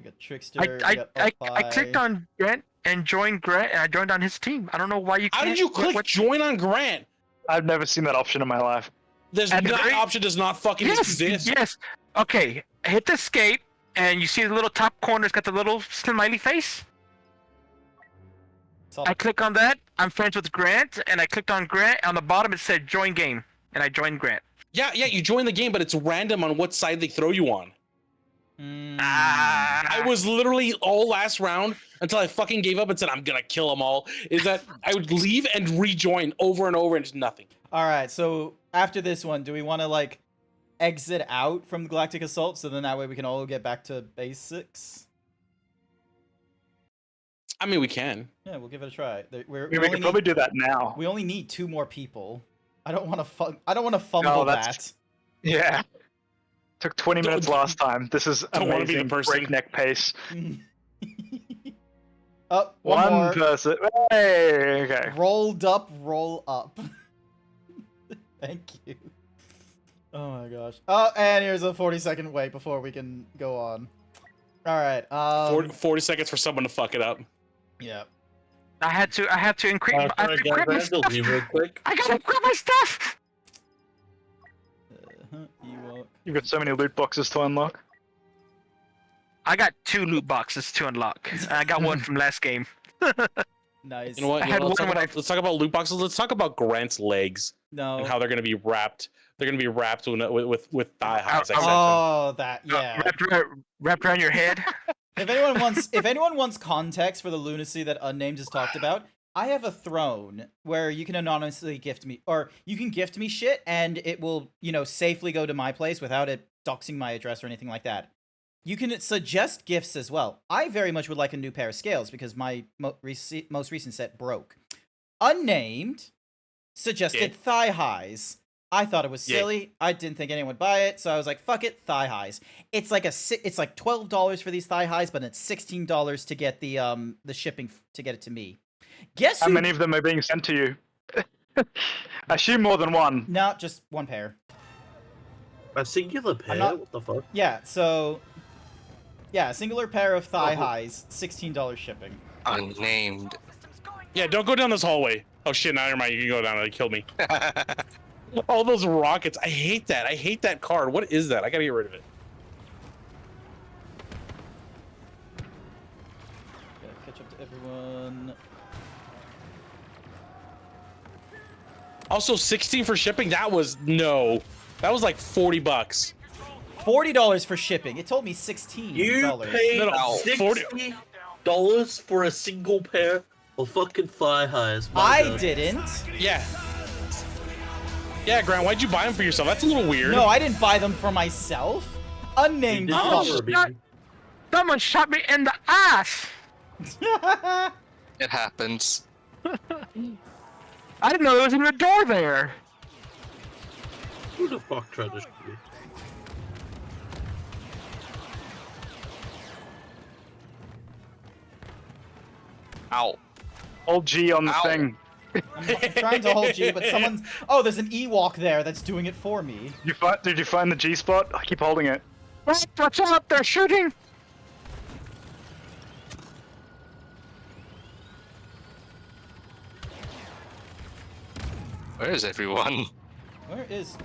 We got Trickster. I clicked on Grant and joined Grant, and I joined on his team. I don't know why you. How can't. did you click join on Grant? I've never seen that option in my life. That option does not fucking exist. Yes. Okay. Hit the escape, and you see the little top corner. It's got the little smiley face. I click on that. I'm friends with Grant, and I clicked on Grant. On the bottom, it said join game, and I joined Grant. Yeah, you join the game, but it's random on what side they throw you on. I was literally all last round until I fucking gave up and said I'm gonna kill them all. Is that I would leave and rejoin over and over and just nothing. All right, so after this one, do we want to like exit out from the Galactic Assault so then that way we can all get back to basics? I mean, we can. Yeah, we'll give it a try. We could probably do that now. We only need 2 more people. I don't want to fumble that. Yeah. Took 20 minutes last time. This is Don't wanna be the amazing person. breakneck pace. Oh, one more. person. Hey, okay. Rolled up, roll up. Thank you. Oh my gosh. Oh, and here's a 40-second wait before we can go on. All right. 40 seconds for someone to fuck it up. Yeah. I had to increase. I had to grab my stuff. real quick. I gotta grab my stuff. You've got so many loot boxes to unlock. I got 2 loot boxes to unlock. And I got one from last game. Nice. You know what? Let's talk about loot boxes. Let's talk about Grant's legs. No. And how they're gonna be wrapped. They're gonna be wrapped with thigh highs. Oh, that yeah. Wrapped around your head. If anyone wants context for the lunacy that Unnamed has talked about, I have a throne where you can anonymously gift me, or you can gift me shit, and it will, safely go to my place without it doxing my address or anything like that. You can suggest gifts as well. I very much would like a new pair of scales because my most recent set broke. Unnamed suggested thigh highs. I thought it was silly. I didn't think anyone would buy it, so I was like, "Fuck it, thigh highs." It's like $12 for these thigh highs, but it's $16 to get the shipping to get it to me. Guess how many of them are being sent to you? I assume more than one. No, just one pair. A singular pair? What the fuck? Yeah. So, yeah, a singular pair of thigh highs, $16 shipping. Unnamed. Yeah, don't go down this hallway. Oh shit! Now never mind. You can go down. It killed me. All those rockets. I hate that. I hate that card. What is that? I gotta get rid of it. Gotta catch up to everyone. Also, 16 for shipping. That was That was like $40. $40 for shipping. It told me $16. You paid $60 for a single pair of fucking thigh highs. I didn't. Yeah. Yeah, Grant, why'd you buy them for yourself? That's a little weird. No, I didn't buy them for myself. Unnamed. Someone shot me in the ass. It happens. I didn't know there was even a door there. Who the fuck tried to shoot me? Ow. Hold G on the thing. I'm trying to hold G, but someone's... Oh, there's an Ewok there that's doing it for me. Did you find the G spot? I keep holding it. What's up? They're shooting. Where is everyone? Where is...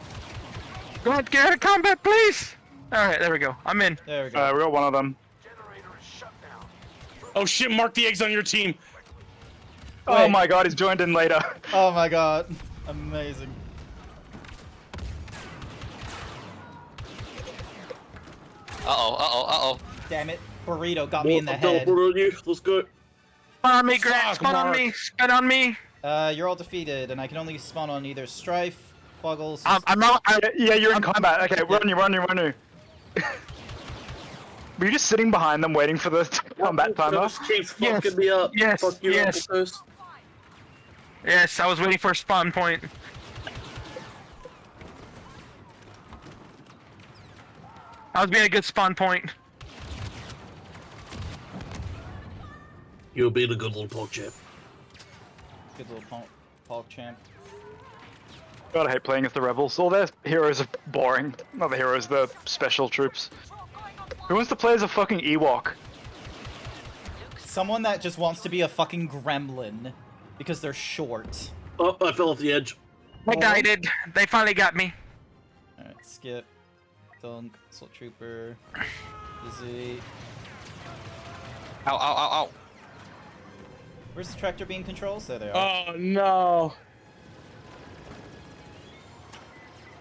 Grant, get out of combat, please. Alright, there we go. I'm in. There we go. We got one of them. Oh shit, mark the eggs on your team. Oh my god, he's joined in later. Oh my god. Amazing. Uh-oh. Damn it. Burrito got me in the I'll head. teleport on you. Let's go. Spawn on me, Grant. Spawn on me. Spin on me. You're all defeated, and I can only spawn on either Strife, Quaggles... I'm out. Yeah, you're in combat. Okay, run you. Were you just sitting behind them waiting for the combat timer? Just keeps fucking me up. Yes, Fuck you, yes. Applecoast. Yes, I was waiting for a spawn point. I was being a good spawn point. You're being a good little pork chip. Good little Paul champ. God, I hate playing as the rebels. All their heroes are boring. Not the heroes, the special troops. Who wants to play as a fucking Ewok? Someone that just wants to be a fucking gremlin because they're short. Oh, I fell off the edge. I died. They finally got me. Alright, skip. Dunk. Assault Trooper. Busy. Ow, ow, ow, ow. Where's the tractor beam controls? There they are. Oh no.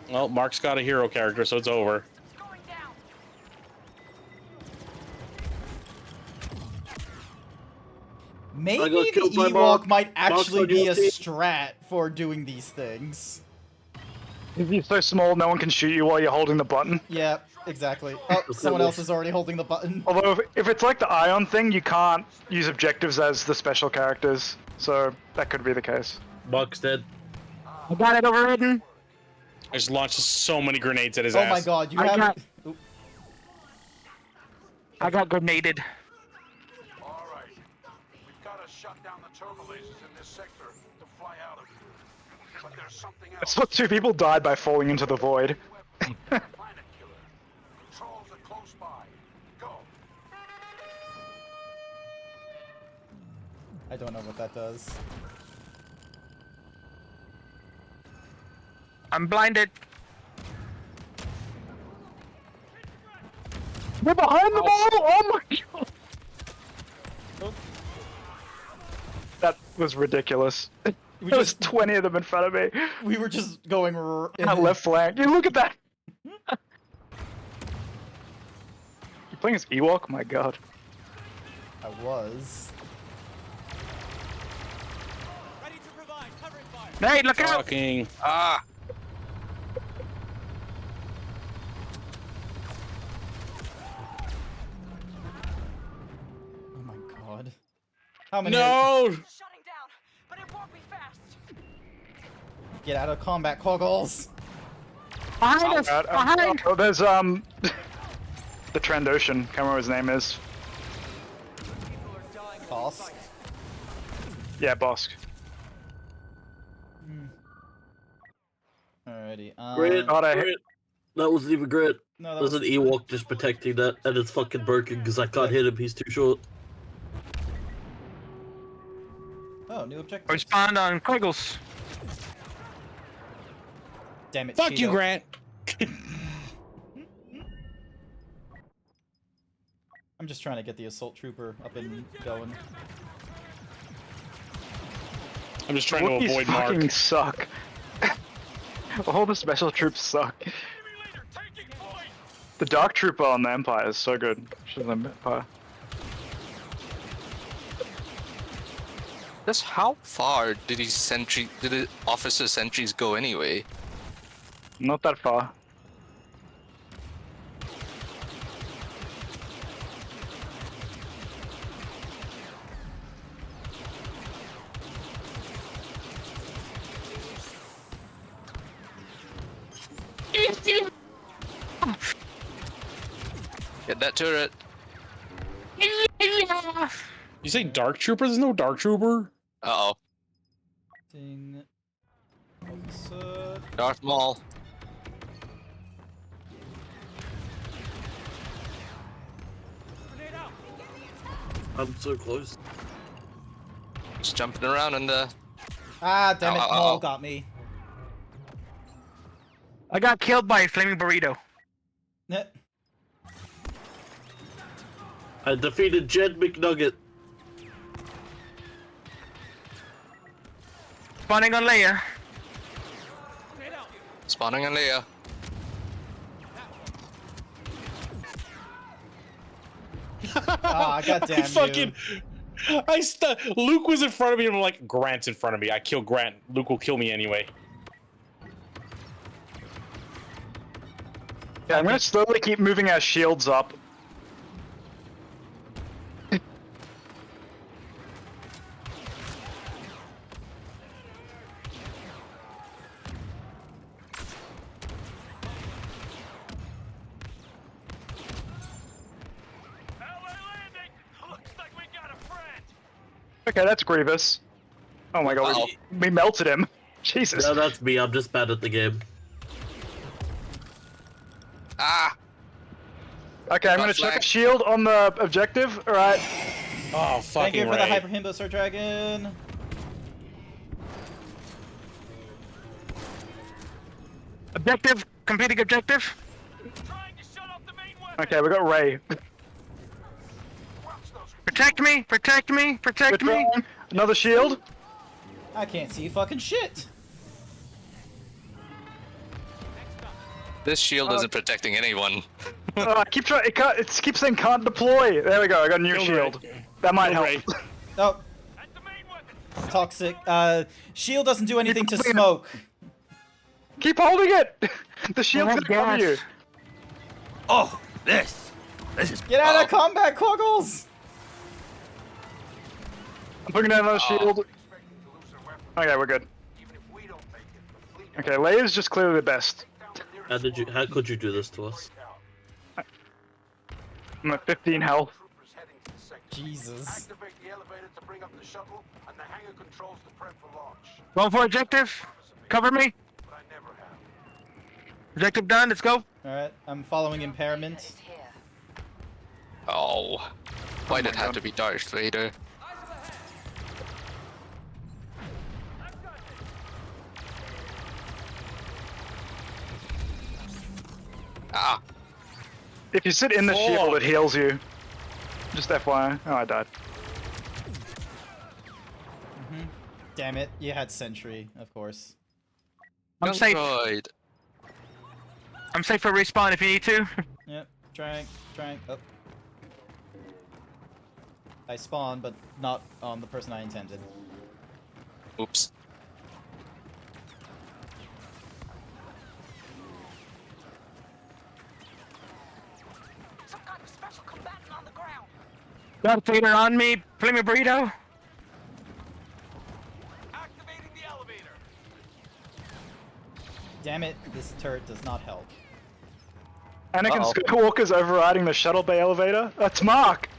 Well, Mark's got a hero character, so it's over. Maybe I got the killed by Ewok Mark. might Mark's actually on be your a team. strat for doing these things. If you're so small, no one can shoot you while you're holding the button. Yeah, exactly. Oh, someone else is already holding the button. Although, if it's like the Ion thing, you can't use objectives as the special characters, so that could be the case. Mark's dead. I got it overridden. I just launched so many grenades at his Oh ass. my god, you I have... got- Oop. I got grenaded. All right. We've got to shut down the turbolasers in this sector to fly out of it. But there's something else. That's what 2 people died by falling into the void. Planet killer. Controls are close by. Go. I don't know what that does. I'm blinded. They're behind the wall! Oh my god! Oh. That was ridiculous. We There was just 20 of them in front of me. we were just going in That left flank. You look at that! You're playing as Ewok? My god. I was. Hey, look out! Fucking. Ah. Oh my god. How many? No! Get out of combat, Coggles. Behind us! Behind! Oh, there's, the Trandoshan. Can't remember what his name is. Boss. Yeah, Bosk. Alrighty. Great. God, I Great. That wasn't even great. No, that There's was an Ewok just protecting that, and it's fucking broken because I can't hit him. He's too short. Oh, new objective. Respond on Quiggles. Damn it, Fuck you, Cheeto. Grant. I'm just trying to get the assault trooper up and going. I'm just trying to Wookiees avoid fucking Mark. suck. All the special troops suck. The Dark Trooper on the Empire is so good. She's on the Empire. Just how far did the officer sentries go anyway? Not that far. Get that turret. You say Dark Trooper? There's no Dark Trooper. Uh-oh. Ding. Officer. Darth Maul. I'm so close. Just jumping around in the... Ah, damn it, Ow, ow, Maul ow. got me. I got killed by a flaming burrito. Nah. I defeated Jed McNugget. Spawning on Leia. Spawning on Leia. Ah, goddamn I fucking. Luke was in front of me, and I'm like, Grant's in front of me. I kill Grant. Luke will kill me anyway. Yeah, I'm gonna slowly keep moving our shields up. LA landing! Looks like we got a friend! Okay, that's Grievous. Oh my god, Wow. we melted him. Jesus. No, that's me. I'm just bad at the game. Ah! Okay, I'm Got gonna chuck a flagged. shield on the objective. Alright. Oh, Thank you fucking for the right. Hyper Himbo Star Dragon. Objective. Completing objective. Trying to shut off the main weapon. Okay, we got Ray. Protect me. Protect me. Protect Good me. try. Another shield. I can't see fucking shit. This shield isn't protecting anyone. Keep trying. It keeps saying can't deploy. There we go. I got a new Kill shield. Ray. That might Kill help. Ray. Oh, At the main weapon. toxic. Shield doesn't do anything to holding it. smoke. Keep holding it. The shield's have gonna cover gas. you. Oh, this is Get out of combat, Quaggles! I'm putting down another shield. Okay, we're good. Okay, Leia's just clearly the best. How could you do this to us? I'm at 15 health. Jesus. Going for objective. Cover me. Objective done. Let's go. Alright, I'm following Impairment. Oh. Why did it have to be Darth Vader? Ah. If you sit in the shield, Fuck. it heals you. Just FYI. Oh, I died. Damn it, you had Sentry, of course. I'm safe. Android. I'm safe for respawn if you need to. Yep, trying. Oh. I spawned, but not on the person I intended. Oops. Some kind of special combatant on the ground. Darth Vader on me. Play me burrito. activating the elevator. Damn it, this turret does not help. Anakin Uh-oh. Skywalker's overriding the shuttle bay elevator. That's Mark.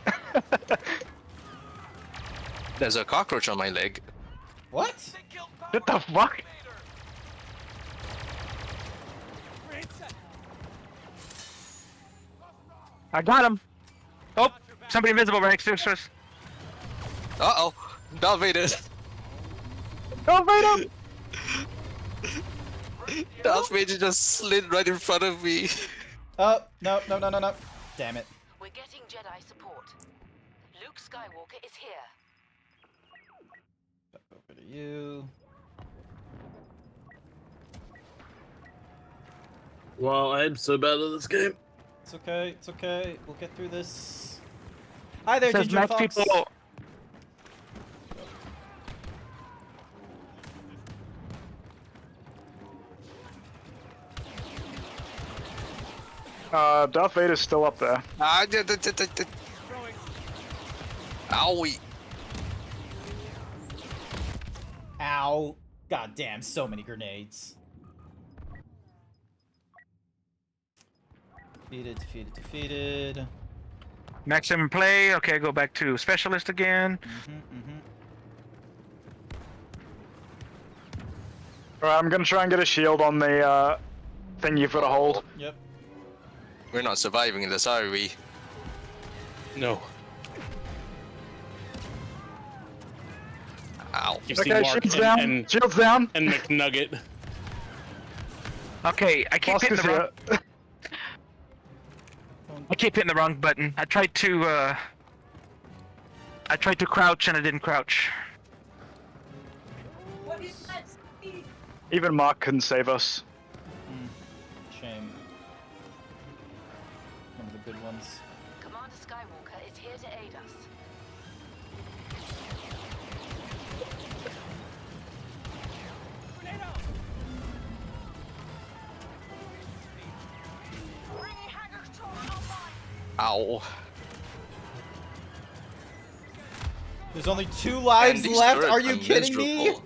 There's a cockroach on my leg. What? What the fuck? I got him. Oh, somebody invisible right next to us. Uh-oh. Darth Vader. Oh, Vader! Darth Vader just slid right in front of me. Oh, no. Damn it. We're getting Jedi support. Luke Skywalker is here. Over to you. Wow, I am so bad at this game. It's okay. We'll get through this. Hi there, Says Ginger match Fox. people. Darth Vader's still up there. Owie. Ow. God damn, so many grenades. Defeated. Maximum play. Okay, go back to specialist again. Alright, I'm gonna try and get a shield on the thing you've got to hold. Yep. We're not surviving this, are we? No. Ow. You see Okay, Mark shield's down. and Shield's down. McNugget. Okay, I keep hitting Oscar's the wrong. here. I keep hitting the wrong button. I tried to crouch and I didn't crouch. Even Mark couldn't save us. Shame. One of the good ones. Commander Skywalker is here to aid us. Bringing hangar control online. Ow. There's only 2 lives And these left. turrets Are you kidding me? miserable.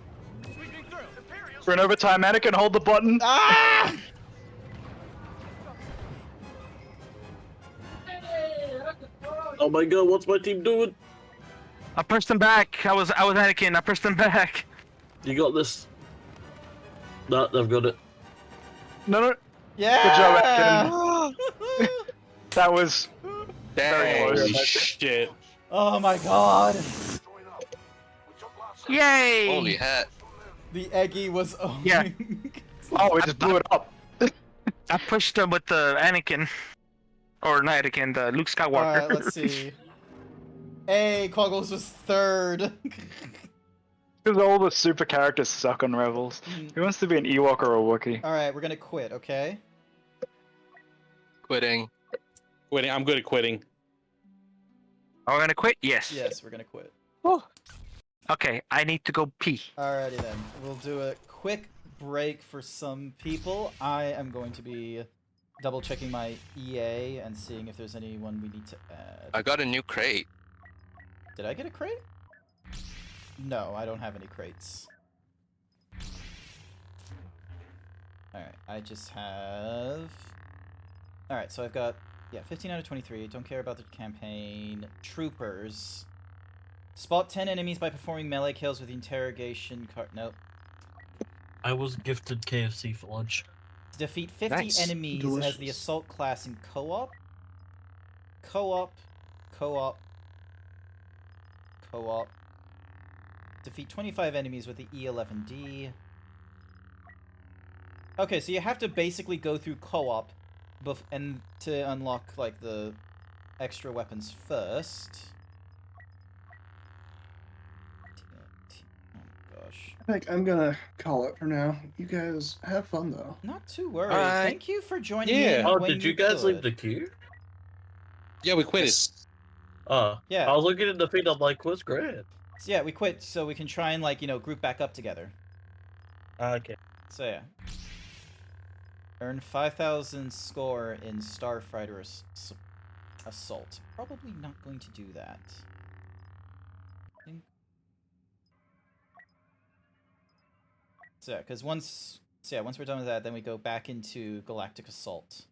Run over time, Anakin, hold the button. Ah! Oh my god, what's my team doing? I pushed him back. I was Anakin. I pushed him back. You got this. No, I've got it. No. Yeah. Good job, Anakin. That was very Dang, close. shit. Oh my god. Yay! Holy hat. The Eggy was owning. Yeah. Oh, we just blew it up. I pushed him with the Anakin. Or not Anakin, the Luke Skywalker. Alright, let's see. Hey, Quaggles was third. Because all the super characters suck on Rebels. Who wants to be an Ewok or a Wookiee? Alright, we're gonna quit, okay? Quitting. Quitting. I'm good at quitting. Are we gonna quit? Yes. Yes, we're gonna quit. Okay, I need to go pee. Alrighty then. We'll do a quick break for some people. I am going to be double checking my EA and seeing if there's anyone we need to add. I got a new crate. Did I get a crate? No, I don't have any crates. Alright, I just have... Alright, so I've got, 15 out of 23. Don't care about the campaign. Troopers. Spot 10 enemies by performing melee kills with the interrogation card. Nope. I was gifted KFC for lunch. Defeat 50 Nice. enemies as Delicious. the assault class in co-op. Co-op. Defeat 25 enemies with the E11D. Okay, so you have to basically go through co-op and to unlock like the extra weapons first. Oh gosh. I think I'm gonna call it for now. You guys have fun though. Not too worried. Alright. Thank you for joining Yeah. in. Oh, when did you guys leave could. the queue? Yeah, we quit it. Yeah. I was looking at the feed. I'm like, what's great? So yeah, we quit so we can try and like, group back up together. Okay. So yeah. Earn 5,000 score in Starfighter Assault. Probably not going to do that. So yeah, because once we're done with that, then we go back into Galactic Assault.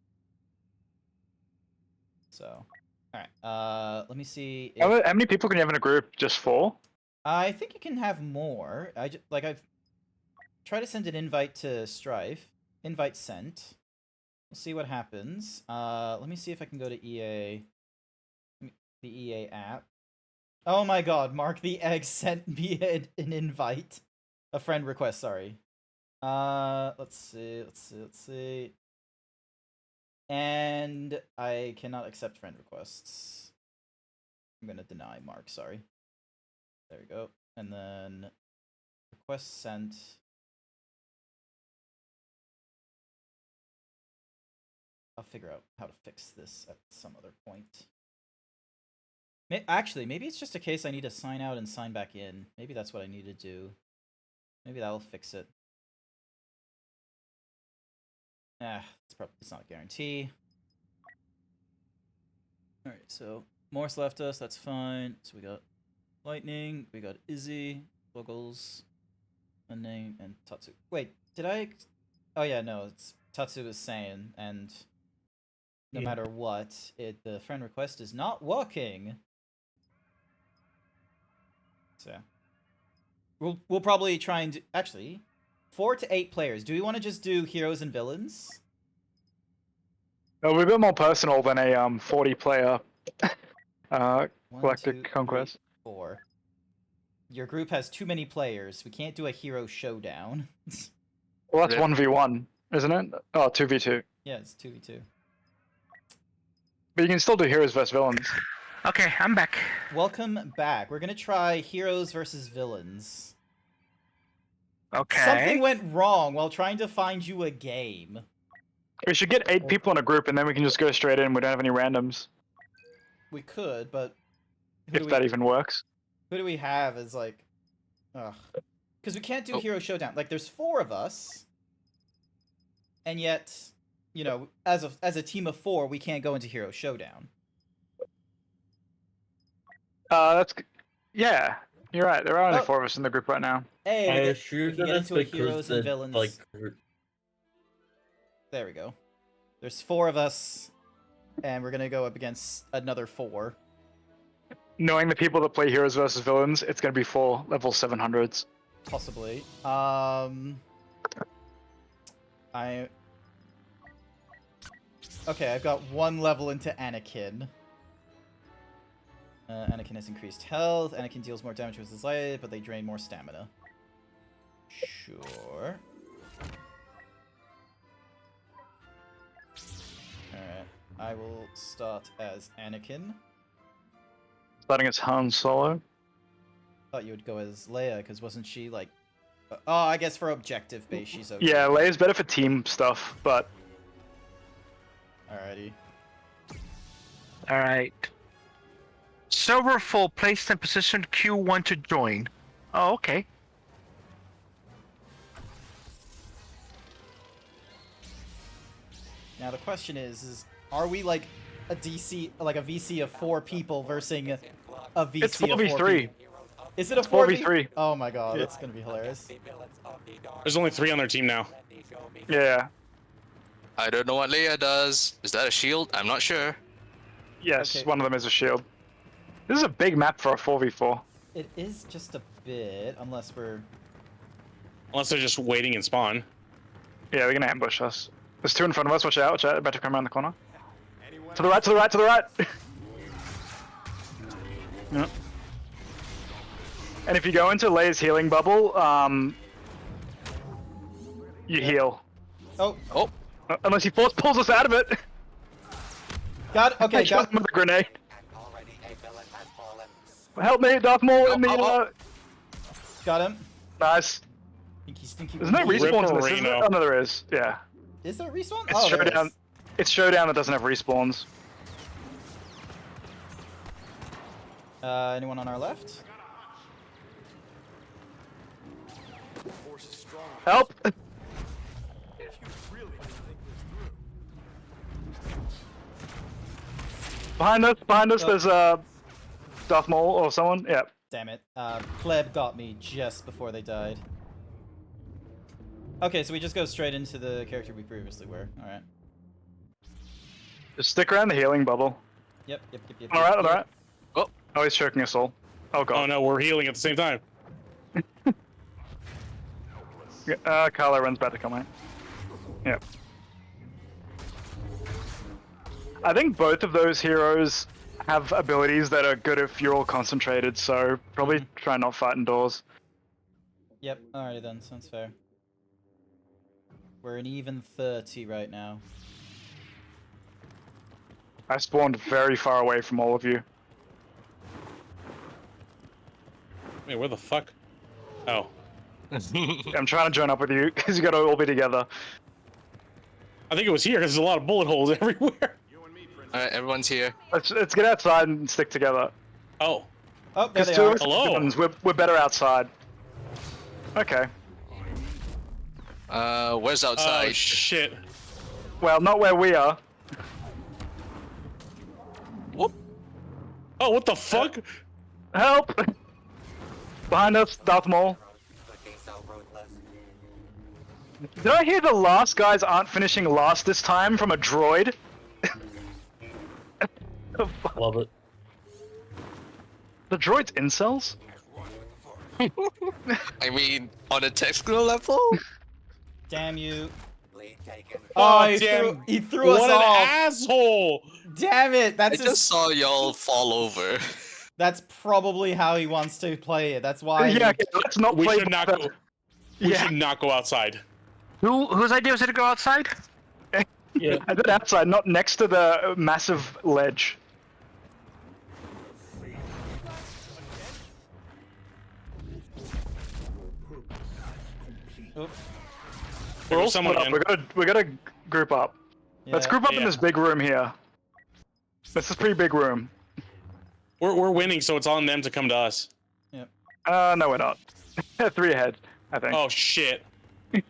So, alright, let me see if... How many people can you have in a group? Just 4? I think you can have more. I've tried to send an invite to Strife. Invite sent. We'll see what happens. Let me see if I can go to EA. The EA app. Oh my god, Mark the Egg sent me an invite. A friend request, sorry. Let's see. And I cannot accept friend requests. I'm gonna deny Mark, sorry. There we go. And then request sent. I'll figure out how to fix this at some other point. Actually, maybe it's just a case I need to sign out and sign back in. Maybe that's what I need to do. Maybe that'll fix it. It's not a guarantee. Alright, so Morse left us, that's fine. So we got Lightning, we got Izzy, Buggles, Unnamed, and Tatsu. Wait, did I... Oh yeah, no, it's Tatsu is saying, and no matter what, the friend request is not working. So we'll probably try and do, actually 4 to 8 players. Do we want to just do heroes and villains? No, we're a bit more personal than a 40-player 1, Galactic 2, 3, Conquest. 4. Your group has too many players. We can't do a hero showdown. Well, that's 1v1, isn't it? Oh, 2v2. Yeah, it's 2v2. But you can still do heroes versus villains. Okay, I'm back. Welcome back. We're gonna try heroes versus villains. Okay. Something went wrong while trying to find you a game. We should get 8 people in a group, and then we can just go straight in. We don't have any randoms. We could, but If that even works. who do we have as like, ugh, because we can't do hero showdown. Like, there's 4 of us, and yet, as a team of 4, we can't go into hero showdown. Yeah, you're right. There are only Oh. 4 of us in the group right now. Hey, I we assume can get that's into a because heroes and the villains. like There we go. There's 4 of us, and we're gonna go up against another 4. knowing the people that play heroes versus villains, it's going to be 4 level 700s. Possibly. Okay, I've got 1 level into Anakin. Anakin has increased health. Anakin deals more damage with his light, but they drain more stamina. Sure. Alright, I will start as Anakin. Starting as Han Solo. Thought you would go as Leia, because wasn't she like... Oh, I guess for objective base, she's okay. Yeah, Leia's better for team stuff, but... Alrighty. Alright. Server full, placed in position Q1 to join. Oh, okay. Now the question is are we like a DC, like a VC of 4 people versus a VC It's of 4 4v3. people? Is it a It's 4v3? Oh my god, that's gonna be hilarious. There's only 3 on their team now. Yeah. I don't know what Leia does. Is that a shield? I'm not sure. Yes, Okay. one of them is a shield. This is a big map for a 4v4. It is just a bit, unless we're... Unless they're just waiting in spawn. Yeah, they're gonna ambush us. There's 2 in front of us, watch out, watch out, about to come around the corner. To the right, to the right, to the right! Yeah. And if you go into Leia's healing bubble, you heal. Oh, Unless he pulls us out of it! got it, okay, I shot got him with a grenade. Help me, Darth Maul, in the, got him. Nice. Stinky. There's no respawns in this, is Ripperino. there? Oh no, there is. Yeah. Is there a respawn? It's Oh, there showdown. is. It's showdown that doesn't have respawns. Anyone on our left? Help! Behind us, there's Darth Maul or someone. Yeah. Damn it. Pleb got me just before they died. Okay, so we just go straight into the character we previously were. Alright. Just stick around the healing bubble. Yep. Alright, yep. alright. Oh, he's choking us all. Oh god. Oh no, we're healing at the same time. Kylo Ren's about to come in. Yep. I think both of those heroes have abilities that are good if you're all concentrated, so probably try not fight indoors. Yep, alright then, sounds fair. We're an even 30 right now. I spawned very far away from all of you. Wait, where the fuck? Oh. I'm trying to join up with you because you gotta all be together. I think it was here. There's a lot of bullet holes everywhere. Alright, everyone's here. Let's get outside and stick together. Oh. Oh, there Because they two are. of us Hello. villains, we're better outside. Okay. Where's outside? Oh shit. Well, not where we are. Oh, what the fuck? Help! Behind us, Darth Maul. Did I hear the last guys aren't finishing last this time from a droid? Love it. The droid's incels? I mean, on a technical level? Damn you. Oh, he damn. he threw us What off. an asshole! Damn it, I that's just saw y'all fall over. That's probably how he wants to play it. That's why. Yeah, okay, let's not We play should not that. go. We Yeah. should not go outside. Whose idea was it to go outside? Yeah. I did outside, not next to the massive ledge. Oops. There was someone Split up. in. We gotta group up. Let's Yeah. group up in Yeah. this big room here. This is a pretty big room. We're winning, so it's on them to come to us. No, we're not. 3 ahead, I think. Oh shit. There's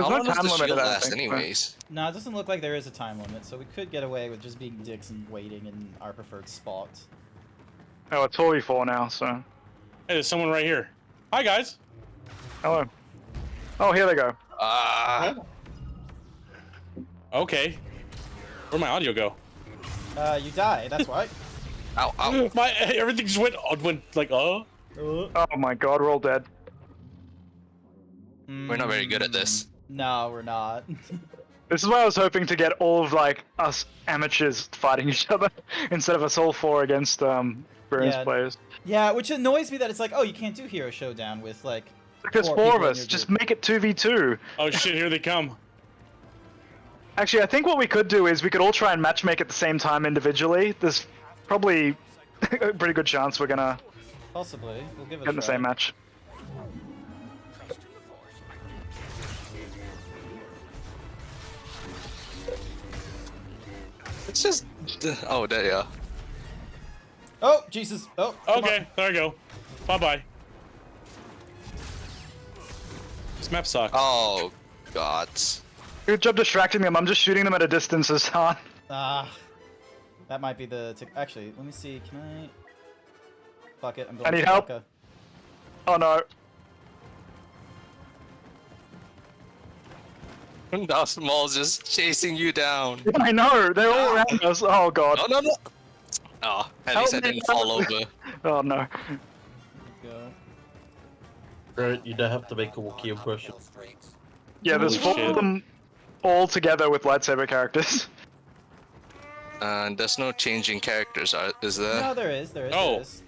How no long does time the limit. shield I don't last think. anyways? No, it doesn't look like there is a time limit, so we could get away with just being dicks and waiting in our preferred spot. Oh, it's 4v4 now, so. Hey, there's someone right here. Hi guys. Hello. Oh, here they go. Ah. Okay. Where'd my audio go? You die. That's why. Ow, ow. My everything just went like Oh my god, we're all dead. We're not very good at this. No, we're not. This is why I was hoping to get all of like us amateurs fighting each other instead of us all 4 against experienced Yeah. players. Yeah, which annoys me that it's like, oh, you can't do hero showdown with like. There's 4 of people in us. your Just group. make it 2v2. oh shit, here they come. Actually, I think what we could do is we could all try and matchmake at the same time individually. There's probably a pretty good chance we're gonna Possibly. We'll give it get a in the try. same match. It's just. Oh, there you are. Oh, Jesus. Oh, come Okay, on. there we go. Bye bye. This map sucks. Oh, God. Good job distracting them. I'm just shooting them at a distance, Hassan. Ah. That might be the. Actually, let me see. Can I. Fuck it. I'm going I need to help. Tucka. Oh no. Darth Maul's just chasing you down. I know. They're all around us. Oh god. No, no, no. Oh, at least I Help me. didn't fall over. Oh no. Go. Right, you don't have to make a Wookiee impression. Yeah, there's Holy 4 of shit. them all together with lightsaber characters. And there's no changing characters, is there? No, there is. There is. Oh. There is.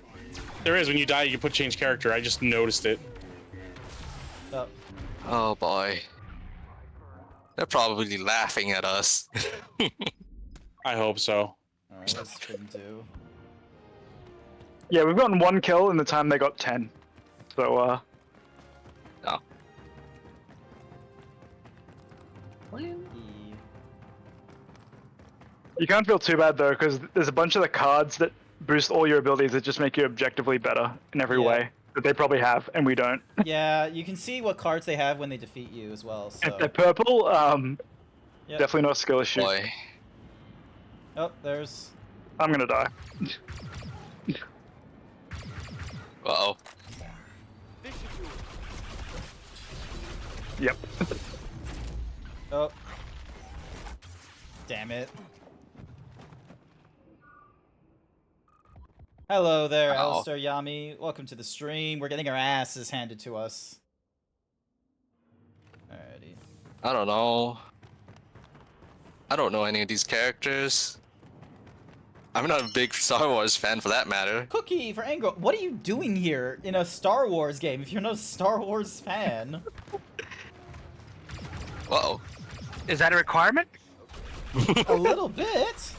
There is when you die, you can put change character. I just noticed it. Oh. Oh boy. They're probably laughing at us. I hope so. Alright, let's couldn't do. Yeah, we've gotten 1 kill in the time they got 10. So, No. you can't feel too bad though, because there's a bunch of the cards that boost all your abilities that just make you objectively better in every Yeah. way. That they probably have, and we don't. Yeah, you can see what cards they have when they defeat you as well. If So. they're purple, Yep. definitely not a skill issue. Boy. Oh, there's. I'm gonna die. Uh-oh. Yep. Oh. Damn it. Hello there, Ow. Alistair Yami. Welcome to the stream. We're getting our asses handed to us. Alrighty. I don't know. I don't know any of these characters. I'm not a big Star Wars fan for that matter. Cookie for Angro. What are you doing here in a Star Wars game if you're not a Star Wars fan? Uh-oh. Is that a requirement? A little bit.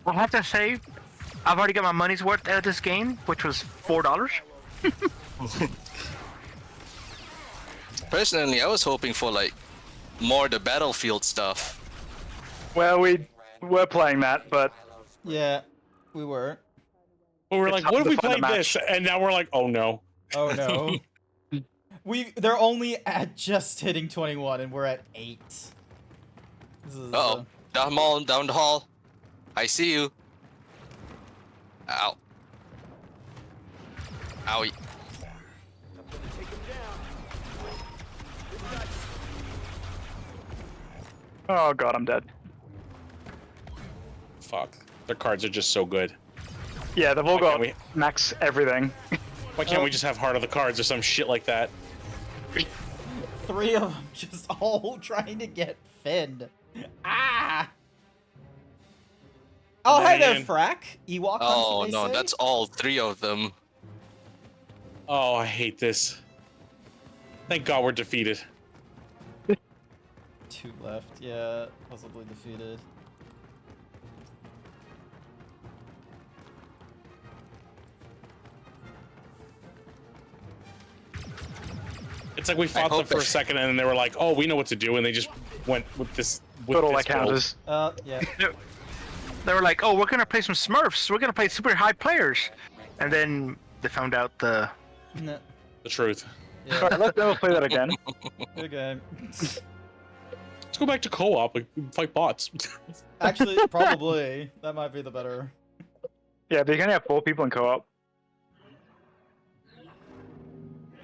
I have to say, I've already got my money's worth out of this game, which was $4. Personally, I was hoping for like more the Battlefield stuff. Well, we were playing that, but Yeah, we were. But we're It's like, hard what if to we find a played this? match. And now we're like, oh no. Oh no. They're only at just hitting 21 and we're at 8. This is, Uh-oh. Darth Maul down the hall. I see you. Ow. Owie. oh god, I'm dead. Fuck. Their cards are just so good. Yeah, they've all Why got can't we- max everything. Why can't we just have Heart of the Cards or some shit like that? 3 of them just all trying to get Finn. Ah! Oh, hey there, Man. Frack. Ewok Oh hunter, they no, say? that's all 3 of them. Oh, I hate this. Thank God we're defeated. 2 left. Yeah, possibly defeated. It's like we fought them hope for a that- second and then they were like, oh, we know what to do. And they just went with this. With Put all this that counters. Yeah. They were like, "Oh, we're gonna play some Smurfs. We're gonna play super high players," and then they found out the. No. The truth. Yeah. Alright, let's never play that again. Good game. Let's go back to co-op. Like, fight bots. Actually, probably. That might be the better. Yeah, but you can only have 4 people in co-op.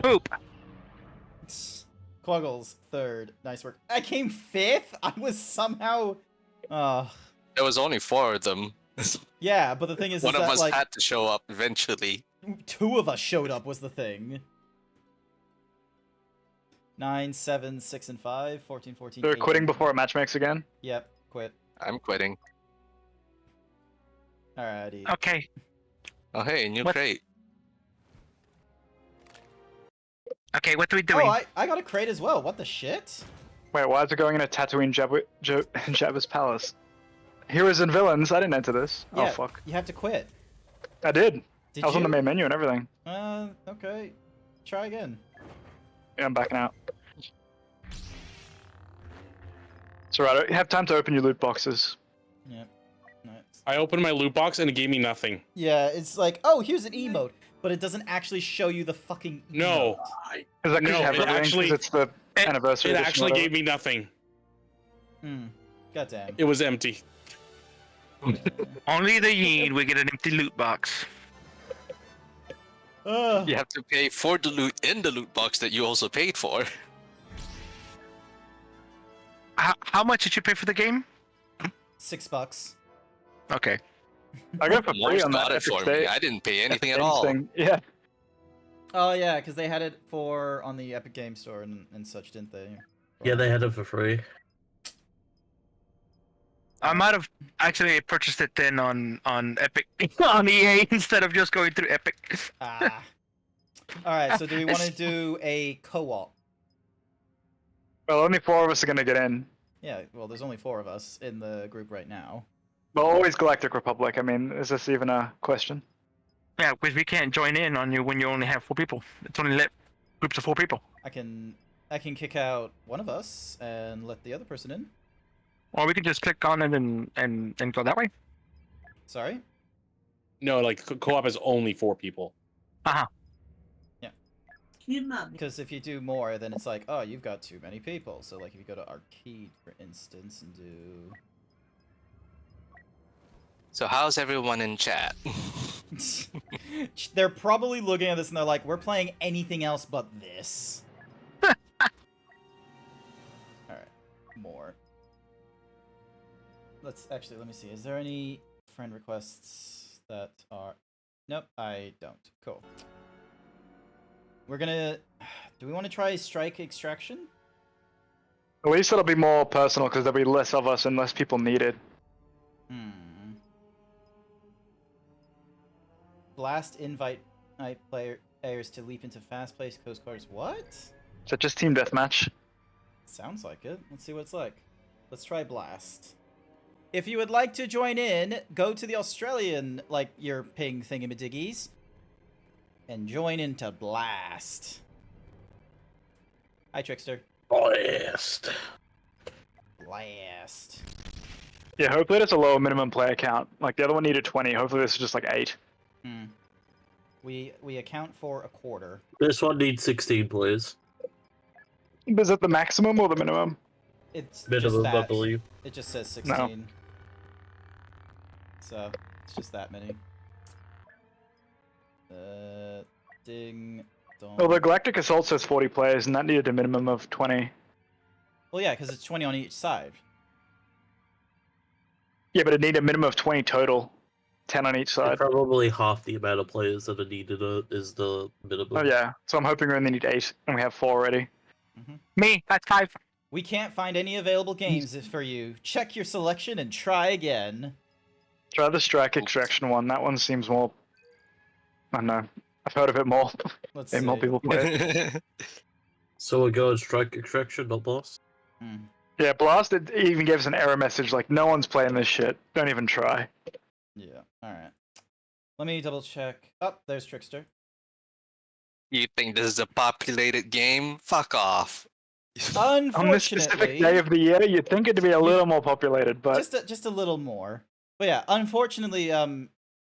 Poop. Quaggles, third. Nice work. I came fifth? I was somehow... There was only 4 of them. Yeah, but the thing is One of that, us like, had to show up eventually. 2 of us showed up was the thing. 9, 7, 6, and 5. 14, 14, They're 18. quitting before it match makes again. Yep, quit. I'm quitting. Alrighty. Okay. Oh hey, new What? crate. Okay, what are we doing? Oh, I got a crate as well. What the shit? Wait, why is it going into Tatooine Jabba's palace? Heroes and villains. I didn't enter this. Yeah, Oh fuck. you have to quit. I did. Did I was you? on the main menu and everything. Okay. Try again. Yeah, I'm backing out. It's alright. You have time to open your loot boxes. Yep. Nice. I opened my loot box and it gave me nothing. Yeah, it's like, oh, here's an emote, but it doesn't actually show you the fucking No. emote. Is that because No, you have it everything? actually- 'Cause it's the anniversary It edition actually or gave me nothing. Goddamn. It was empty. Only the Yin we get an empty loot box. You have to pay for the loot in the loot box that you also paid for. How much did you pay for the game? $6. Okay. I got for free Morse on that got it Epic for me. State. I didn't pay anything at Games all. thing. Yeah. Oh yeah, because they had it on the Epic Game Store and such, didn't they? Yeah, they had it for free. I might have actually purchased it then on Epic on EA instead of just going through Epic. Ah. All right. So do we want to do a co-op? Well, only 4 of us are gonna get in. Yeah. Well, there's only 4 of us in the group right now. Well, always Galactic Republic. I mean, is this even a question? Yeah, because we can't join in on you when you only have 4 people. It's only let groups of 4 people. I can kick out one of us and let the other person in. Or we can just click on it and go that way. Sorry. No, like co-op is only 4 people. Because if you do more, then it's like, oh, you've got too many people. So like, if you go to arcade, for instance, and do. So how's everyone in chat? They're probably looking at this and they're like, we're playing anything else but this. Alright, more. Let me see. Is there any friend requests that are... Nope, I don't. Cool. We're gonna... Do we want to try Strike Extraction? At least it'll be more personal because there'll be less of us and less people needed. Blast invite players to leap into fast-paced Coast Guards. What? So just team deathmatch. Sounds like it. Let's see what it's like. Let's try Blast. If you would like to join in, go to the Australian, like, your ping thingamadiggies, and join into Blast. Hi, Trickster. Blast. Blast. Yeah, hopefully it's a lower minimum player count. Like the other one needed 20. Hopefully this is just like 8. We account for a quarter. This one needs 16 players. Is it the maximum or the minimum? It's Minimum, just I that. believe. It just says 16. So, it's just that many. Ding dong. Well, the Galactic Assault says 40 players, and that needed a minimum of 20. Well, yeah, because it's 20 on each side. Yeah, but it needed a minimum of 20 total. 10 on each side. Probably half the amount of players that are needed is the minimum. Oh yeah, so I'm hoping we only need 8, and we have 4 already. Me, that's 5. We can't find any available games for you. Check your selection and try again. Try the Strike Extraction one. That one seems more... I don't know. I've heard of it more. Let's and more see. people play it. So we're going Strike Extraction, not Blast? Yeah, Blast, it even gave us an error message like, no one's playing this shit. Don't even try. Yeah, alright. Let me double check. Oh, there's Trickster. You think this is a populated game? Fuck off. Unfortunately, On this specific day of the year, you'd think it'd be a little more populated, but... just a little more. But yeah, unfortunately,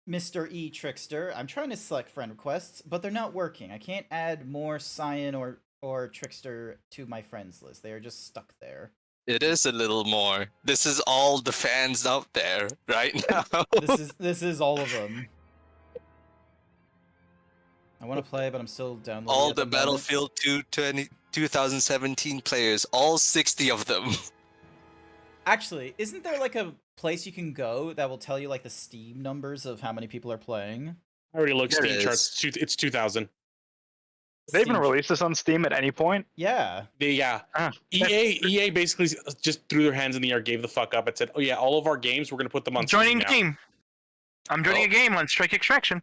Mr. E Trickster, I'm trying to select friend requests, but they're not working. I can't add more Cyan or Trickster to my friends list. They are just stuck there. It is a little more. This is all the fans out there right now. This is all of them. I want to play, but I'm still downloading. All at the moment. Battlefield 2 2017 players, all 60 of them. Actually, isn't there like a place you can go that will tell you like the Steam numbers of how many people are playing? I already looked There it Steam is. charts. It's 2,000. They even Steam- released this on Steam at any point. Yeah. Yeah. Ah. EA basically just threw their hands in the air, gave the fuck up, and said, "Oh yeah, all of our games, we're gonna put them on Joining Steam now." game. I'm joining a game on Strike Extraction.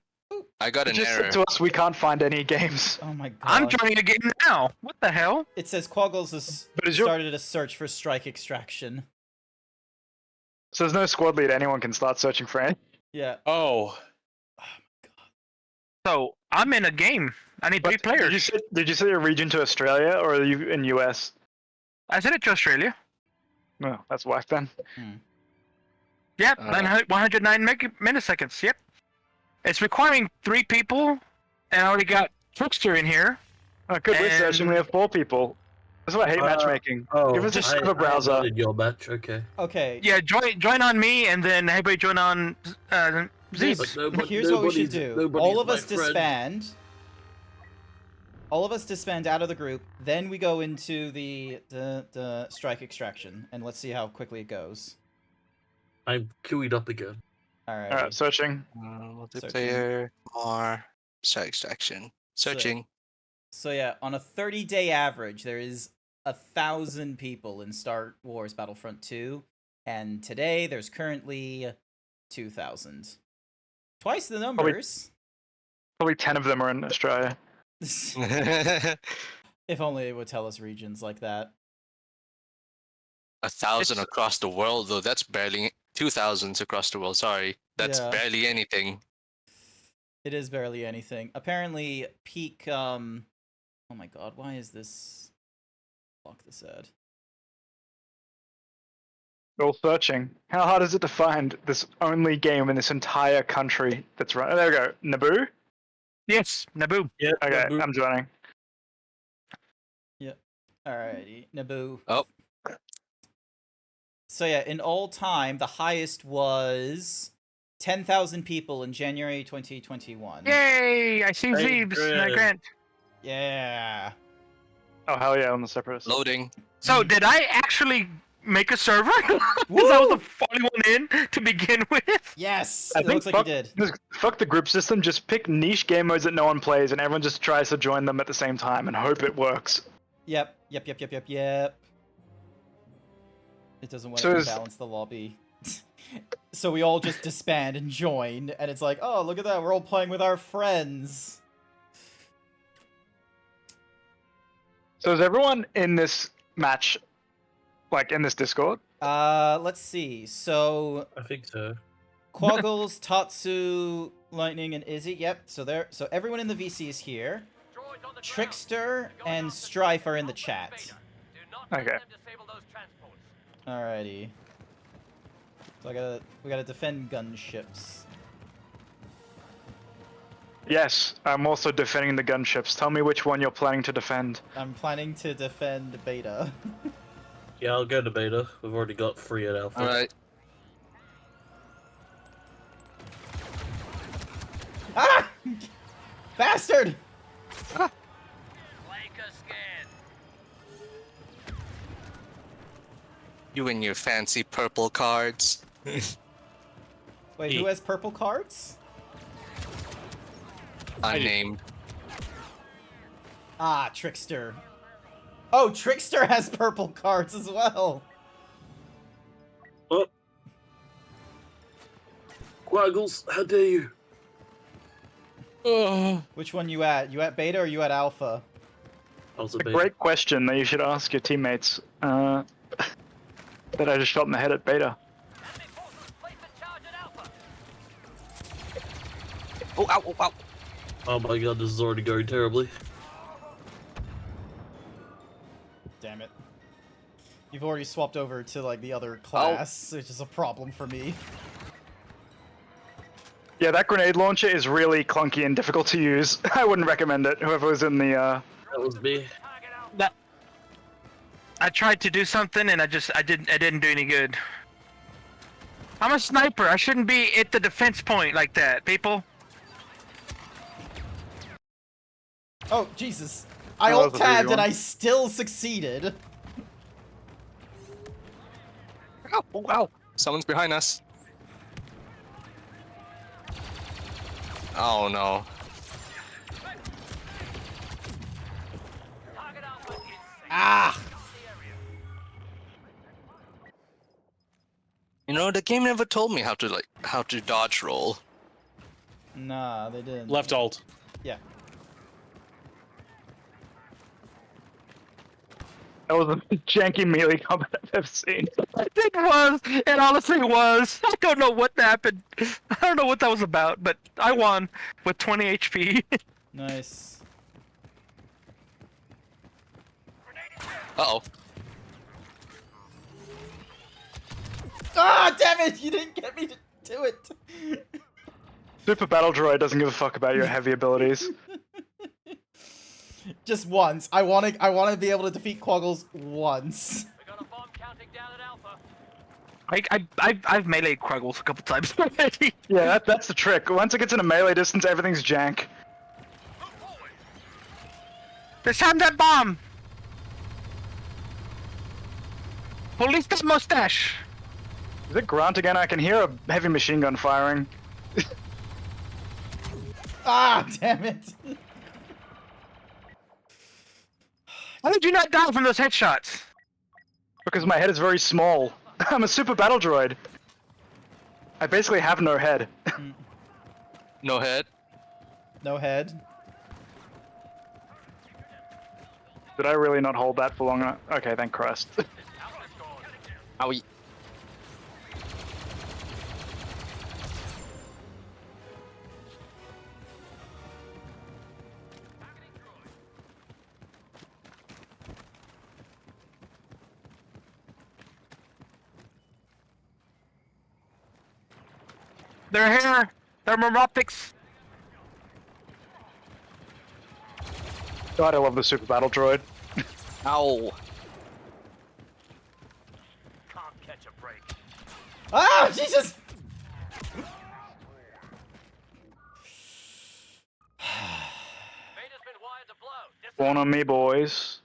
I got It an just error. said to us we can't find any games. Oh my god. I'm joining a game now. What the hell? It says Quaggles has But is your- started a search for Strike Extraction. So there's no squad lead. Anyone can start searching for any. Yeah. Oh, So I'm in a game. I need 3 But players. Did you say your region to Australia or are you in US? I sent it to Australia. No, that's whack then. Yep, 109 milliseconds. Yep. It's requiring 3 people, and I already got Trickster in here. Oh, good. We're searching. We have 4 people. That's why I hate matchmaking. Give us a server browser. I your match, okay. Okay. Yeah, join on me, and then everybody join on Z's. But nobody- Here's what we should nobody's- do. nobody's All of my us friend. disband. All of us disband out of the group. Then we go into the Strike Extraction, and let's see how quickly it goes. I'm queued up again. All right. Alright, searching. Multiplayer, more, Strike Extraction. Searching. So yeah, on a 30-day average, there is 1,000 people in Star Wars Battlefront 2, and today there's currently 2,000. Twice the numbers. Probably 10 of them are in Australia. If only it would tell us regions like that. 1,000 across the world, though. That's barely 2,000 across the world. Sorry, that's Yeah. barely anything. It is barely anything. Apparently, peak. Oh my god, why is this? Block this ad. We're all searching. How hard is it to find this only game in this entire country that's run? There we go. Naboo? Yes, Naboo. Yeah. Okay, I'm joining. Alrighty, Naboo. Oh. So yeah, in all time, the highest was 10,000 people in January 2021. Yay! I see Hey, Zeebs. Greg. Grant. Yeah. Oh, hell yeah, on the Separatists. Loading. So did I actually make a server? Because I was the only one in to begin with. Yes. I It think looks like you fuck, did. just fuck the group system, just pick niche game modes that no one plays and everyone just tries to join them at the same time and hope it works. Yep. It doesn't want So to is- balance the lobby. So we all just disband and join, and it's like, oh, look at that, we're all playing with our friends. So is everyone in this match, like in this Discord? Let's see. So I think so. Quaggles, Tatsu, Lightning, and Izzy. Yep. So everyone in the VC is here. Trickster and Strife are in the chat. Okay. Alrighty. So we gotta defend gunships. Yes, I'm also defending the gunships. Tell me which one you're planning to defend. I'm planning to defend Beta. Yeah, I'll go to beta. We've already got 3 at alpha. Alright. Ah! Bastard! You and your fancy purple cards. Wait, who has purple cards? Unnamed. Ah, Trickster. Oh, Trickster has purple cards as well. Oh. Quaggles, how dare you? Which one you at? You at Beta or you at Alpha? I was a It's a beta. great question that you should ask your teammates. That I just shot in the head at Beta. Oh, ow, ow, ow. Oh my god, this is already going terribly. Damn it. You've already swapped over to like the other class, which is a problem for me. Yeah, that grenade launcher is really clunky and difficult to use. I wouldn't recommend it. Whoever was in the That was me. I tried to do something and I didn't do any good. I'm a sniper. I shouldn't be at the defense point like that, people. Oh, Jesus. I Oh, that was alt a pretty tabbed and one. I still succeeded. Oh, wow. Someone's behind us. Oh no. Ah! You know, the game never told me how to dodge roll. Nah, they didn't. Left alt. Yeah. That was the janky melee combat I've ever seen. It was. It honestly was. I don't know what happened. I don't know what that was about, but I won with 20 HP. Nice. Uh-oh. Ah, damn it! You didn't get me to do it. Super Battle Droid doesn't give a fuck about your heavy abilities. Just once. I want to be able to defeat Quaggles once. We got a bomb counting down at Alpha. I've meleeed Quaggles a couple times already. Yeah, that's the trick. Once it gets in a melee distance, everything's jank. There's time that bomb. Police that mustache. Is it Grant again? I can hear a heavy machine gun firing. Ah, damn it. How did you not die from those headshots? Because my head is very small. I'm a Super Battle Droid. I basically have no head. No head. No head. Did I really not hold that for long enough? Okay, thank Christ. Owie. They're here. Thermal optics. God, I love the Super Battle Droid. Ow. Can't catch a break. Ah, Jesus! Vader's been wired to blow. One on me, boys.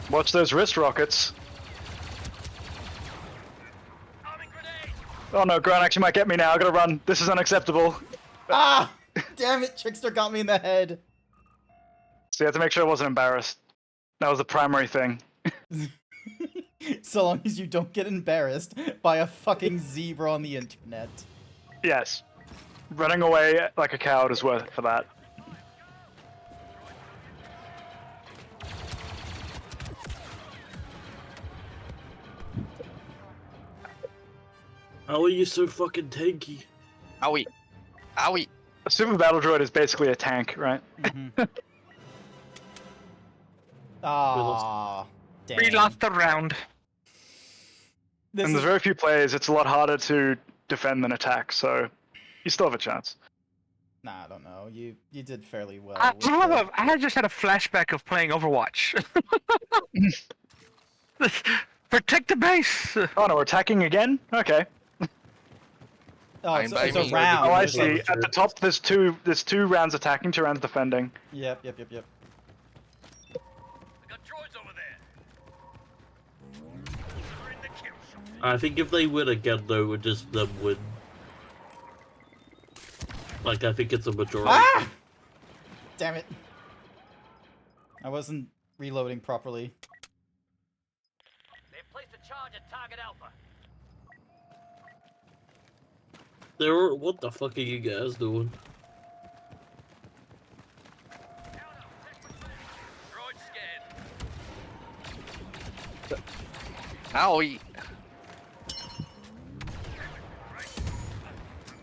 Watch those wrist rockets. Oh no, Grant actually might get me now. I gotta run. This is unacceptable. Ah! Damn it, Trickster got me in the head. So you have to make sure I wasn't embarrassed. That was the primary thing. So long as you don't get embarrassed by a fucking zebra on the internet. Yes. Running away like a coward is worth it for that. How are you so fucking tanky? Owie. Owie. A Super Battle Droid is basically a tank, right? Ah, damn. We lost the round. This And is, there's very few players, it's a lot harder to defend than attack, so you still have a chance. nah, I don't know. You did fairly well. I, with I have the- I just had a flashback of playing Overwatch. Protect the base. Oh no, we're attacking again? Okay. Oh, Fine it's, by it's a me. round. Oh, I There's see. like- At the top, there's two rounds attacking, 2 rounds defending. Yep. We got droids over there. We're in the kill shot. I think if they win again, though, would just them win. Like, I think it's a majority. Ah! Damn it. I wasn't reloading properly. They've placed a charge at target Alpha. What the fuck are you guys doing? Droid scanned. Owie.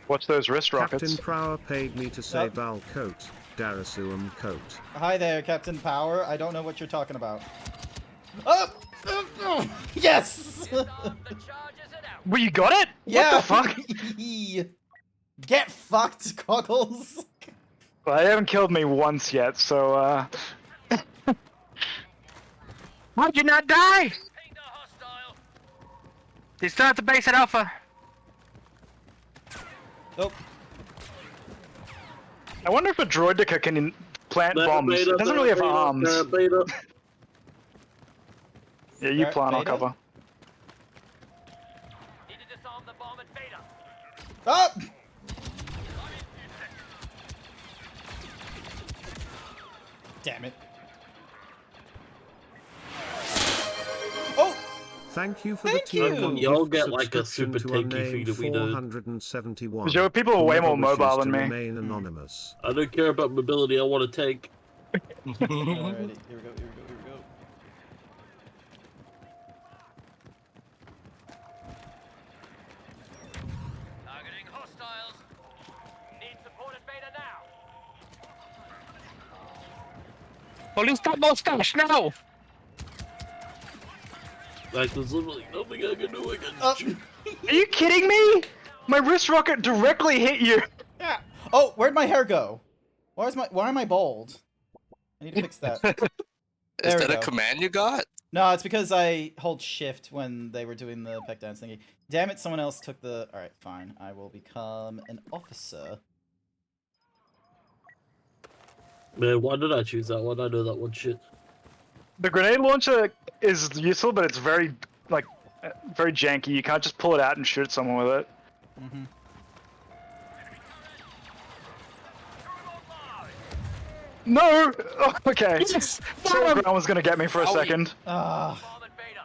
Watch those wrist Captain rockets. Prower paid me to say Yep. Val Coat, Darasuum Coat. Hi there, Captain Power. I don't know what you're talking about. Oh! Yes! The charge is it out. Well, you got it? Yeah. What the fuck? Get fucked, Goggles. Well, they haven't killed me once yet, so, How'd you not die? Pinged a hostile. They still at the base at Alpha. Nope. I wonder if a droidica can plant bombs. It doesn't really have arms. Yeah, you plant, I'll Beta? cover. Need to disarm the bomb at Beta. Oh! Damn it. Oh! Thank you for Thank the tier you. one Y'all gift get like a subscription super to tanky unnamed feed if we do. 471. Joe, people are way Whoever more wishes mobile to than me. remain anonymous. I don't care about mobility. I want to tank. Alrighty, here we go, here we go, here we go. Targeting hostiles. Need support at Beta now. Police that mustache now! Like, there's literally nothing I can do against you. Are you kidding me? My wrist rocket directly hit you. Yeah. Oh, where'd my hair go? Why am I bald? I need to fix that. Is There we that a go. command you got? No, it's because I hold shift when they were doing the peck dance thingy. Damn it, someone else took the... Alright, fine. I will become an officer. Man, why did I choose that one? I know that one shit. The grenade launcher is useful, but it's very, like, very janky. You can't just pull it out and shoot someone with it. Mm-hmm. No! Oh, okay. Yes! Solid ground was gonna get me for a second. Ah. Bomb at Beta.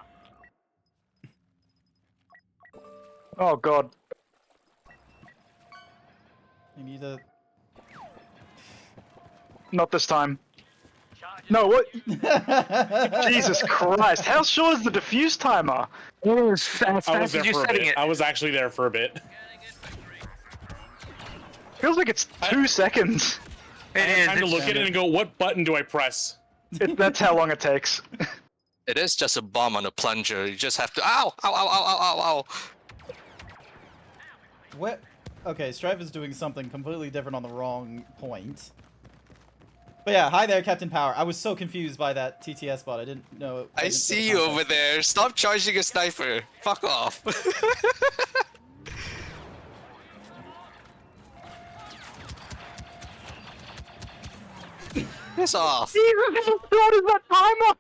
Oh god. I need a... Not this time. No, what? Jesus Christ. How short is the diffuse timer? It was as I was fast there as you for a setting bit. it. I was actually there for a bit. Feels like it's 2 seconds. I It had is. time to It's- look at it and go, what button do I press? That's how long it takes. It is just a bomb on a plunger. You just have to. Ow! Ow! Ow! Ow! Ow! Ow! Ow! What? Okay, Strife is doing something completely different on the wrong point. But yeah, hi there, Captain Power. I was so confused by that TTS bot. I didn't know. I didn't see the you context. over there. Stop charging a sniper. Fuck off. Piss off. Jesus, how short is that timer?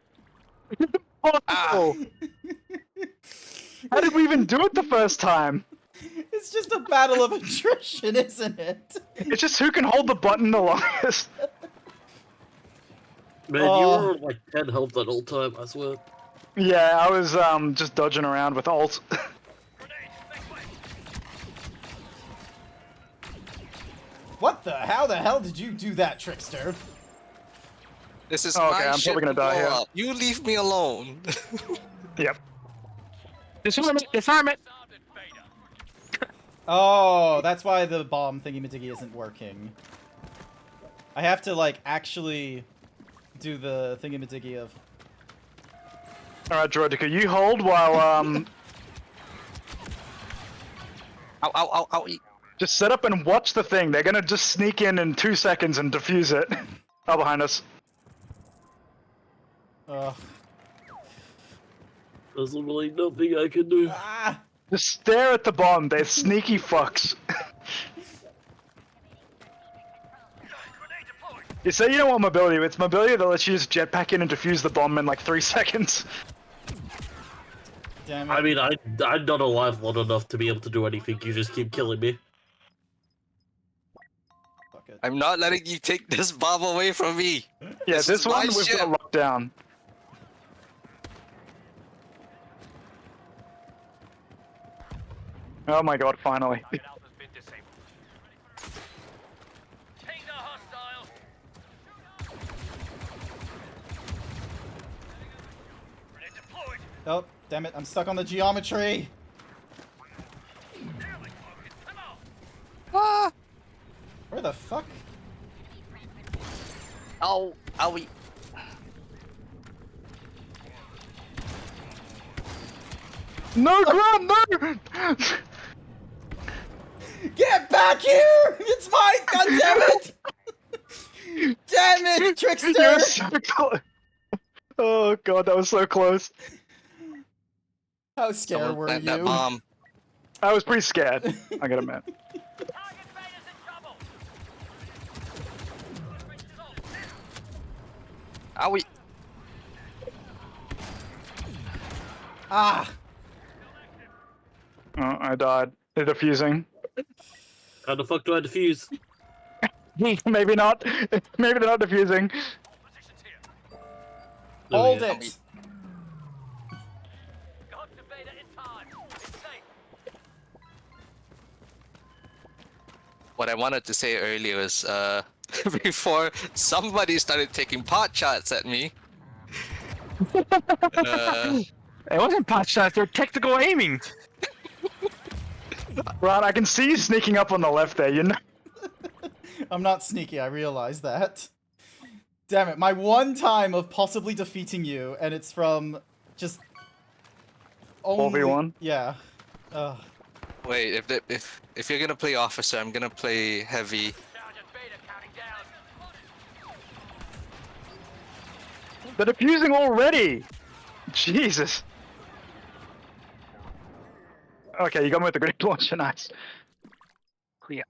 It's impossible. How did we even do it the first time? It's just a battle of attrition, isn't it? It's just who can hold the button the longest. Man, Oh. you were on like 10 health that whole time, I swear. Yeah, I was just dodging around with ult. What the? How the hell did you do that, Trickster? This is Oh, my okay, I'm shit probably gonna to die blow here. up. You leave me alone. Yep. Disarm it! Disarm it! Oh, that's why the bomb thingy-majiggy isn't working. I have to, like, actually do the thingy-majiggy of... Alright, Droidica, you hold while, Ow! Ow! Ow! Ow! just set up and watch the thing. They're gonna just sneak in 2 seconds and defuse it. Oh, behind us. Ugh. There's literally nothing I can do. Ah! Just stare at the bomb. They're sneaky fucks. You say you don't want mobility, but it's mobility that lets you just jetpack in and defuse the bomb in like 3 seconds. Damn it. I mean, I'm not alive long enough to be able to do anything. You just keep killing me. Fuck it. I'm not letting you take this bomb away from me. Yeah, This this is my one we've ship. got locked down. Oh my god, finally. Target Alpha's been disabled. Ping the hostile. Grenade deployed. Oh, damn it, I'm stuck on the geometry! Come on. Ah! Where the fuck? Ow! Owie! No, Graham, no! Get back here! It's mine! God damn it! Damn it, Trickster! You're so close. Oh god, that was so close. How scared Someone were plant you? that bomb. I was pretty scared, I gotta admit. Target Owie. Ah! Oh, I died. They're defusing. How the fuck do I defuse? Maybe not. Maybe they're not defusing. There we Hold go. it! Got to Beta in time. It's safe. What I wanted to say earlier was, before somebody started taking pot shots at me. It wasn't pot shots, they were technical aiming. Right, I can see you sneaking up on the left there, you know? I'm not sneaky, I realize that. Damn it, my one time of possibly defeating you, and it's from just... only... 4v1? Yeah. Wait, if you're gonna play officer, I'm gonna play heavy. Sergeant Beta counting down. They're defusing already! Jesus. Okay, you got me with the grenade launcher, nice. Yeah.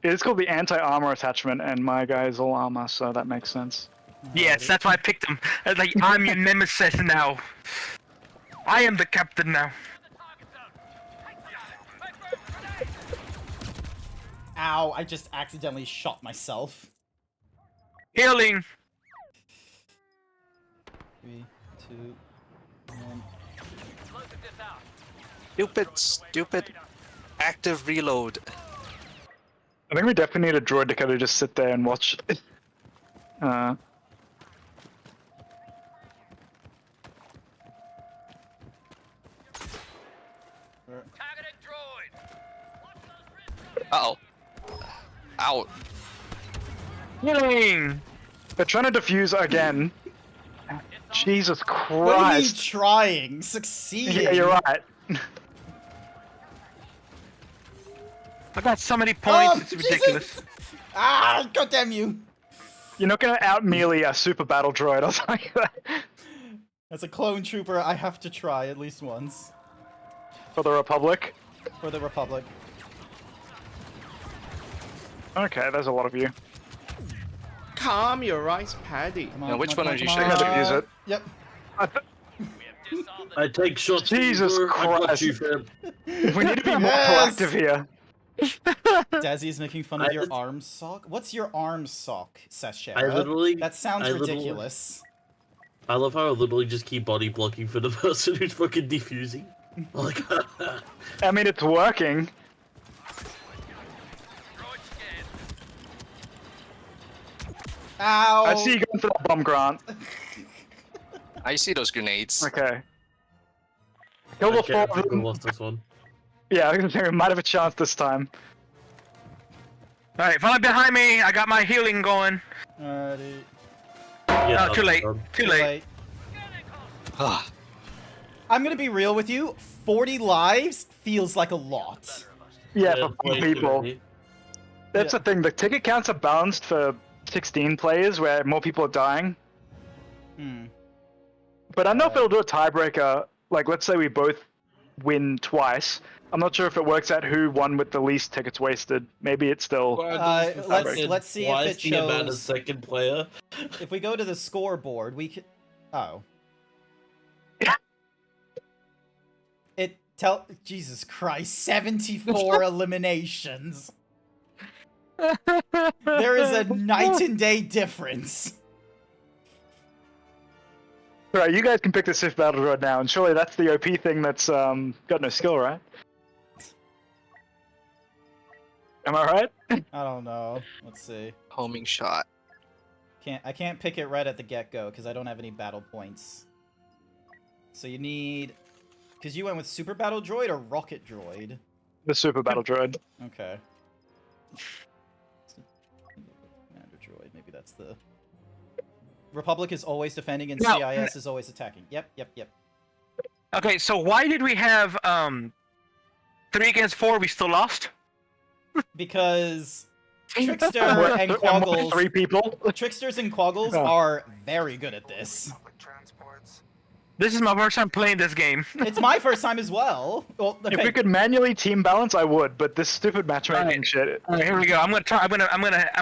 It's called the anti-armor attachment, and my guy is all armor, so that makes sense. Yes, that's why I picked him. I was like, I'm your nemesis now. I am the captain now. Ow, I just accidentally shot myself. Healing. 3, 2, 1. Stupid. Active reload. I think we definitely need a droid to kind of just sit there and watch. Targeting droid. Uh-oh. Out. Healing. They're trying to defuse again. Jesus What do you mean Christ. trying? Succeeding? Yeah, you're right. I got so many points, Oh, it's ridiculous. Ah, goddamn you! You're not gonna out melee a super battle droid, I'll tell you that. As a clone trooper, I have to try at least once. For the Republic. For the Republic. Okay, there's a lot of you. Calm your rice paddy. Come on, Now, which come one on, are you come shooting on. at? Use it. Yep. I take shots. Jesus Uber, I got Christ. you, fam. We need to be more Yes! proactive here. Dazzy's making fun of I your just- arm sock. What's your arm sock, Sashera? I literally- That sounds I literally- ridiculous. I love how I literally just keep body blocking for the person who's fucking defusing. Like, I mean, it's working. Ow! I see you going for that bomb, Grant. I see those grenades. Okay. Kill the okay, four I of think we them. lost this one. Yeah, I was gonna say we might have a chance this time. Alright, follow behind me. I got my healing going. Alrighty. Yeah, Oh, too late. Too late. I'm gonna be real with you. 40 lives feels like a lot. Yeah, Yeah, for four way too people. many. That's the thing. The ticket counts are balanced for 16 players, where more people are dying. Hmm. But I don't know if it'll do a tiebreaker. Like, let's say we both win twice. I'm not sure if it works out who won with the least tickets wasted. Maybe it's still. Let's see if it the amount of shows. second player. If we go to the scoreboard, we can. Oh. Jesus Christ! 74 eliminations. There is a night and day difference. Right, you guys can pick the Sith Battle Droid now, and surely that's the OP thing that's got no skill, right? Am I right? I don't know. Let's see. Homing shot. I can't pick it right at the get-go because I don't have any battle points. So you need, because you went with Super Battle Droid or Rocket Droid. The Super Battle Droid. Okay. Commander Droid. Maybe that's the. Republic is always defending and No. CIS is always attacking. Yep. Okay, so why did we have 3 against 4? We still lost. Because Trickster We're- and we're Quaggles. 3 people. Tricksters and Quaggles Oh. are very good at this. This is my first time playing this game. It's my first time as well. Well, If okay. we could manually team balance, I would. But this stupid matchmaking Alright. shit. All right, here we go. I'm gonna try. I'm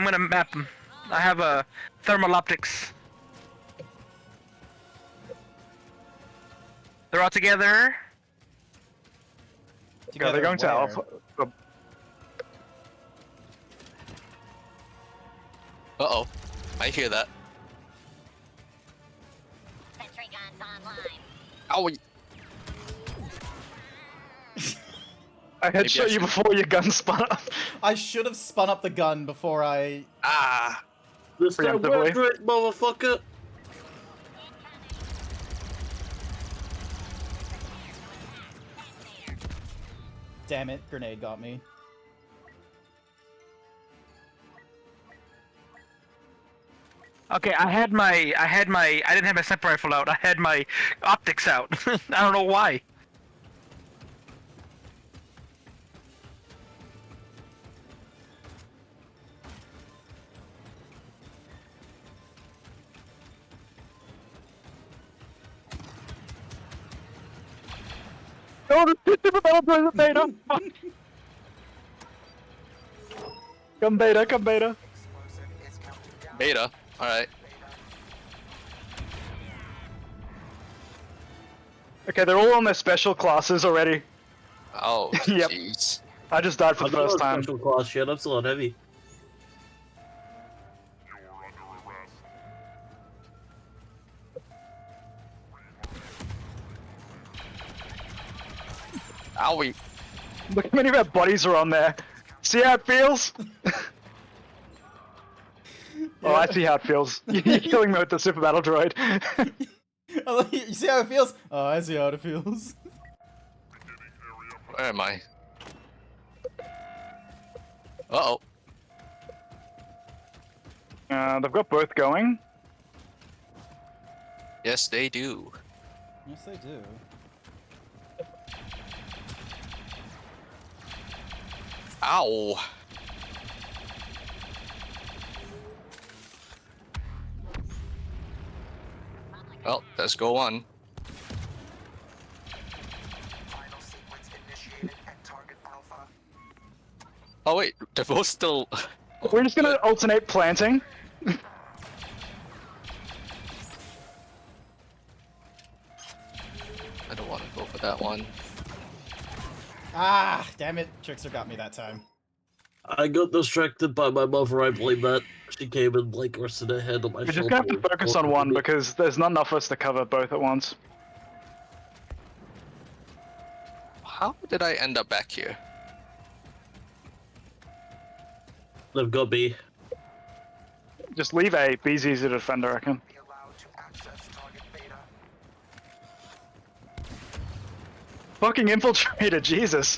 gonna map them. I have a thermal optics. They're all together. Yeah, they're going to where? Alpha. Uh-oh. I hear that. Sentry guns online. Ow. I headshot you before your gun spun up. I should have spun up the gun before I. Ah. This time Preemptively. work it, motherfucker. Damn it! Grenade got me. Okay, I didn't have my sniper rifle out. I had my optics out. I don't know why. No, the super battle droid beta. Come beta, come beta. Beta. Alright. Okay, they're all on their special classes already. Oh, Yep. jeez. I just died for I'm the not first on time. special class yet. I'm still on heavy. Owie. Look how many of our bodies are on there. See how it feels? Oh, I see how it feels. You're killing me with the super battle droid. You see how it feels? Oh, I see how it feels. Where am I? Uh-oh. They've got both going. Yes, they do. Yes, they do. Ow. Well, let's go on. Oh wait, they're both still... We're just gonna alternate planting. I don't want to go for that one. Ah, damn it! Trickster got me that time. I got distracted by my mother. I blame that. She came and like rested her head on my We're shoulder. just gonna have to focus on one because there's not enough of us to cover both at once. How did I end up back here? They've got me. Just leave A. B's easy to defend, I reckon. Fucking infiltrator, Jesus.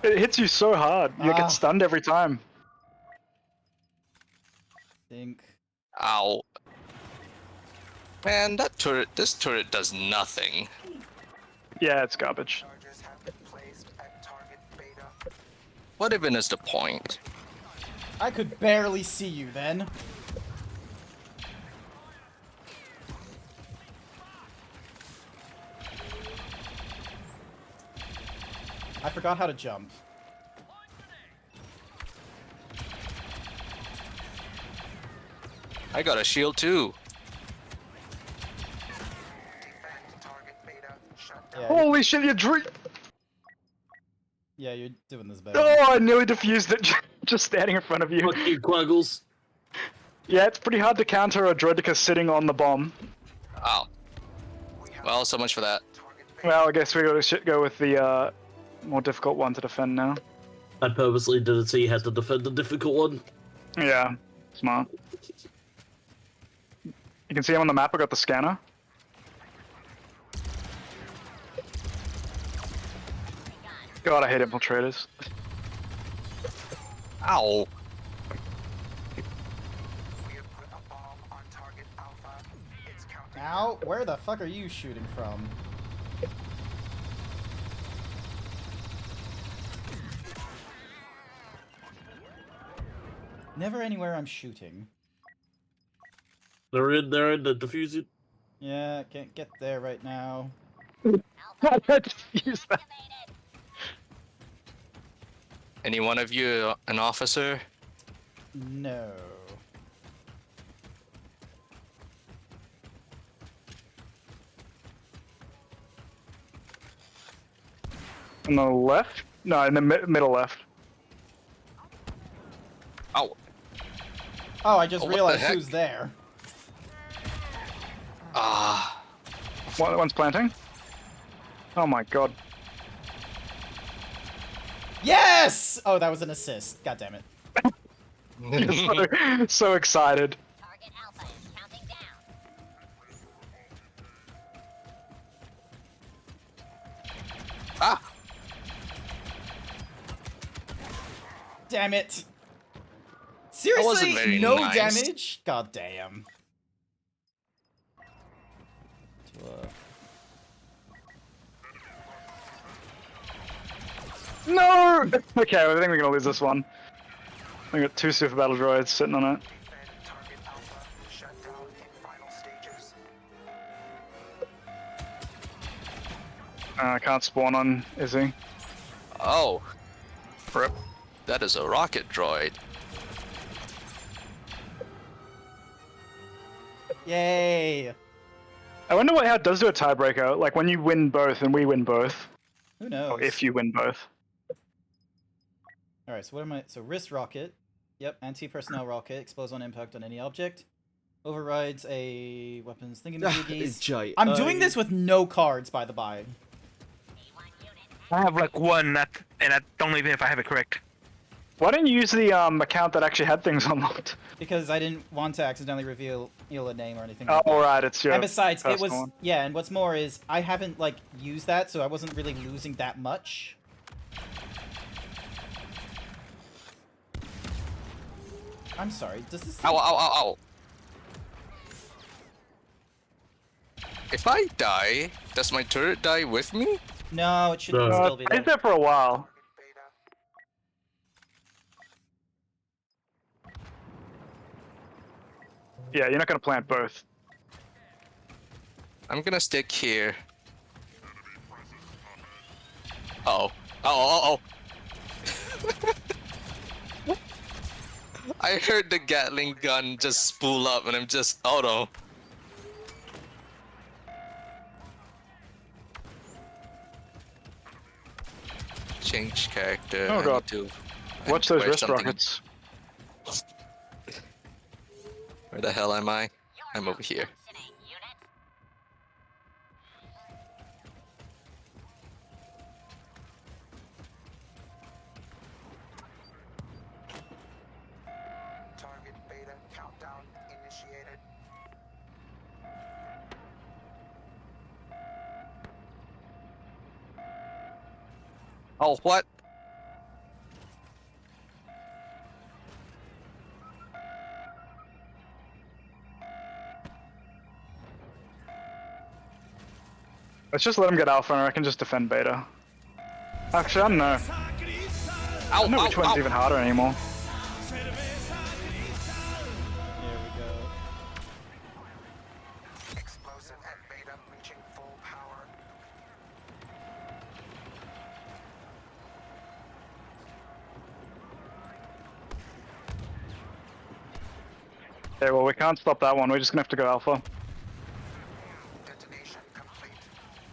It hits you so hard. You Ah. get stunned every time. Think. Ow. Man, this turret does nothing. Yeah, it's garbage. What even is the point? I could barely see you then. I forgot how to jump. I got a shield too. Yeah, Holy shit, you're yeah, you're doing this better. Oh, I nearly defused it just standing in front of you. Fuck you, Quaggles. Yeah, it's pretty hard to counter a Droideka sitting on the bomb. Oh. Well, so much for that. Well, I guess we gotta go with the more difficult one to defend now. I purposely didn't say you had to defend the difficult one. Yeah, smart. You can see him on the map. I got the scanner. God, I hate infiltrators. Ow. Ow, where the fuck are you shooting from? Never anywhere I'm shooting. They're in there and they're defusing. Yeah, can't get there right now. Defuse that. Any one of you an officer? No. On the left? No, in the middle left. Oh, Oh, I just Oh, what the realized heck? who's there. ah. One's planting. Oh my god. Yes! Oh, that was an assist. God damn it. So excited. Target Alpha is counting down. Ah. Damn it. wasn't Seriously? very No nice. damage? God damn. No! Okay, I think we're gonna lose this one. We got 2 super battle droids sitting on it. Target Alpha shut down in final stages. I can't spawn on Izzy. Oh, Rip. that is a rocket droid. Yay. I wonder how it does do a tiebreaker, like when you win both and we win both. Who knows? Or if you win both. Alright, so what am I... So wrist rocket. Yep, anti-personnel rocket. Explodes on impact on any object. Overrides a weapons thingamajiggies. I'm doing this with no cards, by the by. I have like one, and I don't know even if I have it correct. Why didn't you use the account that actually had things unlocked? Because I didn't want to accidentally reveal a name or anything Oh, like that. right, it's your And besides, it was... personal one. Yeah, and what's more is, I haven't, like, used that, so I wasn't really losing that much. I'm sorry, does this... Ow, ow, ow, ow. If I die, does my turret die with me? No, it should No. still be It's there. there for a while. Yeah, you're not gonna plant both. I'm gonna stick here. Uh-oh. Oh, oh. I heard the Gatling gun just spool up and I'm just... Oh no. Change character. Oh, I God. need to- I Watch need to those wear wrist something. rockets. Where the hell am I? I'm over here. Target beta countdown initiated. Oh, what? Let's just let him get alpha and I can just defend beta. Actually, I don't know. I don't know which one's even harder anymore. Here we go. Explosive at beta reaching full power. Okay, well, we can't stop that one. We're just gonna have to go alpha. Detonation complete.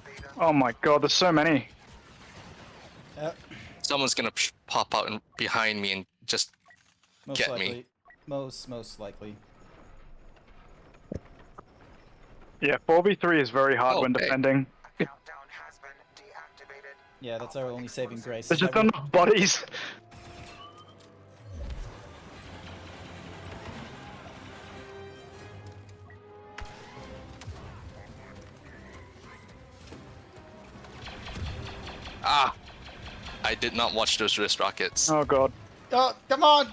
Beta Oh my god, there's so many. Someone's gonna pop out and behind me and just Most get likely. me. Most likely. Yeah, 4v3 is very hard when Okay. defending. countdown has been deactivated. Yeah, that's our only saving grace. There's just not enough bodies. Ah! I did not watch those wrist rockets. Oh god. Oh, come on!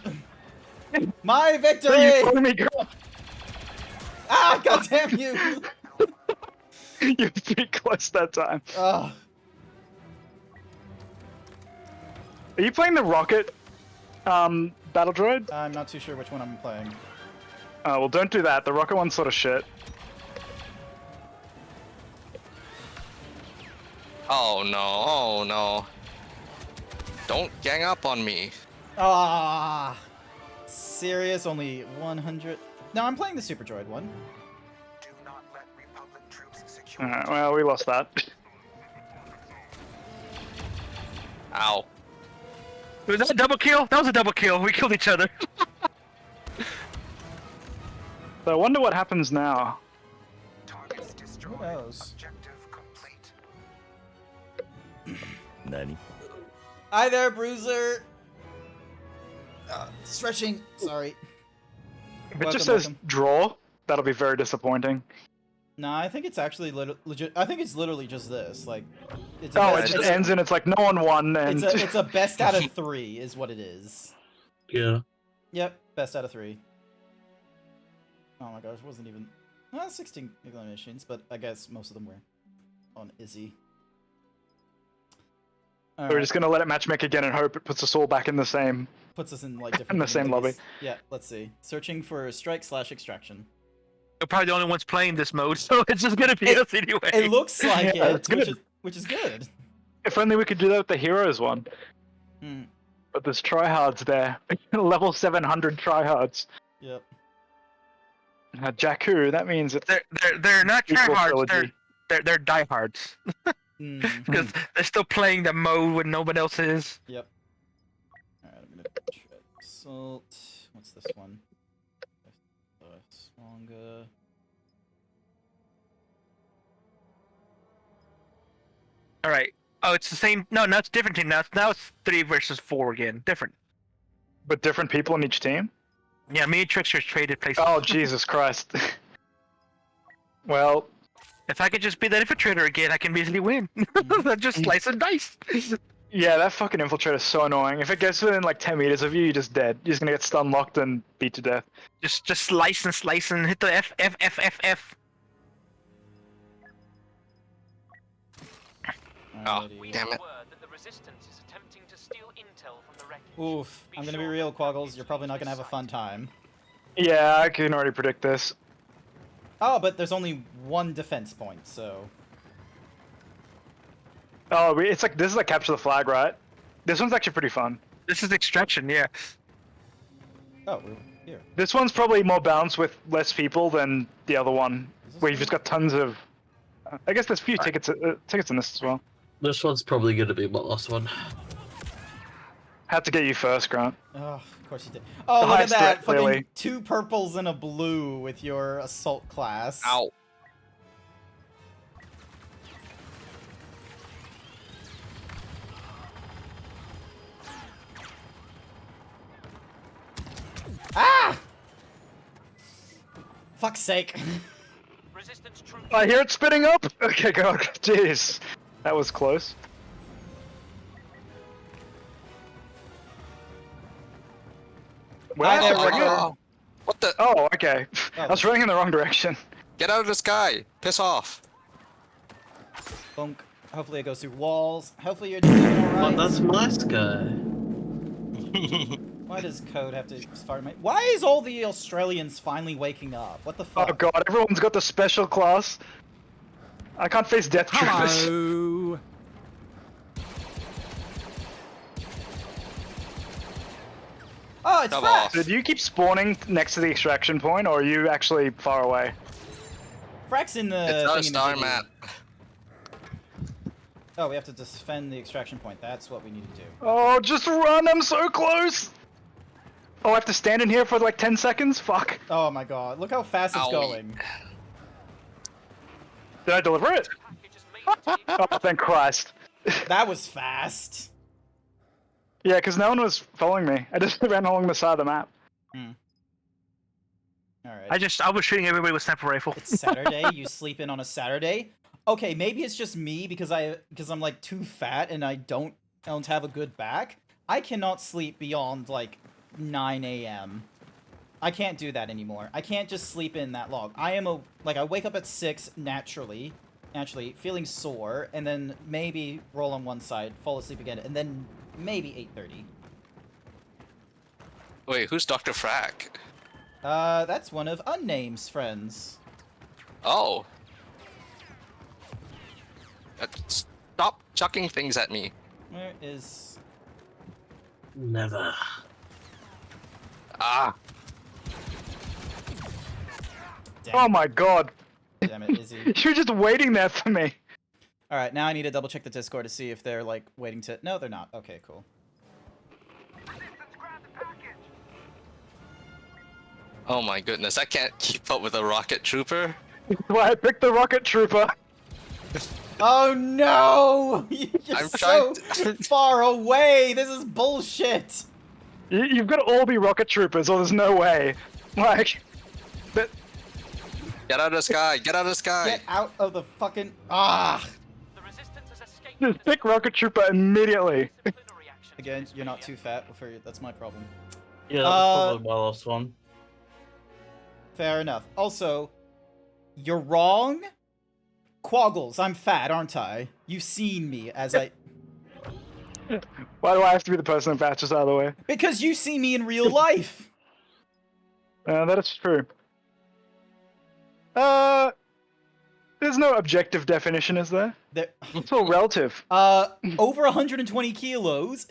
My Are victory! you calling me girl? Ah, goddamn you! You're pretty close that time. Ugh. Are you playing the rocket battle droid? I'm not too sure which one I'm playing. Well, don't do that. The rocket one's sort of shit. Oh no, oh no. Don't gang up on me. Ah, serious? Only 100? No, I'm playing the Super Droid one. Do not let Republic troops secure. Alright, well, we lost that. Ow. Was that a double kill? That was a double kill. We killed each other. So I wonder what happens now. Who knows? Nani? Hi there, Bruiser. Stretching. Sorry. If it just says draw, that'll be very disappointing. No, I think it's actually legit. I think it's literally just this. Like, it's Oh, it just ends and it's like no one won, and it's a best out of 3 is what it is. Yeah. Yep, best out of 3. Oh my gosh, it wasn't even 16 eliminations, but I guess most of them were on Izzy. we're just gonna let it matchmake again and hope it puts us all back in the same. Puts us in like different in the same lobby. communities. Yeah, let's see. Searching for strike/extraction. We're probably the only ones playing this mode, so it's just gonna be us anyway. It looks like Yeah, it, it's good. which is good. If only we could do that with the heroes one. Hmm. But there's tryhards there. Level 700 tryhards. Yep. Jakku, that means it's They're not equal tryhards. trilogy. They're diehards because they're still playing the mode when no one else is. Yep. Alright, I'm gonna try Assault. What's this one? Manga. All right. Oh, it's the same. No, it's different team now. Now it's 3 versus 4 again. Different. But different people in each team? Yeah, me and Trickster traded places. Oh, Jesus Christ. Well, if I could just be that infiltrator again, I can easily win. Just slice and dice. yeah, that fucking infiltrator is so annoying. If it gets within like 10 meters of you, you're just dead. You're just gonna get stun locked and beat to death. Just slice and hit the F. Oh, damn it. Oof. I'm gonna be real, Quaggles. You're probably not gonna have a fun time. Yeah, I can already predict this. Oh, but there's only 1 defense point, so. Oh, it's like this is like capture the flag, right? This one's actually pretty fun. This is extraction, yeah. Oh, we're here. This one's probably more balanced with less people than the other one, where you've just got tons of. I guess there's a few tickets in this as well. This one's probably going to be my last one. Had to get you first, Grant. Oh, of course you did. Oh, The look at highest that! threat, Fucking really. 2 purples and a blue with your assault class. Ow. Ah! Fuck's sake. I hear it spinning up! Okay, God. Jeez. That was close. Hi there, Well, Ricker. What the? Oh, okay. Oh. I was running in the wrong direction. Get out of the sky! Piss off! Bunk. Hopefully it goes through walls. Hopefully you're doing alright. But that's my sky. Why does Code have to fire my... Why is all the Australians finally waking up? What the fuck? Oh God, everyone's got the special class. I can't face death troopers. Hello. Oh, it's Come Frax! Did you keep spawning next to the extraction point, or are you actually far away? Frax in the... It's not a star thingamajiggy. map. Oh, we have to defend the extraction point. That's what we need to do. Oh, just run! I'm so close! Oh, I have to stand in here for like 10 seconds? Fuck. Oh my god, look how fast it's Owie. going. Did I deliver it? Oh, thank Christ. That was fast. Yeah, because no one was following me. I just ran along the side of the map. Alright. I was shooting everybody with sniper rifle. It's Saturday, you sleep in on a Saturday? Okay, maybe it's just me because I'm like too fat and I don't have a good back. I cannot sleep beyond like 9 AM. I can't do that anymore. I can't just sleep in that long. I wake up at 6 naturally, feeling sore, and then maybe roll on one side, fall asleep again, and then maybe 8:30. Wait, who's Dr. Frack? That's one of Unname's friends. Oh. Stop chucking things at me. Where is... Never. Ah. Damn Oh my God. Damn it, Izzy. You're just waiting there for me. All right, now I need to double check the Discord to see if they're like waiting to. No, they're not. Okay, cool. Oh my goodness, I can't keep up with a rocket trooper. That's why I picked the rocket trooper. Oh no! You're I'm so trying far away. This is bullshit. You've got to all be rocket troopers, or there's no way. Like, Get out of the sky! Get out of the sky! Get out of the fucking ah! The resistance has escaped. just pick rocket trooper immediately. Again, you're not too fat for you. That's my problem. Yeah, that was probably my last one. Fair enough. Also, you're wrong. Quaggles, I'm fat, aren't I? You've seen me as I. Why do I have to be the person who batches out of the way? Because you see me in real life. That is true. There's no objective definition, is there? It's all relative. Over 120 kilos,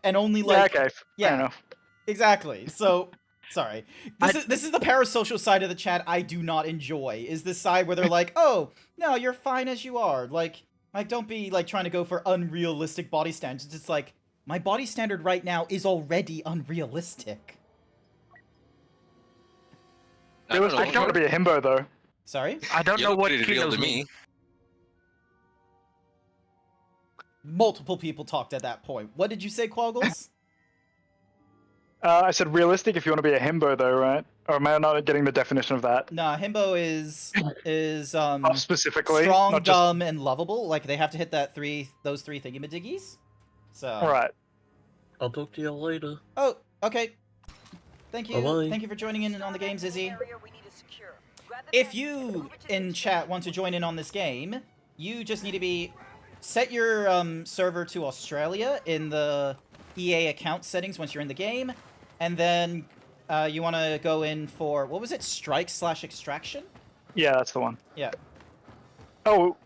and only like. Yeah, okay, fair enough. Exactly. So, sorry. This is the parasocial side of the chat I do not enjoy. Is this side where they're like, oh, no, you're fine as you are. Like don't be like trying to go for unrealistic body standards. It's like, my body standard right now is already unrealistic. I want to be a himbo though. Sorry? I don't know what real kilos to me. mean. Multiple people talked at that point. What did you say, Quaggles? I said realistic if you want to be a himbo though, right? Or am I not getting the definition of that? Nah, himbo is specifically strong, not just- dumb, and lovable. Like they have to hit those three thingamadiggies. So. All right. I'll talk to you later. Oh, okay. Thank you. Bye-bye. Thank you for joining in on the game, Zizzy. If you in chat want to join in on this game, you just need to set your server to Australia in the EA account settings once you're in the game, and then you want to go in for what was it? Strike/extraction? Yeah, that's the one. Yeah. Oh,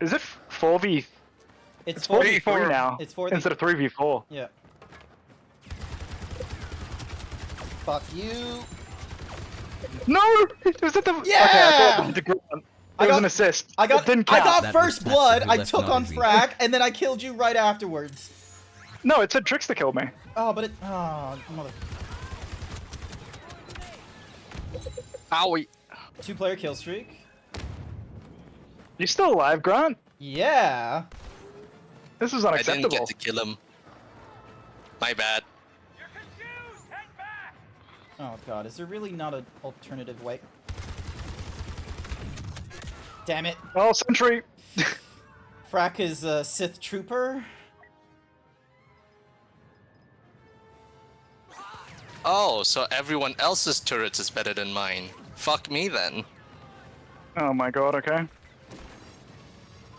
is it 4v? It's 4v3 now. It's 4v instead of 3v4. Yeah. Fuck you. No, was it the? Yeah! Okay, I thought the ground. It was an assist. I It didn't I count. got That first was blood. I left took on noisy. Frack, and then I killed you right afterwards. No, it said Trickster killed me. Oh, but it. Oh, mother. Owie. 2-player kill streak. You still alive, Grant? Yeah. This is I unacceptable. didn't get to kill him. My bad. Oh god, is there really not an alternative way? Damn it. Oh, sentry. Frack is a Sith trooper. Oh, so everyone else's turrets is better than mine. Fuck me then. Oh my god. Okay.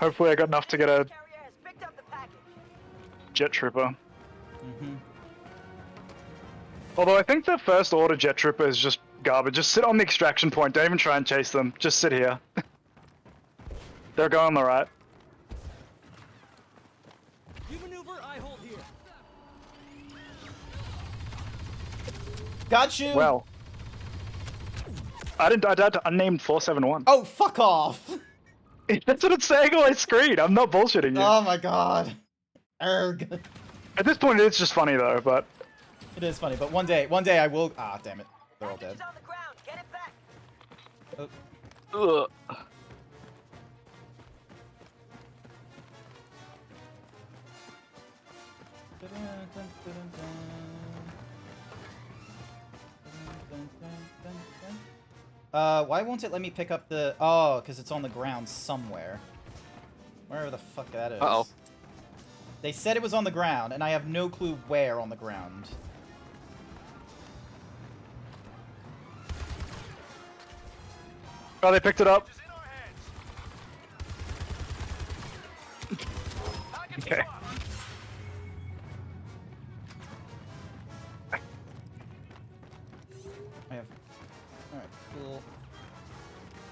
Hopefully, I got enough to get a jet trooper. Mm-hmm. Although I think the first order jet trooper is just garbage. Just sit on the extraction point. Don't even try and chase them. Just sit here. They're going on the right. You maneuver, I hold here. Got you. Well, I died to unnamed 471. Oh, fuck off. That's what it's saying on my screen. I'm not bullshitting you. Oh my god. Erg. At this point, it's just funny though. But It is funny, but one day I will. Ah, damn it. They're all dead. Oh. ugh. Why won't it let me pick up the... Oh, because it's on the ground somewhere. Wherever the fuck that is. Uh-oh. They said it was on the ground, and I have no clue where on the ground. Oh, they picked it up. Okay. I have... Alright, cool.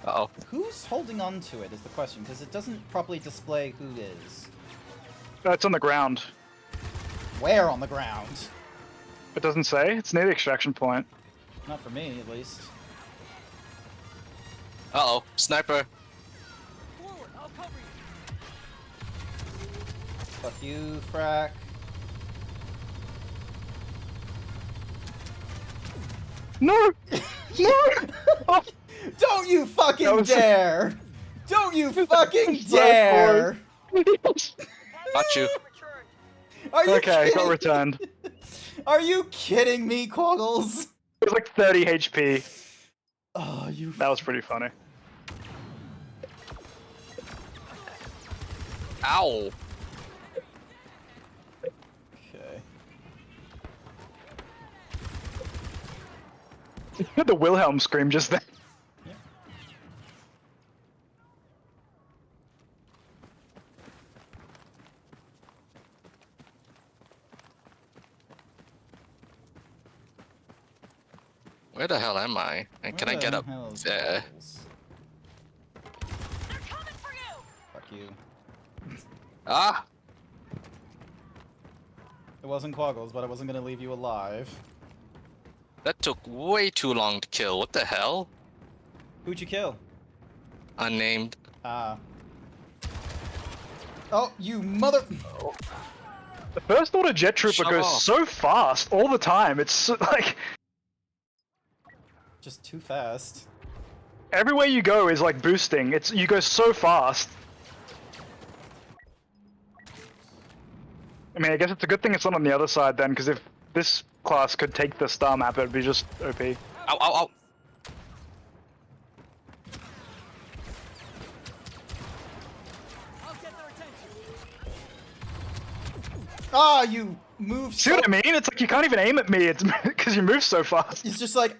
Uh-oh. Who's holding on to it is the question, because it doesn't properly display who is. It's on the ground. Where on the ground? It doesn't say. It's near the extraction point. Not for me, at least. Uh-oh. Sniper. Fuck you, Frack. No! No! Don't you fucking That was- dare! Don't you fucking So dare! Got you. Are you Okay, kidding got me? returned. Are you kidding me, Quaggles? It was like 30 HP. Oh, you. That was pretty funny. Ow. Okay. The Wilhelm scream just then. Where the hell am I? And can I Where get the up hell is there? Quaggles? Fuck you. Ah! It wasn't Quaggles, but I wasn't gonna leave you alive. That took way too long to kill. What the hell? Who'd you kill? Unnamed. Ah. Oh, you mother. The First Order Jet Trooper Shut goes off. so fast all the time. It's so, like Just too fast. everywhere you go is like boosting. It's you go so fast. I mean, I guess it's a good thing it's not on the other side then, because if this class could take the star map, it'd be just OP. Ow, ow, ow. Ah, you move. See what I mean? It's like you can't even aim at me. It's because you move so fast. It's just like.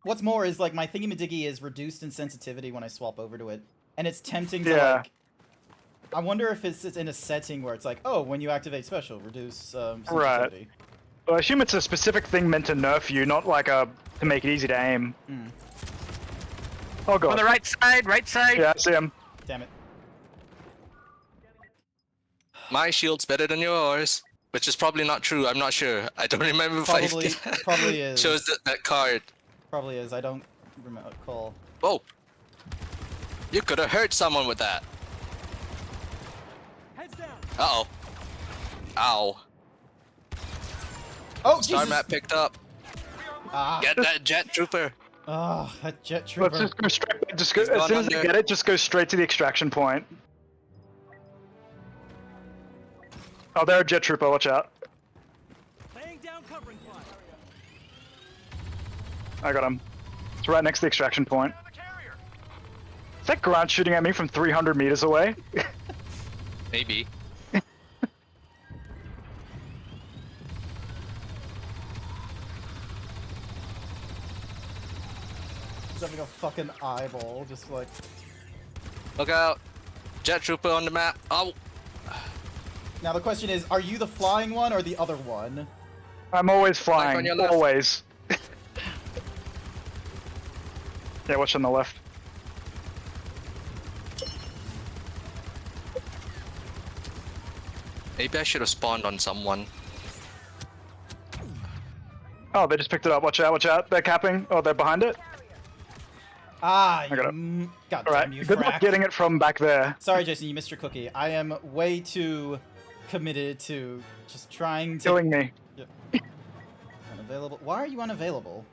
What's more is like my thingy-majiggy is reduced in sensitivity when I swap over to it, and it's tempting to Yeah. like. I wonder if it's in a setting where it's like, oh, when you activate special, reduce Right. sensitivity. Well, I assume it's a specific thing meant to nerf you, not like a to make it easy to aim. Hmm. Oh god. On the right side, right side. Yeah, I see him. Damn it. My shield's better than yours. Which is probably not true. I'm not sure. I don't remember Probably, if I probably is. chose that card. Probably is. I don't recall. Whoa. You could have hurt someone with that. Uh-oh. Ow. Oh, Star Jesus! map picked up. Ah. Get that jet trooper. Oh, that jet trooper. Let's just go straight. Just go, He's as gone soon as you under. get it, just go straight to the extraction point. Oh, they're a jet trooper. Watch out. I got him. It's right next to the extraction point. Is that Grant shooting at me from 300 meters away? Maybe. He's having a fucking eyeball, just like. Look out. Jet trooper on the map. Oh. Now the question is, are you the flying one or the other one? I'm always on flying. your left. Always. Yeah, watch on the left. Maybe I should have spawned on someone. Oh, they just picked it up. Watch out, watch out. They're capping. Oh, they're behind it. Ah, I got it. you. God Alright, damn you, good luck frack. getting it from back there. Sorry, Jason, you missed your cookie. I am way too committed to just trying to. Killing me. Unavailable. Why are you unavailable?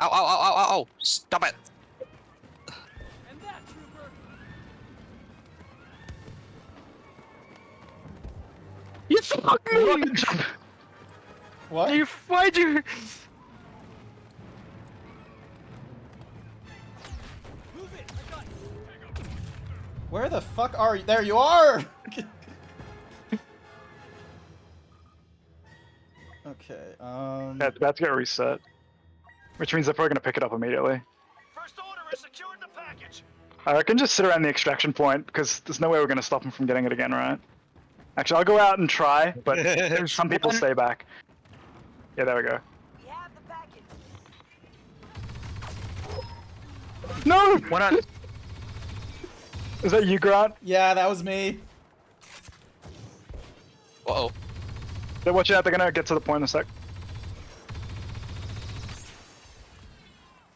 Ow, ow, ow, ow, ow, ow. Stop it. You fucking. What? You why'd you? Where the fuck are you? There you are! Okay, Yeah, it's about to get reset. Which means they're probably gonna pick it up immediately. First order has secured the package. I can just sit around the extraction point, because there's no way we're gonna stop them from getting it again, right? Actually, I'll go out and try, but some people stay back. Yeah, there we go. We have the package. No! One on. Is that you, Grant? Yeah, that was me. Uh-oh. Watch out, they're gonna get to the point in a sec.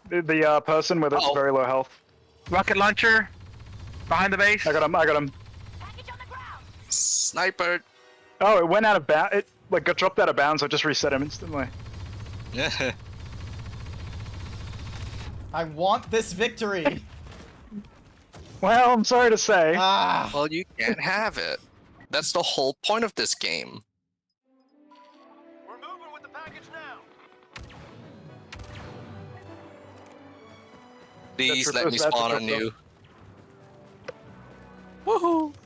The person with Uh-oh. very low health. Rocket launcher. Behind the base. I got him. I got him. Sniper. Oh, it went out of bounds. It like got dropped out of bounds. So I just reset him instantly. Yeah. I want this victory. Well, I'm sorry to say. Ah. Well, you can't have it. That's the whole point of this game. We're moving with the package now. Please That's let me that's spawn on true. you. Woohoo! The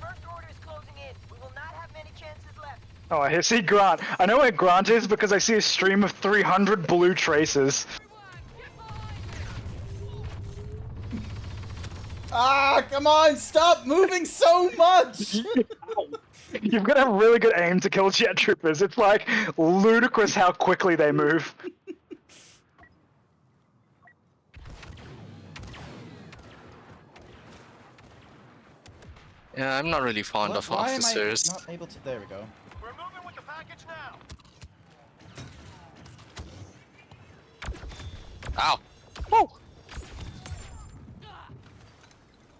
first order is closing in. We will not have many chances left. Oh, I see Grant. I know where Grant is because I see a stream of 300 blue traces. Ah, come on, stop moving so much! You've got to have really good aim to kill jet troopers. It's like ludicrous how quickly they move. Yeah, I'm not really fond of Why am I officers. not able to? There we go. We're moving with the package now. Ow! Whoa!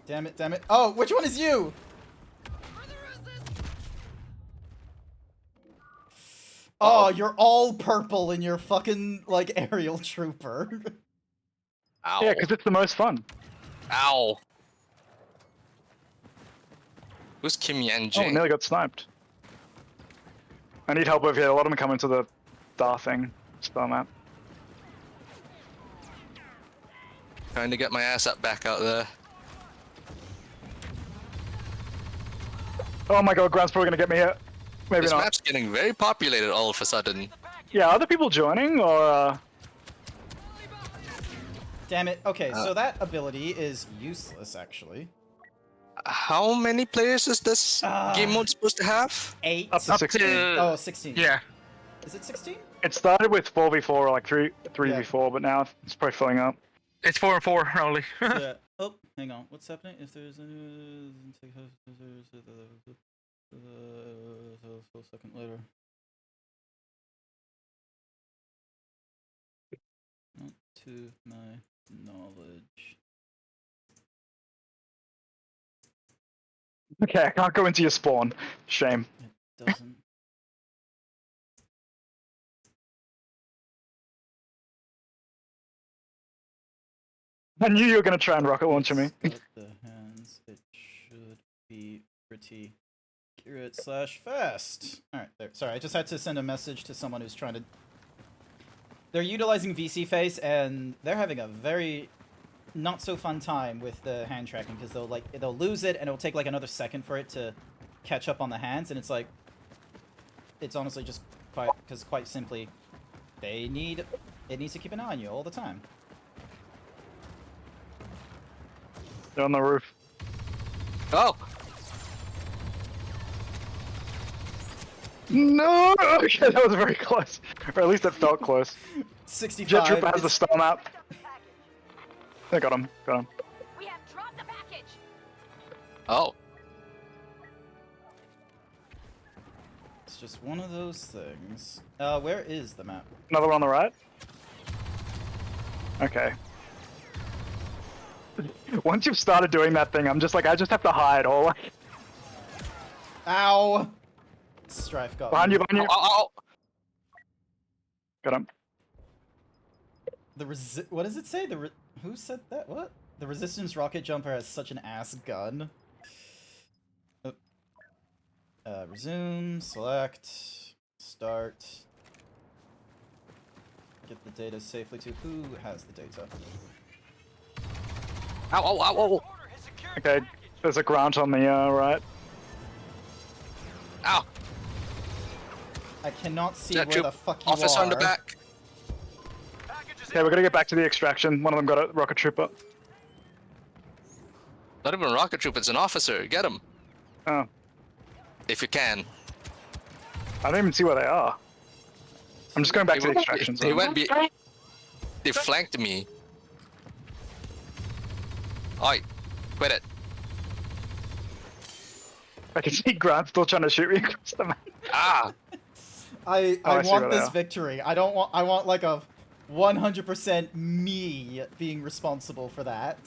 Damn it, damn it. Oh, which one is you? Oh, you're all purple in your fucking, like, aerial trooper. Ow! Yeah, because it's the most fun. Ow! Who's Kim Yan Oh, Jing? nearly got sniped. I need help over here. A lot of them coming to the Dar thing. Spell map. Trying to get my ass up back out there. Oh my god, Grant's probably gonna get me here. Maybe This not. map's getting very populated all of a sudden. Yeah, are other people joining or Damn it. Okay, so that ability is useless, actually. How many players is this game mode supposed to have? 8. Up to 16. Oh, 16. Yeah. Is it 16? It started with 4v4 or like 3v4, but now it's probably filling up. It's 4 and 4 only. Yeah. Oh, hang on. What's happening? If there's any... a second later. Not to my knowledge. Okay, I can't go into your spawn. Shame. It doesn't. I knew you were gonna try and rocket launch me. Got the hands. It should be pretty accurate / fast. Alright, there. Sorry, I just had to send a message to someone who's trying to... They're utilizing VC Face, and they're having a very not so fun time with the hand tracking, because they'll lose it, and it'll take like another second for it to catch up on the hands, and it's like... It's honestly just quite simply, it needs to keep an eye on you all the time. They're on the roof. Oh! No! Okay, that was very close. Or at least it felt close. 65. Jet Trooper has the star map. I got him. Got him. We have dropped the package. Oh. It's just one of those things. Where is the map? Another one on the right. Okay. Once you've started doing that thing, I'm just like, I just have to hide or like... Ow! Strife got Behind me. you, behind you. Oh, Got him. What does it say? Who said that? What? The resistance rocket jumper has such an ass gun. Oh. Resume, select, start. Get the data safely to who has the data. Ow, ow, ow, ow. Okay, there's a Grant on the right. Ow. I cannot see Jet where troop. the fuck you Officer are. on the back. Okay, we're gonna get back to the extraction. One of them got a rocket trooper. Not even a rocket troop, it's an officer. Get him. Oh. If you can. I don't even see where they are. I'm just going back to the extraction They zone. went They flanked me. Oi, quit it. I can see Grant still trying to shoot me across the map. Ah! I I see want where they this are. victory. I want like a 100% me being responsible for that.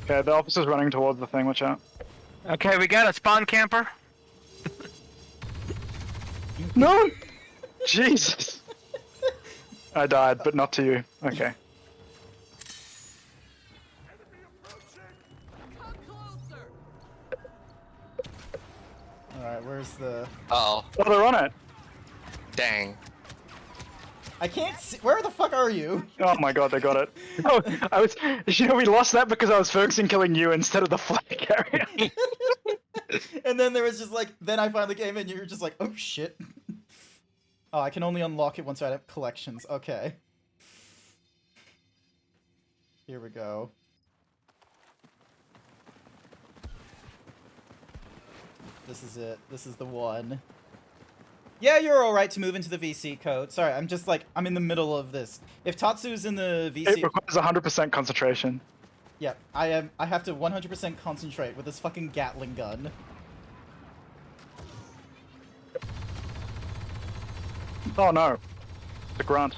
Okay, the officer's running towards the thing. Watch out. Okay, we got a spawn camper. No! Jesus! I died, but not to you. Okay. Alright, where's the... Oh, Oh, they're on it! dang. I can't see... Where the fuck are you? Oh my god, they got it. Oh, I was... You know, we lost that because I was focusing killing you instead of the flag carrier. And then there was just like... Then I finally came in and you were just like, oh shit. Oh, I can only unlock it once I have collections. Okay. Here we go. This is it. This is the one. Yeah, you're alright to move into the VC code. Sorry, I'm just like, I'm in the middle of this. If Tatsu's in the VC... It requires 100% concentration. Yeah, I have to 100% concentrate with this fucking Gatling gun. Oh no. The grunt.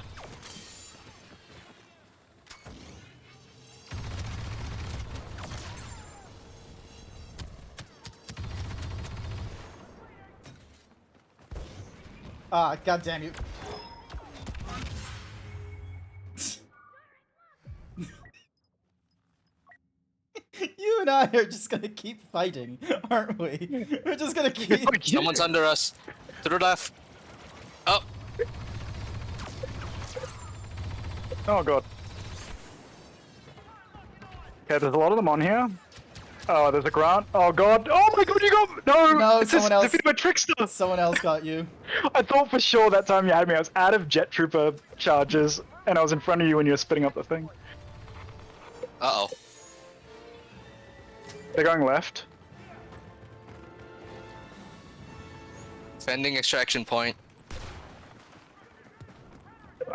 Ah, goddamn you. You and I are just gonna keep fighting, aren't we? We're just gonna keep... Someone's under us. To the left. Oh. Oh god. Okay, there's a lot of them on here. Oh, there's a grunt. Oh god. Oh my god, you got... No! No, it's someone this else... Defeat Trickster! Someone else got you. I thought for sure that time you had me, I was out of Jet Trooper charges, and I was in front of you when you were spitting up the thing. Uh-oh. They're going left. Defending extraction point.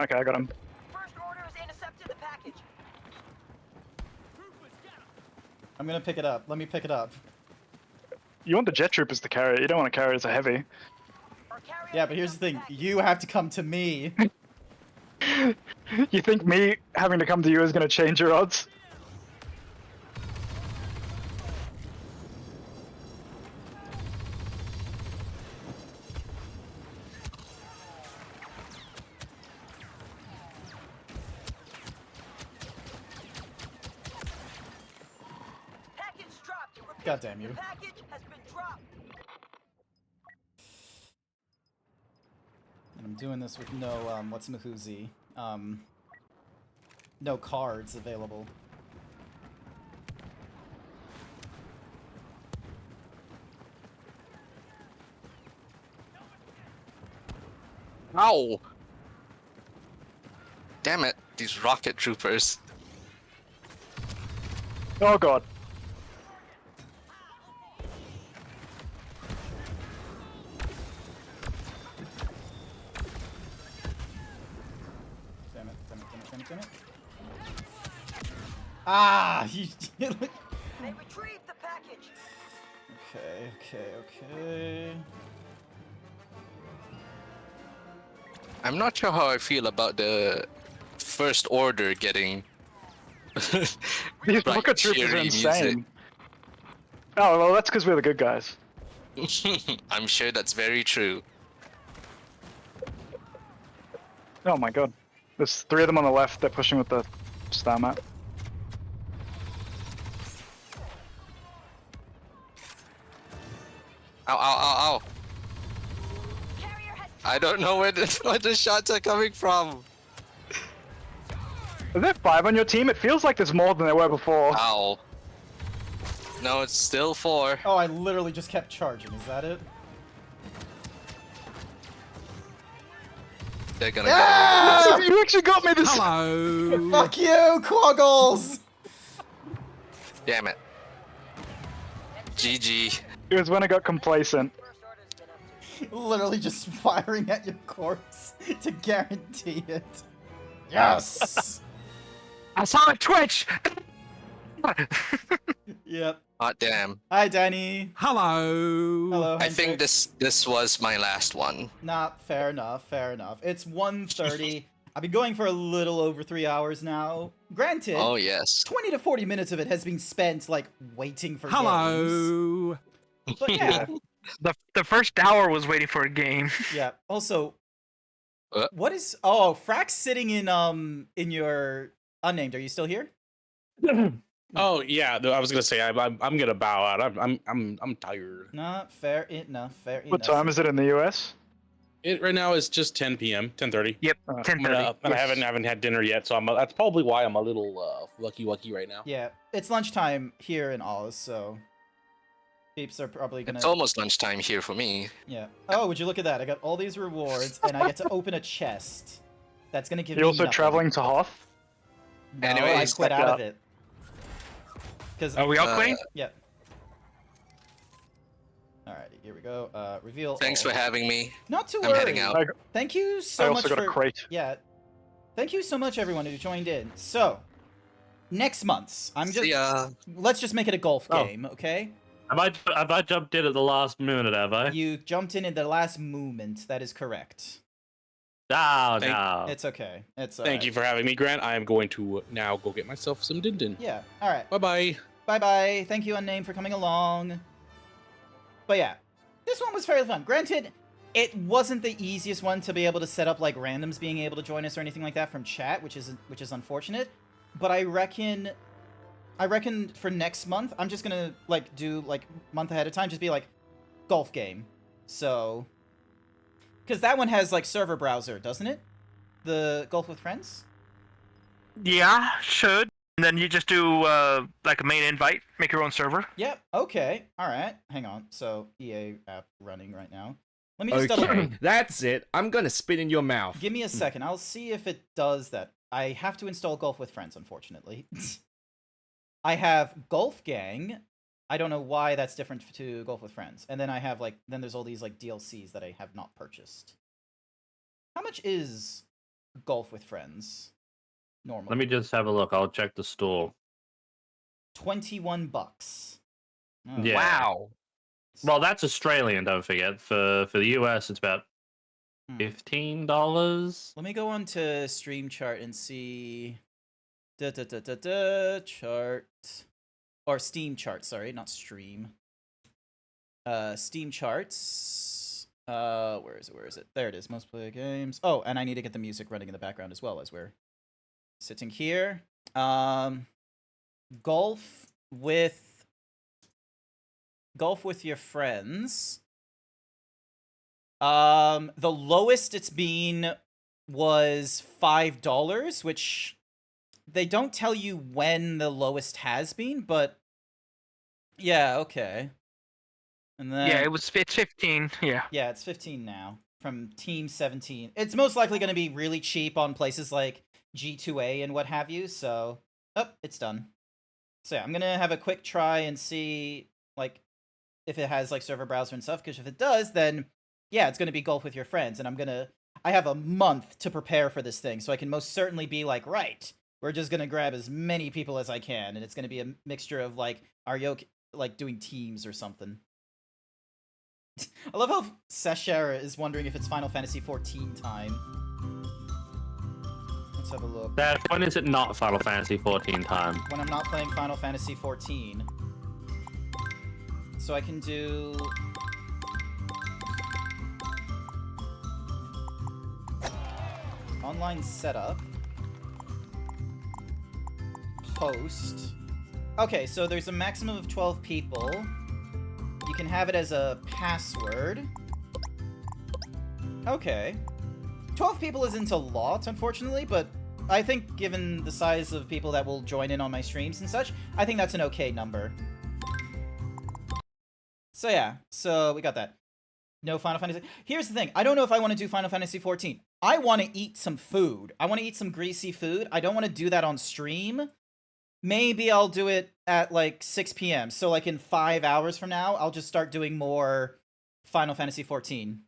Okay, I got him. First order has intercepted the package. I'm gonna pick it up. Let me pick it up. You want the Jet Troopers to carry it, you don't want to carry it as a heavy. Yeah, but here's the thing. You have to come to me. You think me having to come to you is going to change your odds? Package dropped. Repeat, God damn you. the package has been dropped. And I'm doing this with no, what's-mahoozy, no cards available. Ow! Damn it, these rocket troopers. Oh god. Damn it, damn it, damn it, damn it, damn it. Ah! You... They retrieved the package. Okay, okay, okay... I'm not sure how I feel about the First Order getting These rocket troopers are insane. Oh, well, that's because we're the good guys. I'm sure that's very true. Oh my god. There's 3 of them on the left, they're pushing with the star map. Ow, ow, ow, ow. I don't know where the shots are coming from. Is there 5 on your team? It feels like there's more than there were before. Ow. No, it's still 4. Oh, I literally just kept charging, is that it? They're gonna Ah! get You actually got me this. Hello! Fuck you, Quaggles! Damn it. GG. It was when I got complacent. Literally just firing at your corpse to guarantee it. Yes! I saw it twitch! Yep. Hot damn. Hi, Danny. Hello. Hello, I think Hendrik. this was my last one. Nah, fair enough, fair enough. It's 1:30. I've been going for a little over 3 hours now. Granted, Oh yes. 20 to 40 minutes of it has been spent, like, waiting for games. Hello. But yeah, The first hour was waiting for a game. yeah. Also, What? what is... Oh, Frack's sitting in your unnamed. Are you still here? Oh yeah, I was gonna say I'm gonna bow out. I'm tired. Not fair enough. Fair enough. What time is it in the US? It right now is just 10 p.m. 10:30. Yep, Uh, 10:30. And I haven't had dinner yet, so that's probably why I'm a little wucky right now. Yeah, it's lunchtime here in Oz, so peeps are probably gonna. It's almost lunchtime here for me. Yeah. Oh, would you look at that? I got all these rewards, and I get to open a chest. That's gonna give You're me also nothing. traveling to Hoth? No, I Anyways, quit check out out. of it. Because Are we all quitting? yeah. Alrighty, here we go. Reveal. Thanks all. for having me. Not to I'm worry. heading out. Thank you I so also much got for a crate. yeah. Thank you so much, everyone who joined in. So, next month's, See ya. let's just make it a golf Oh. game, okay? Have I jumped in at the last minute, have I? You jumped in at the last moment. That is correct. No, Thank- no. It's okay. It's Thank you for having me, Grant. I am going to now go get myself some din din. Yeah. All right. Bye bye. Bye bye. Thank you, Unnamed, for coming along. But yeah, this one was fairly fun. Granted, it wasn't the easiest one to be able to set up like randoms being able to join us or anything like that from chat, which is unfortunate. But I reckon for next month, I'm just gonna like do like month ahead of time, just be like golf game. So, because that one has like server browser, doesn't it? The Golf with Friends. Yeah, should. And then you just do like a main invite, make your own server. Yep. Okay. All right. Hang on. So EA app running right now. Let me just double. Okay, that's it. I'm gonna spit in your mouth. Give me a second. I'll see if it does that. I have to install Golf with Friends, unfortunately. I have Golf Gang. I don't know why that's different to Golf with Friends. And then I have like then there's all these like DLCs that I have not purchased. How much is Golf with Friends? Normally. Let me just have a look. I'll check the store. $21. Oh, Yeah. Wow. Well, that's Australian. Don't forget. For the US, it's about $15. Let me go on to Stream Chart and see chart or Steam Chart, sorry, not Stream. Steam Charts. Where is it? There it is. Most played games. Oh, and I need to get the music running in the background as well as we're sitting here. Golf with your friends. The lowest it's been was $5, which they don't tell you when the lowest has been, but yeah, okay. And then Yeah, it's 15. Yeah. yeah, it's 15 now from Team 17. It's most likely going to be really cheap on places like G2A and what have you. So, oh, it's done. So yeah, I'm gonna have a quick try and see like if it has like server browser and stuff. Because if it does, then yeah, it's gonna be Golf with your friends, and I have a month to prepare for this thing, so I can most certainly be like, right, we're just gonna grab as many people as I can, and it's gonna be a mixture of like like doing teams or something. I love how Sashara is wondering if it's Final Fantasy 14 time. Let's have a look. When is it not Final Fantasy 14 time? When I'm not playing Final Fantasy 14. So I can do... online setup. Host. Okay, so there's a maximum of 12 people. You can have it as a password. Okay. 12 people isn't a lot, unfortunately, but I think given the size of people that will join in on my streams and such, I think that's an okay number. So yeah, so we got that. No Final Fantasy. Here's the thing. I don't know if I want to do Final Fantasy 14. I want to eat some food. I want to eat some greasy food. I don't want to do that on stream. Maybe I'll do it at like 6 p.m. So like in 5 hours from now, I'll just start doing more Final Fantasy 14.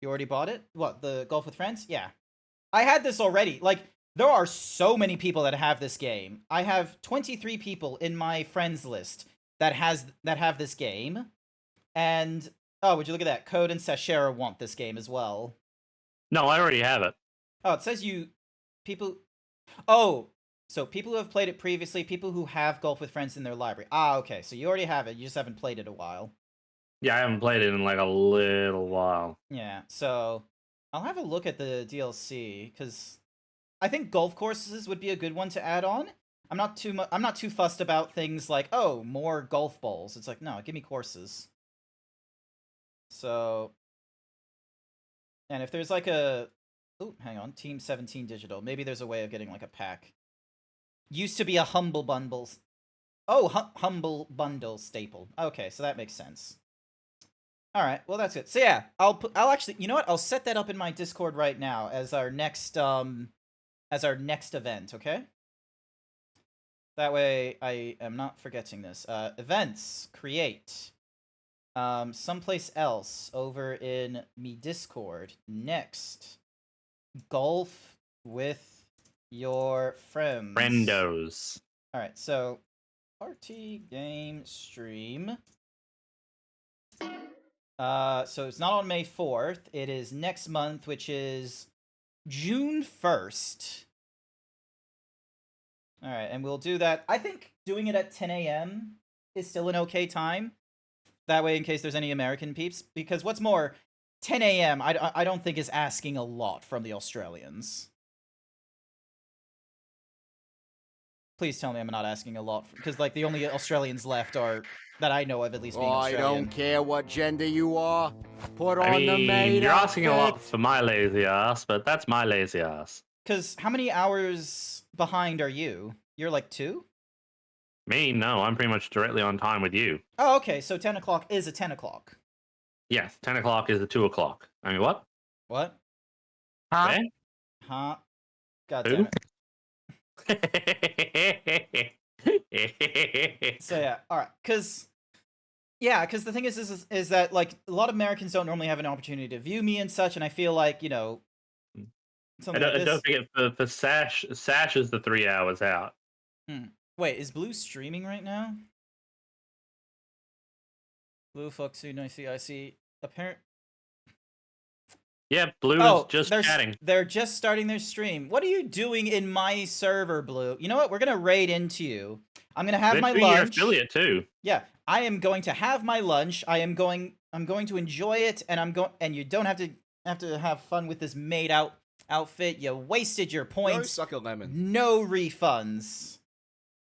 You already bought it? What, the Golf with Friends? Yeah. I had this already. Like, there are so many people that have this game. I have 23 people in my friends list that have this game. And, oh, would you look at that? Code and Sashera want this game as well. No, I already have it. Oh, it says people. Oh, so people who have played it previously, people who have Golf with Friends in their library. Ah, okay. So you already have it. You just haven't played it a while. Yeah, I haven't played it in like a little while. Yeah. So I'll have a look at the DLC because I think golf courses would be a good one to add on. I'm not too fussed about things like, oh, more golf balls. It's like, no, give me courses. So, and if there's like a, oh, hang on, Team 17 Digital. Maybe there's a way of getting like a pack. Used to be a Humble Bundles. Oh, Humble Bundle staple. Okay, so that makes sense. All right, well that's it. So yeah, I'll actually, you know what? I'll set that up in my Discord right now as our next event. Okay. That way, I am not forgetting this. Events, create. Someplace else over in me Discord. Next, golf with your friends. Friendos. All right, so party game stream. So it's not on May 4th. It is next month, which is June 1st. All right, and we'll do that. I think doing it at 10 a.m. is still an okay time. That way, in case there's any American peeps. Because what's more, 10 a.m. I don't think is asking a lot from the Australians. Please tell me I'm not asking a lot. Because, like, the only Australians left are, that I know of at least, being Australian. I don't care what gender you are. Put on I mean, the maid you're asking a lot outfit. for my lazy ass, but that's my lazy ass. Because how many hours behind are you? You're like 2? Me? No, I'm pretty much directly on time with you. Oh, okay, so 10 o'clock is a 10 o'clock. Yes, 10 o'clock is a 2 o'clock. I mean, what? What? Huh? Where? Huh? God Who? damn it. So yeah, alright, because the thing is that, like, a lot of Americans don't normally have an opportunity to view me and such, and I feel like, you know, something like this. Don't forget, for Sash is the 3 hours out. Wait, is Blue streaming right now? Blue, Foxy, I see. Yeah, Blue is just they're chatting. They're just starting their stream. What are you doing in my server, Blue? You know what? We're gonna raid into you. I'm gonna have my They're your lunch. affiliate too. Yeah, I am going to have my lunch. I'm going to enjoy it, and you don't have to have fun with this made out outfit. You wasted your Go points. suck a lemon. No refunds.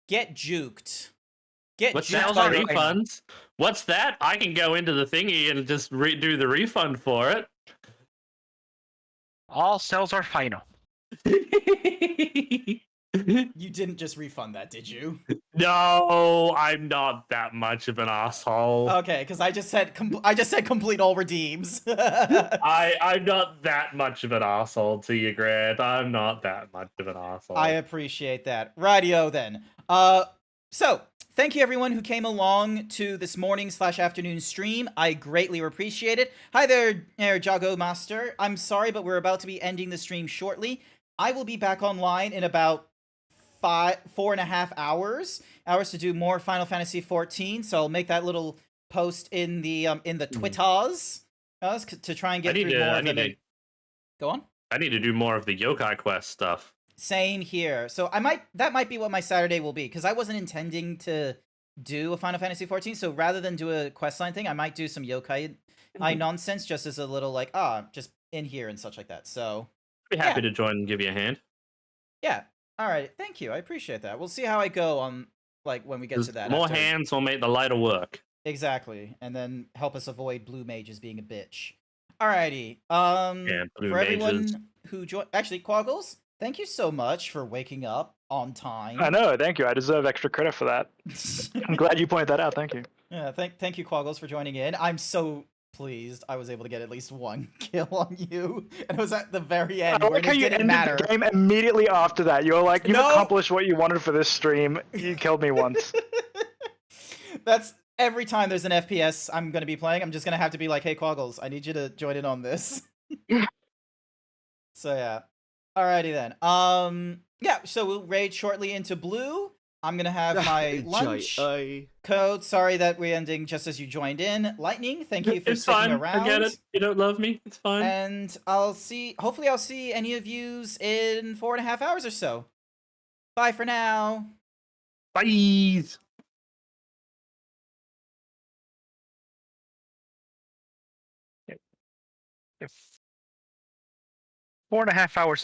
Get juked. Get What's juked that? by Refunds? What's that? I can go into the thingy and just do the refund for it. All sales are final. You didn't just refund that, did you? No, I'm not that much of an asshole. Okay, because I just said complete all redeems. I'm not that much of an asshole to you, Grant. I'm not that much of an asshole. I appreciate that. Rightio then. So thank you everyone who came along to this morning/afternoon stream. I greatly appreciate it. Hi there, Jago Master. I'm sorry, but we're about to be ending the stream shortly. I will be back online in about 4.5 hours to do more Final Fantasy XIV. So I'll make that little post in the Twitters to try and get through more of the. Go on. I need to do more of the Yokai Quest stuff. Same here. So that might be what my Saturday will be, because I wasn't intending to do a Final Fantasy XIV. So rather than do a questline thing, I might do some yokai nonsense just as a little like just in here and such like that. So I'd be happy to join and give you a hand. Yeah. All right. Thank you. I appreciate that. We'll see how I go on when we get to that. More hands will make the lighter work. Exactly, and then help us avoid blue mages being a bitch. Alrighty. Yeah, blue for everyone mages. who joined, actually, Quaggles, thank you so much for waking up on time. I know, thank you. I deserve extra credit for that. I'm glad you pointed that out. Thank you. Yeah, thank you, Quaggles, for joining in. I'm so pleased I was able to get at least one kill on you, and it was at the very end I where like how it you didn't ended matter. the game immediately after that. You were like, you've No. accomplished what you wanted for this stream. You killed me once. That's every time there's an FPS I'm gonna be playing. I'm just gonna have to be like, hey, Quaggles, I need you to join in on this. So yeah. Alrighty then. Yeah. So we'll raid shortly into blue. I'm gonna have my lunch. Code, sorry that we're ending just as you joined in. Lightning, thank you for It's sticking fine. around. I get it. You don't love me. It's fine. And hopefully I'll see any of yous in 4.5 hours or so. Bye for now. Bye. If 4.5 hours